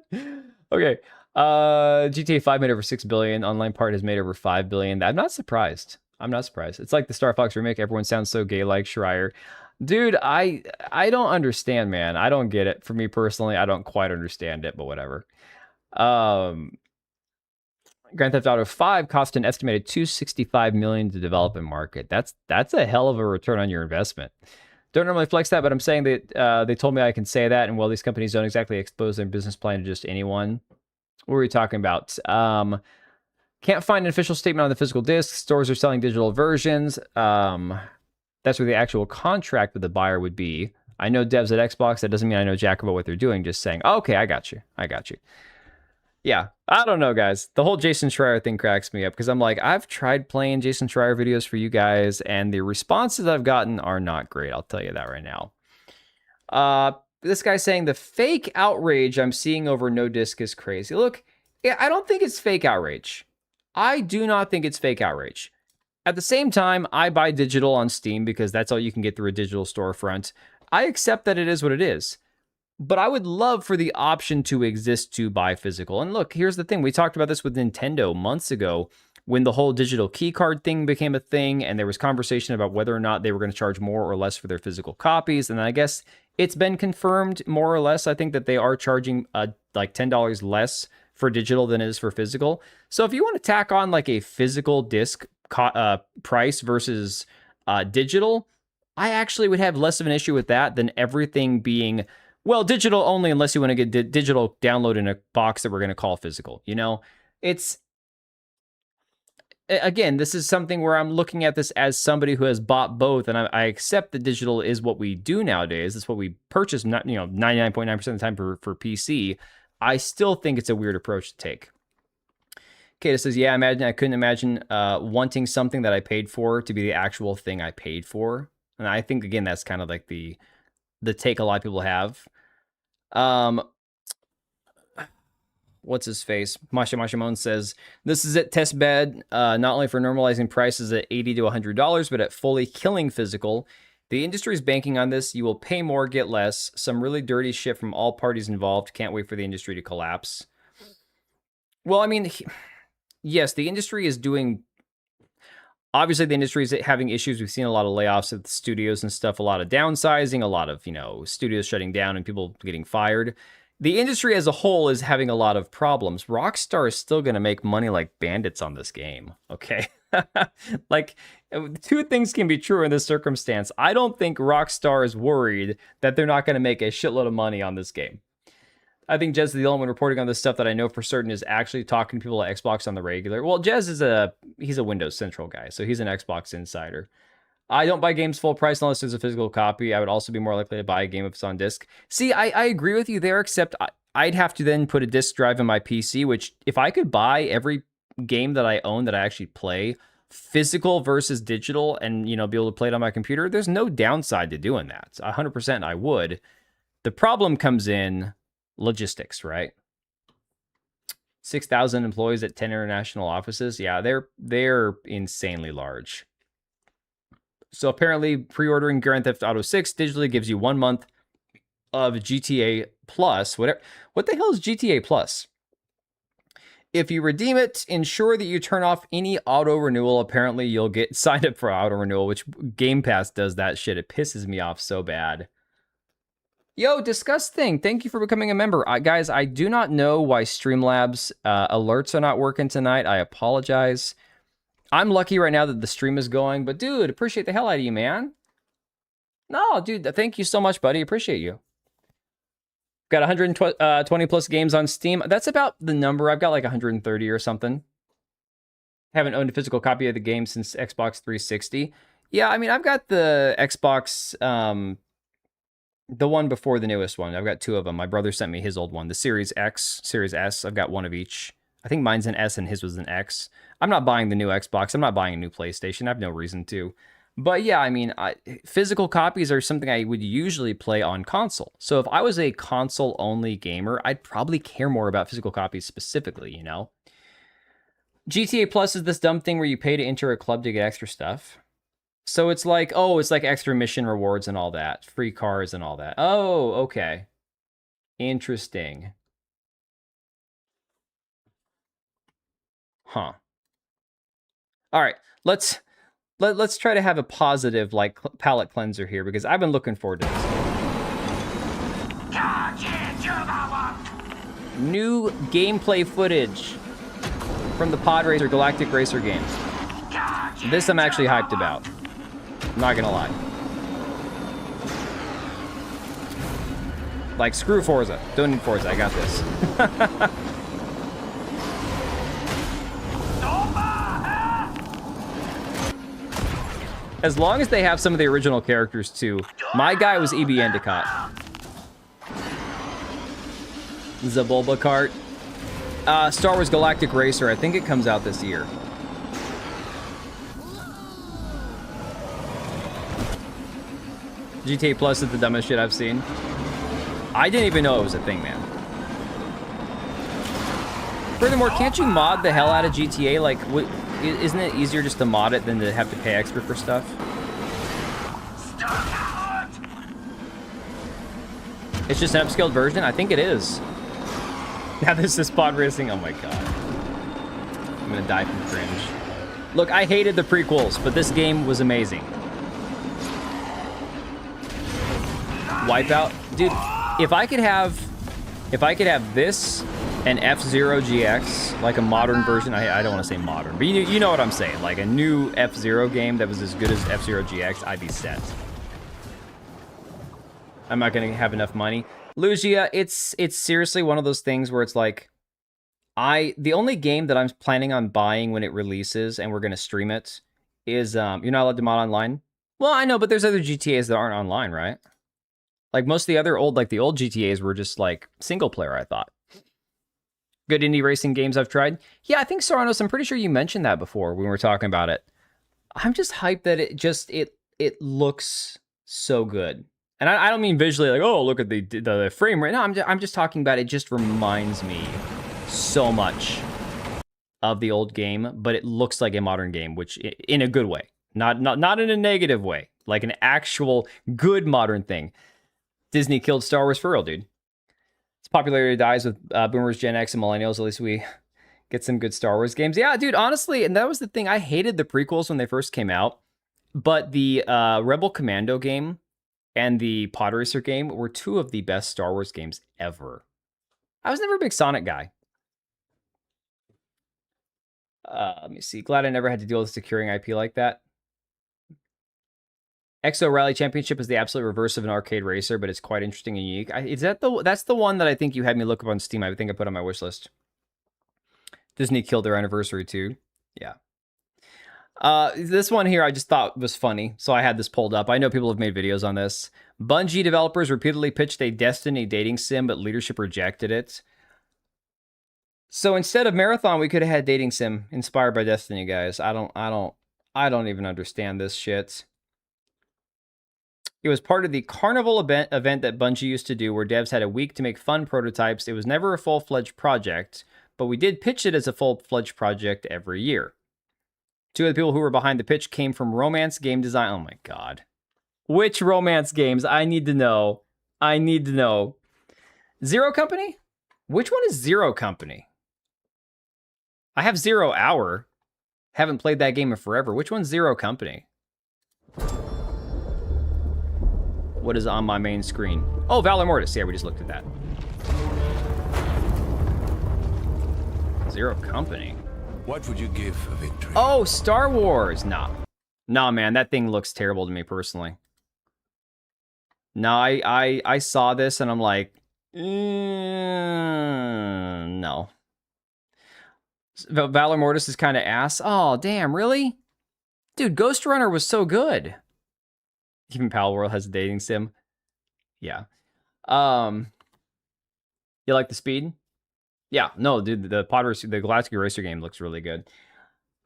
Okay. GTA 5 made over $6 billion. Online part has made over $5 billion. I'm not surprised. It's like the Star Fox remake. Everyone sounds so gay like Schreier. Dude, I don't understand, man. I don't get it. For me personally, I don't quite understand it, but whatever. Grand Theft Auto 5 cost an estimated $265 million to develop and market. That's a hell of a return on your investment. Don't normally flex that, but I'm saying that they told me I can say that, and while these companies don't exactly expose their business plan to just anyone, what are we talking about? Can't find an official statement on the physical disc. Stores are selling digital versions. That's where the actual contract with the buyer would be. I know devs at Xbox. That doesn't mean I know jack about what they're doing. Just saying, okay, I got you. Yeah, I don't know, guys. The whole Jason Schreier thing cracks me up because I'm like, I've tried playing Jason Schreier videos for you guys, and the responses I've gotten are not great. I'll tell you that right now. This guy's saying the fake outrage I'm seeing over no disc is crazy. Look, I don't think it's fake outrage. I do not think it's fake outrage. At the same time, I buy digital on Steam because that's all you can get through a digital storefront. I accept that it is what it is. But I would love for the option to exist to buy physical. And look, here's the thing. We talked about this with Nintendo months ago when the whole digital key card thing became a thing, and there was conversation about whether or not they were going to charge more or less for their physical copies. And I guess it's been confirmed more or less. I think that they are charging like $10 less for digital than it is for physical. So if you want to tack on like a physical disc price versus digital, I actually would have less of an issue with that than everything being, well, digital only unless you want to get digital download in a box that we're going to call physical. You know, it's, again, this is something where I'm looking at this as somebody who has bought both, and I accept that digital is what we do nowadays. It's what we purchase, 99.9% of the time for PC. I still think it's a weird approach to take. Kata says, yeah, I couldn't imagine wanting something that I paid for to be the actual thing I paid for. And I think, again, that's kind of like the take a lot of people have. What's his face? Masha Moan says, this is it, test bed, not only for normalizing prices at $80 to $100, but at fully killing physical. The industry is banking on this. You will pay more, get less. Some really dirty shit from all parties involved. Can't wait for the industry to collapse. Well, I mean, yes, the industry is doing... Obviously, the industry is having issues. We've seen a lot of layoffs at the studios and stuff, a lot of downsizing, a lot of, studios shutting down and people getting fired. The industry as a whole is having a lot of problems. Rockstar is still going to make money like bandits on this game, okay? Like, two things can be true in this circumstance. I don't think Rockstar is worried that they're not going to make a shitload of money on this game. I think Jez is the only one reporting on this stuff that I know for certain is actually talking to people at Xbox on the regular. Well, Jez is he's a Windows Central guy, so he's an Xbox insider. I don't buy games full price unless there's a physical copy. I would also be more likely to buy a game if it's on disc. See, I agree with you there, except I'd have to then put a disc drive in my PC, which if I could buy every game that I own that I actually play, physical versus digital, and be able to play it on my computer, there's no downside to doing that. 100% I would. The problem comes in logistics, right? 6,000 employees at 10 international offices. Yeah, they're insanely large. So apparently, pre-ordering Grand Theft Auto 6 digitally gives you 1 month of GTA Plus. What the hell is GTA Plus? If you redeem it, ensure that you turn off any auto renewal. Apparently, you'll get signed up for auto renewal, which Game Pass does that shit. It pisses me off so bad. Yo, Disgusting, thank you for becoming a member. Guys, I do not know why Streamlabs alerts are not working tonight. I apologize. I'm lucky right now that the stream is going, but dude, appreciate the hell out of you, man. No, dude, thank you so much, buddy. Appreciate you. Got 120 plus games on Steam. That's about the number. I've got like 130 or something. Haven't owned a physical copy of the game since Xbox 360. Yeah, I mean, I've got the Xbox, the one before the newest one. I've got 2 of them. My brother sent me his old one, the Series X, Series S. I've got 1 of each. I think mine's an S and his was an X. I'm not buying the new Xbox. I'm not buying a new PlayStation. I have no reason to. But yeah, I mean, physical copies are something I would usually play on console. So if I was a console-only gamer, I'd probably care more about physical copies specifically, you know? GTA Plus is this dumb thing where you pay to enter a club to get extra stuff. So it's like, oh, it's like extra mission rewards and all that. Free cars and all that. Oh, okay. Interesting. Huh. All right, let's try to have a positive like palate cleanser here because I've been looking forward to this. New gameplay footage from the Pod Racer Galactic Racer games. This I'm actually hyped about. I'm not gonna lie. Like, screw Forza. Don't need Forza. I got this. As long as they have some of the original characters, too. My guy was E.B. Endicott. Zabulba Kart. Star Wars Galactic Racer. I think it comes out this year. GTA Plus is the dumbest shit I've seen. I didn't even know it was a thing, man. Furthermore, can't you mod the hell out of GTA? Like, isn't it easier just to mod it than to have to pay extra for stuff? It's just an upscaled version? I think it is. Now this is pod racing. Oh my god. I'm gonna die from cringe. Look, I hated the prequels, but this game was amazing. Wipeout? Dude, if I could have this and F-Zero GX, like a modern version, I don't want to say modern, but you know what I'm saying, like a new F-Zero game that was as good as F-Zero GX, I'd be set. I'm not going to have enough money. Lugia, it's seriously one of those things where it's like, the only game that I'm planning on buying when it releases and we're going to stream it is, you're not allowed to mod online? Well, I know, but there's other GTAs that aren't online, right? Like most of the other old, like the old GTAs were just like single player, I thought. Good indie racing games I've tried. Yeah, I think Soranos, I'm pretty sure you mentioned that before when we were talking about it. I'm just hyped that it looks so good. And I don't mean visually like, oh, look at the frame rate. No, I'm just talking about it just reminds me so much of the old game, but it looks like a modern game, which in a good way. Not in a negative way. Like an actual good modern thing. Disney killed Star Wars for real, dude. Its popularity dies with boomers, Gen X, and millennials. At least we get some good Star Wars games. Yeah, dude, honestly, and that was the thing. I hated the prequels when they first came out, but the Rebel Commando game and the Pod Racer game were 2 of the best Star Wars games ever. I was never a big Sonic guy. Let me see. Glad I never had to deal with securing IP like that. Exo Rally Championship is the absolute reverse of an arcade racer, but it's quite interesting and unique. That's the one that I think you had me look up on Steam. I think I put on my wish list. Disney killed their anniversary too. Yeah. This one here I just thought was funny, so I had this pulled up. I know people have made videos on this. Bungie developers repeatedly pitched a Destiny dating sim, but leadership rejected it. So instead of Marathon, we could have had dating sim inspired by Destiny, guys. I don't even understand this shit. It was part of the Carnival event that Bungie used to do where devs had a week to make fun prototypes. It was never a full-fledged project, but we did pitch it as a full-fledged project every year. Two of the people who were behind the pitch came from romance game design. Oh my god. Which romance games? I need to know. I need to know. Zero Company? Which one is Zero Company? I have 0 Hour. Haven't played that game in forever. Which one's Zero Company? What is on my main screen? Oh, Valor Mortis. Yeah, we just looked at that. Zero Company. What would you give for victory? Oh, Star Wars. Nah. Nah, man, that thing looks terrible to me personally. No, I saw this and I'm like, no. Valor Mortis is kind of ass. Oh, damn, really? Dude, Ghost Runner was so good. Even Pal World has a dating sim. Yeah. You like the speed? Yeah, no, dude, the Galactic Racer game looks really good.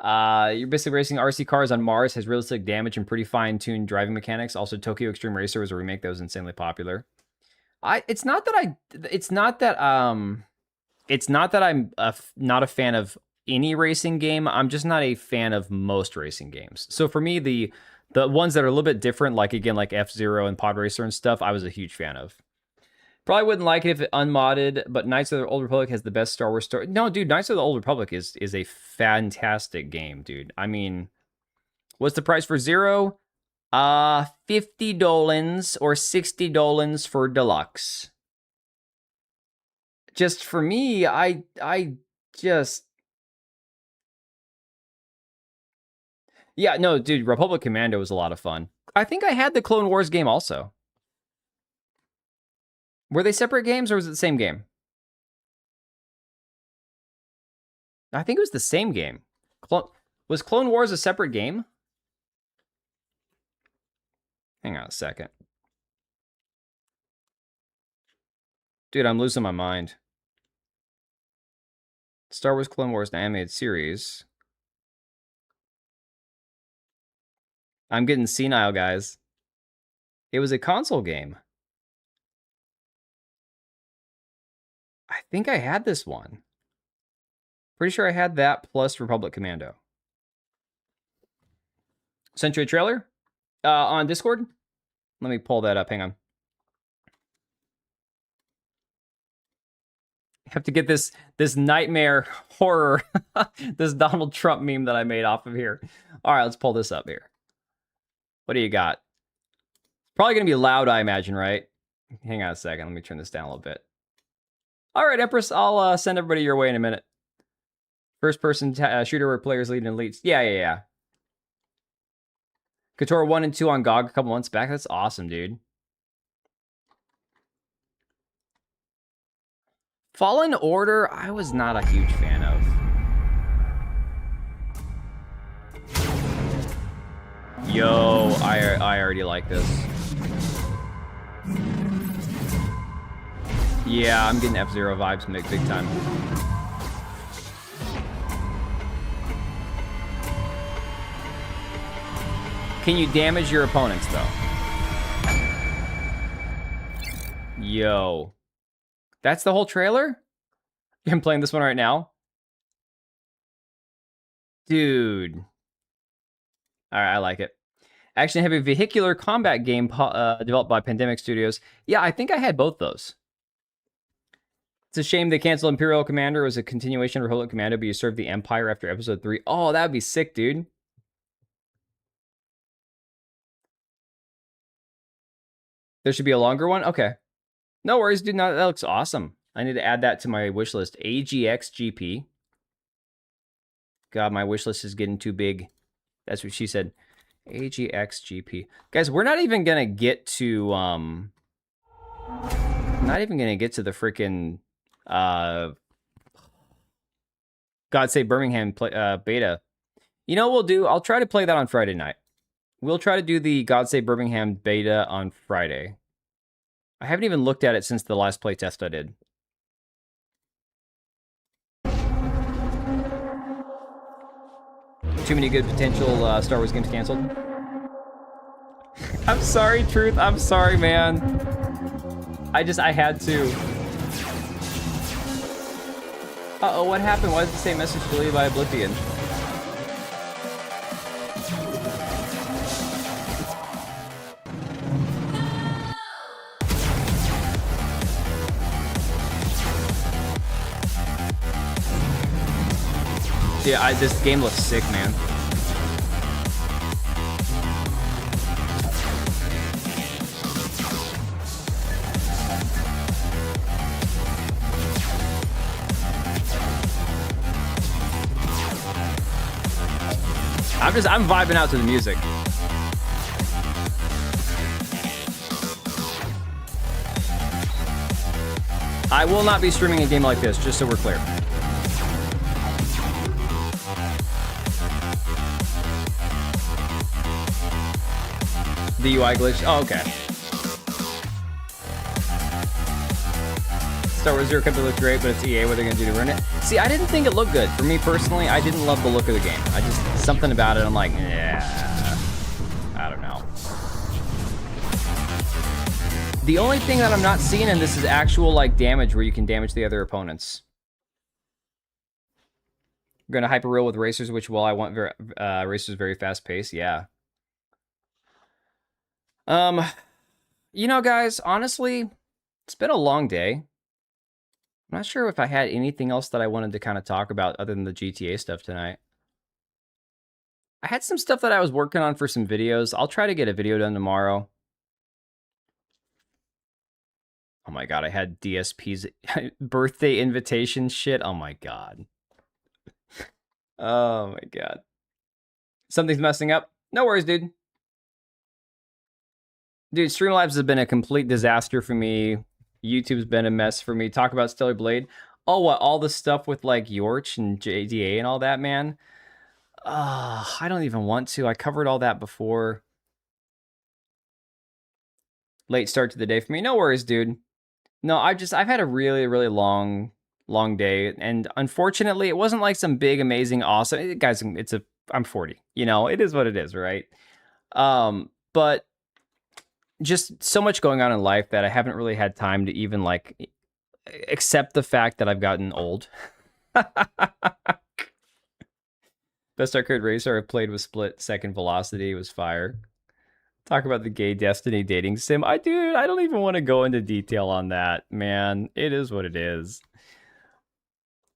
You're basically racing RC cars on Mars, has realistic damage and pretty fine-tuned driving mechanics. Also, Tokyo Extreme Racer was a remake that was insanely popular. It's not that I'm not a fan of any racing game. I'm just not a fan of most racing games. So for me, the ones that are a little bit different, like again, like F-Zero and Pod Racer and stuff, I was a huge fan of. Probably wouldn't like it if it unmodded, but Knights of the Old Republic has the best Star Wars story. No, dude, Knights of the Old Republic is a fantastic game, dude. I mean, what's the price for Zero? $50 or $60 for deluxe. Just for me, I just... Yeah, no, dude, Republic Commando was a lot of fun. I think I had the Clone Wars game also. Were they separate games or was it the same game? I think it was the same game. Was Clone Wars a separate game? Hang on a second. Dude, I'm losing my mind. Star Wars Clone Wars, the animated series. I'm getting senile, guys. It was a console game. I think I had this one. Pretty sure I had that plus Republic Commando. Sent you a trailer on Discord. Let me pull that up. Hang on. I have to get this nightmare horror, this Donald Trump meme that I made off of here. All right, let's pull this up here. What do you got? Probably going to be loud, I imagine, right? Hang on a second. Let me turn this down a little bit. All right, Empress, I'll send everybody your way in a minute. First-person shooter where players lead and elites. Yeah. KOTOR 1 and 2 on GOG a couple months back. That's awesome, dude. Fallen Order, I was not a huge fan of. Yo, I already like this. Yeah, I'm getting F-Zero vibes big time. Can you damage your opponents, though? Yo. That's the whole trailer? I'm playing this one right now? Dude. Alright, I like it. Action-heavy vehicular combat game developed by Pandemic Studios. Yeah, I think I had both those. It's a shame they canceled Imperial Commander. It was a continuation of Republic Commando, but you served the Empire after Episode 3. Oh, that would be sick, dude. There should be a longer one? Okay. No worries, dude. No, that looks awesome. I need to add that to my wish list. AGX-GP. God, my wish list is getting too big. That's what she said. AGX-GP. Guys, we're not even going to get to... not even going to get to the freaking... God Save Birmingham beta. You know what we'll do? I'll try to play that on Friday night. We'll try to do the God Save Birmingham beta on Friday. I haven't even looked at it since the last playtest I did. Too many good potential Star Wars games canceled. I'm sorry, Truth. I'm sorry, man. I had to. Uh-oh, what happened? Why did the same message deleted by Oblivion? Yeah, this game looks sick, man. I'm vibing out to the music. I will not be streaming a game like this, just so we're clear. The UI glitch. Oh, okay. Star Wars Zero Company looked great, but it's EA. What are they going to do to ruin it? See, I didn't think it looked good. For me personally, I didn't love the look of the game. I just, something about it, I'm like, yeah, I don't know. The only thing that I'm not seeing in this is actual, like, damage where you can damage the other opponents. We're going to hyper reel with racers, which, well, I want racers very fast pace. Yeah. You know, guys, honestly, it's been a long day. I'm not sure if I had anything else that I wanted to kind of talk about other than the GTA stuff tonight. I had some stuff that I was working on for some videos. I'll try to get a video done tomorrow. Oh my god, I had DSP's birthday invitation shit. Oh my god. Oh my god. Something's messing up. No worries, dude. Dude, Streamlabs has been a complete disaster for me. YouTube's been a mess for me. Talk about Stellar Blade. Oh, what? All the stuff with, like, Yorch and JDA and all that, man? I don't even want to. I covered all that before. Late start to the day for me. No worries, dude. No, I've had a really, really long day. And unfortunately, it wasn't like some big, amazing, awesome... Guys, I'm 40. You know, it is what it is, right? But... just so much going on in life that I haven't really had time to even, like, accept the fact that I've gotten old. Best arcade racer I've played was Split Second Velocity. It was fire. Talk about the gay Destiny dating sim. Dude, I don't even want to go into detail on that, man. It is what it is.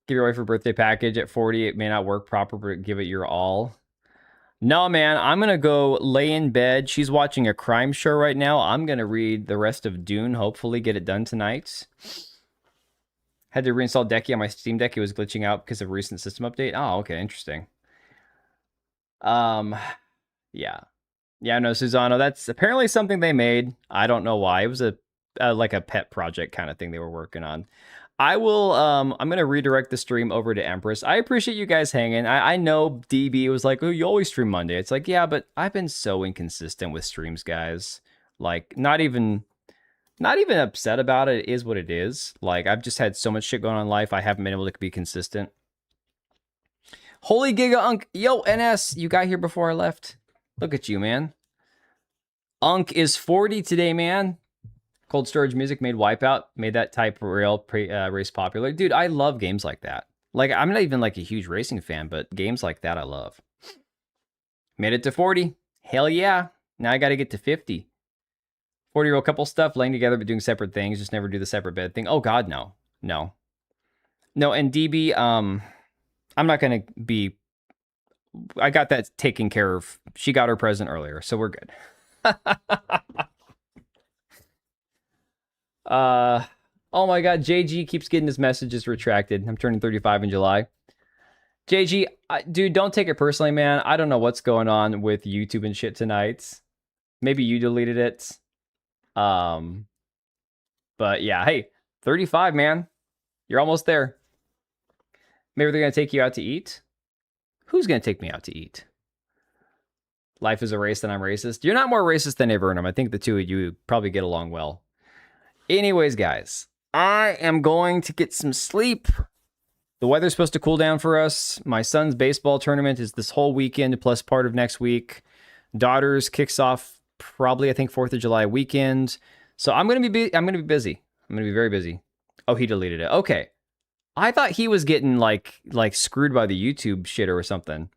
Give your wife a birthday package at 40. It may not work proper, but give it your all. No, man, I'm going to go lay in bed. She's watching a crime show right now. I'm going to read the rest of Dune, hopefully get it done tonight. Had to reinstall Decky on my Steam Deck. It was glitching out because of a recent system update. Oh, okay, interesting. Yeah. Yeah, no, Susano, that's apparently something they made. I don't know why. It was like a pet project kind of thing they were working on. I will, I'm going to redirect the stream over to Empress. I appreciate you guys hanging. I know DB was like, oh, you always stream Monday. It's like, yeah, but I've been so inconsistent with streams, guys. Like, not even upset about it. It is what it is. Like, I've just had so much shit going on in life. I haven't been able to be consistent. Holy Giga Unk. Yo, NS, you got here before I left. Look at you, man. Unk is 40 today, man. Cold Storage Music made Wipeout, made that type rail race popular. Dude, I love games like that. Like, I'm not even like a huge racing fan, but games like that I love. Made it to 40. Hell yeah. Now I got to get to 50. 40-year-old couple stuff, laying together but doing separate things. Just never do the separate bed thing. Oh, God, no. No. No, and DB, I'm not going to be... I got that taken care of. She got her present earlier, so we're good. Oh my god, JG keeps getting his messages retracted. I'm turning 35 in July. JG, dude, don't take it personally, man. I don't know what's going on with YouTube and shit tonight. Maybe you deleted it. But yeah, hey, 35, man. You're almost there. Maybe they're gonna take you out to eat. Who's gonna take me out to eat? Life is a race and I'm racist. You're not more racist than Avernum. I think the two of you probably get along well. Anyways, guys, I am going to get some sleep. The weather's supposed to cool down for us. My son's baseball tournament is this whole weekend plus part of next week. Daughter's kicks off probably, I think, 4th of July weekend. So I'm going to be busy. I'm going to be very busy. Oh, he deleted it. Okay. I thought he was getting like screwed by the YouTube shit or something.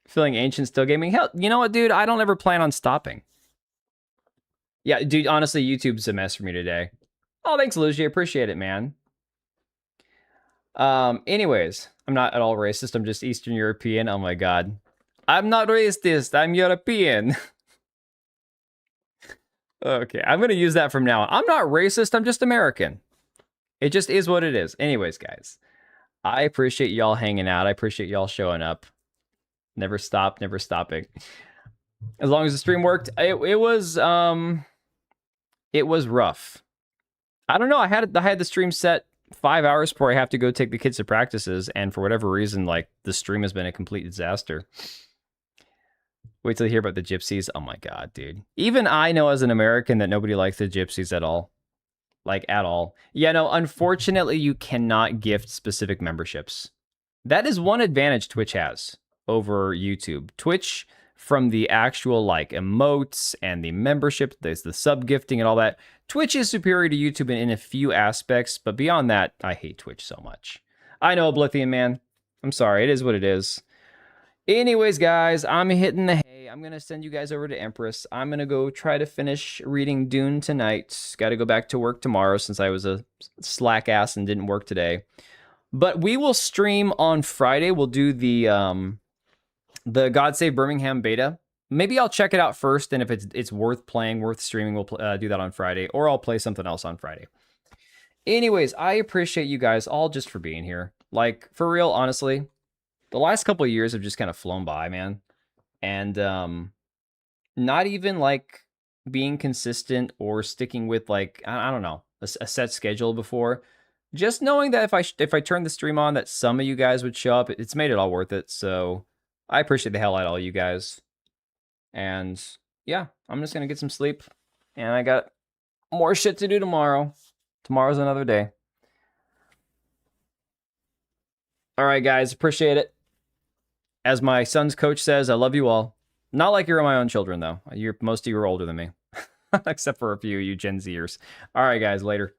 Feeling ancient still gaming. Hell, you know what, dude? I don't ever plan on stopping. Yeah, dude, honestly, YouTube's a mess for me today. Oh, thanks, Luigi. Appreciate it, man. Anyways, I'm not at all racist. I'm just Eastern European. Oh my god. I'm not racist. I'm European. Okay, I'm going to use that from now on. I'm not racist. I'm just American. It just is what it is. Anyways, guys, I appreciate y'all hanging out. I appreciate y'all showing up. Never stop, never stopping. As long as the stream worked, it was rough. I don't know. I had the stream set 5 hours before I have to go take the kids to practices, and for whatever reason, like, the stream has been a complete disaster. Wait till you hear about the gypsies. Oh my god, dude. Even I know as an American that nobody likes the gypsies at all. Like, at all. Yeah, no, unfortunately, you cannot gift specific memberships. That is one advantage Twitch has over YouTube. Twitch, from the actual, like, emotes and the membership, there's the sub-gifting and all that, Twitch is superior to YouTube in a few aspects, but beyond that, I hate Twitch so much. I know, Oblivion, man. I'm sorry, it is what it is. Anyways, guys, I'm hitting the hay. I'm going to send you guys over to Empress. I'm going to go try to finish reading Dune tonight. Got to go back to work tomorrow since I was a slack ass and didn't work today. But we will stream on Friday. We'll do the God Save Birmingham beta. Maybe I'll check it out first, and if it's worth playing, worth streaming, we'll do that on Friday, or I'll play something else on Friday. Anyways, I appreciate you guys all just for being here. Like, for real, honestly. The last couple of years have just kind of flown by, man. And not even, like, being consistent or sticking with, like, I don't know, a set schedule before. Just knowing that if I turn the stream on, that some of you guys would show up, it's made it all worth it. So I appreciate the hell out of all you guys. And yeah, I'm just going to get some sleep. And I got more shit to do tomorrow. Tomorrow's another day. All right, guys, appreciate it. As my son's coach says, I love you all. Not like you're my own children, though. Most of you are older than me. Except for a few of you Gen Zers. All right, guys, later.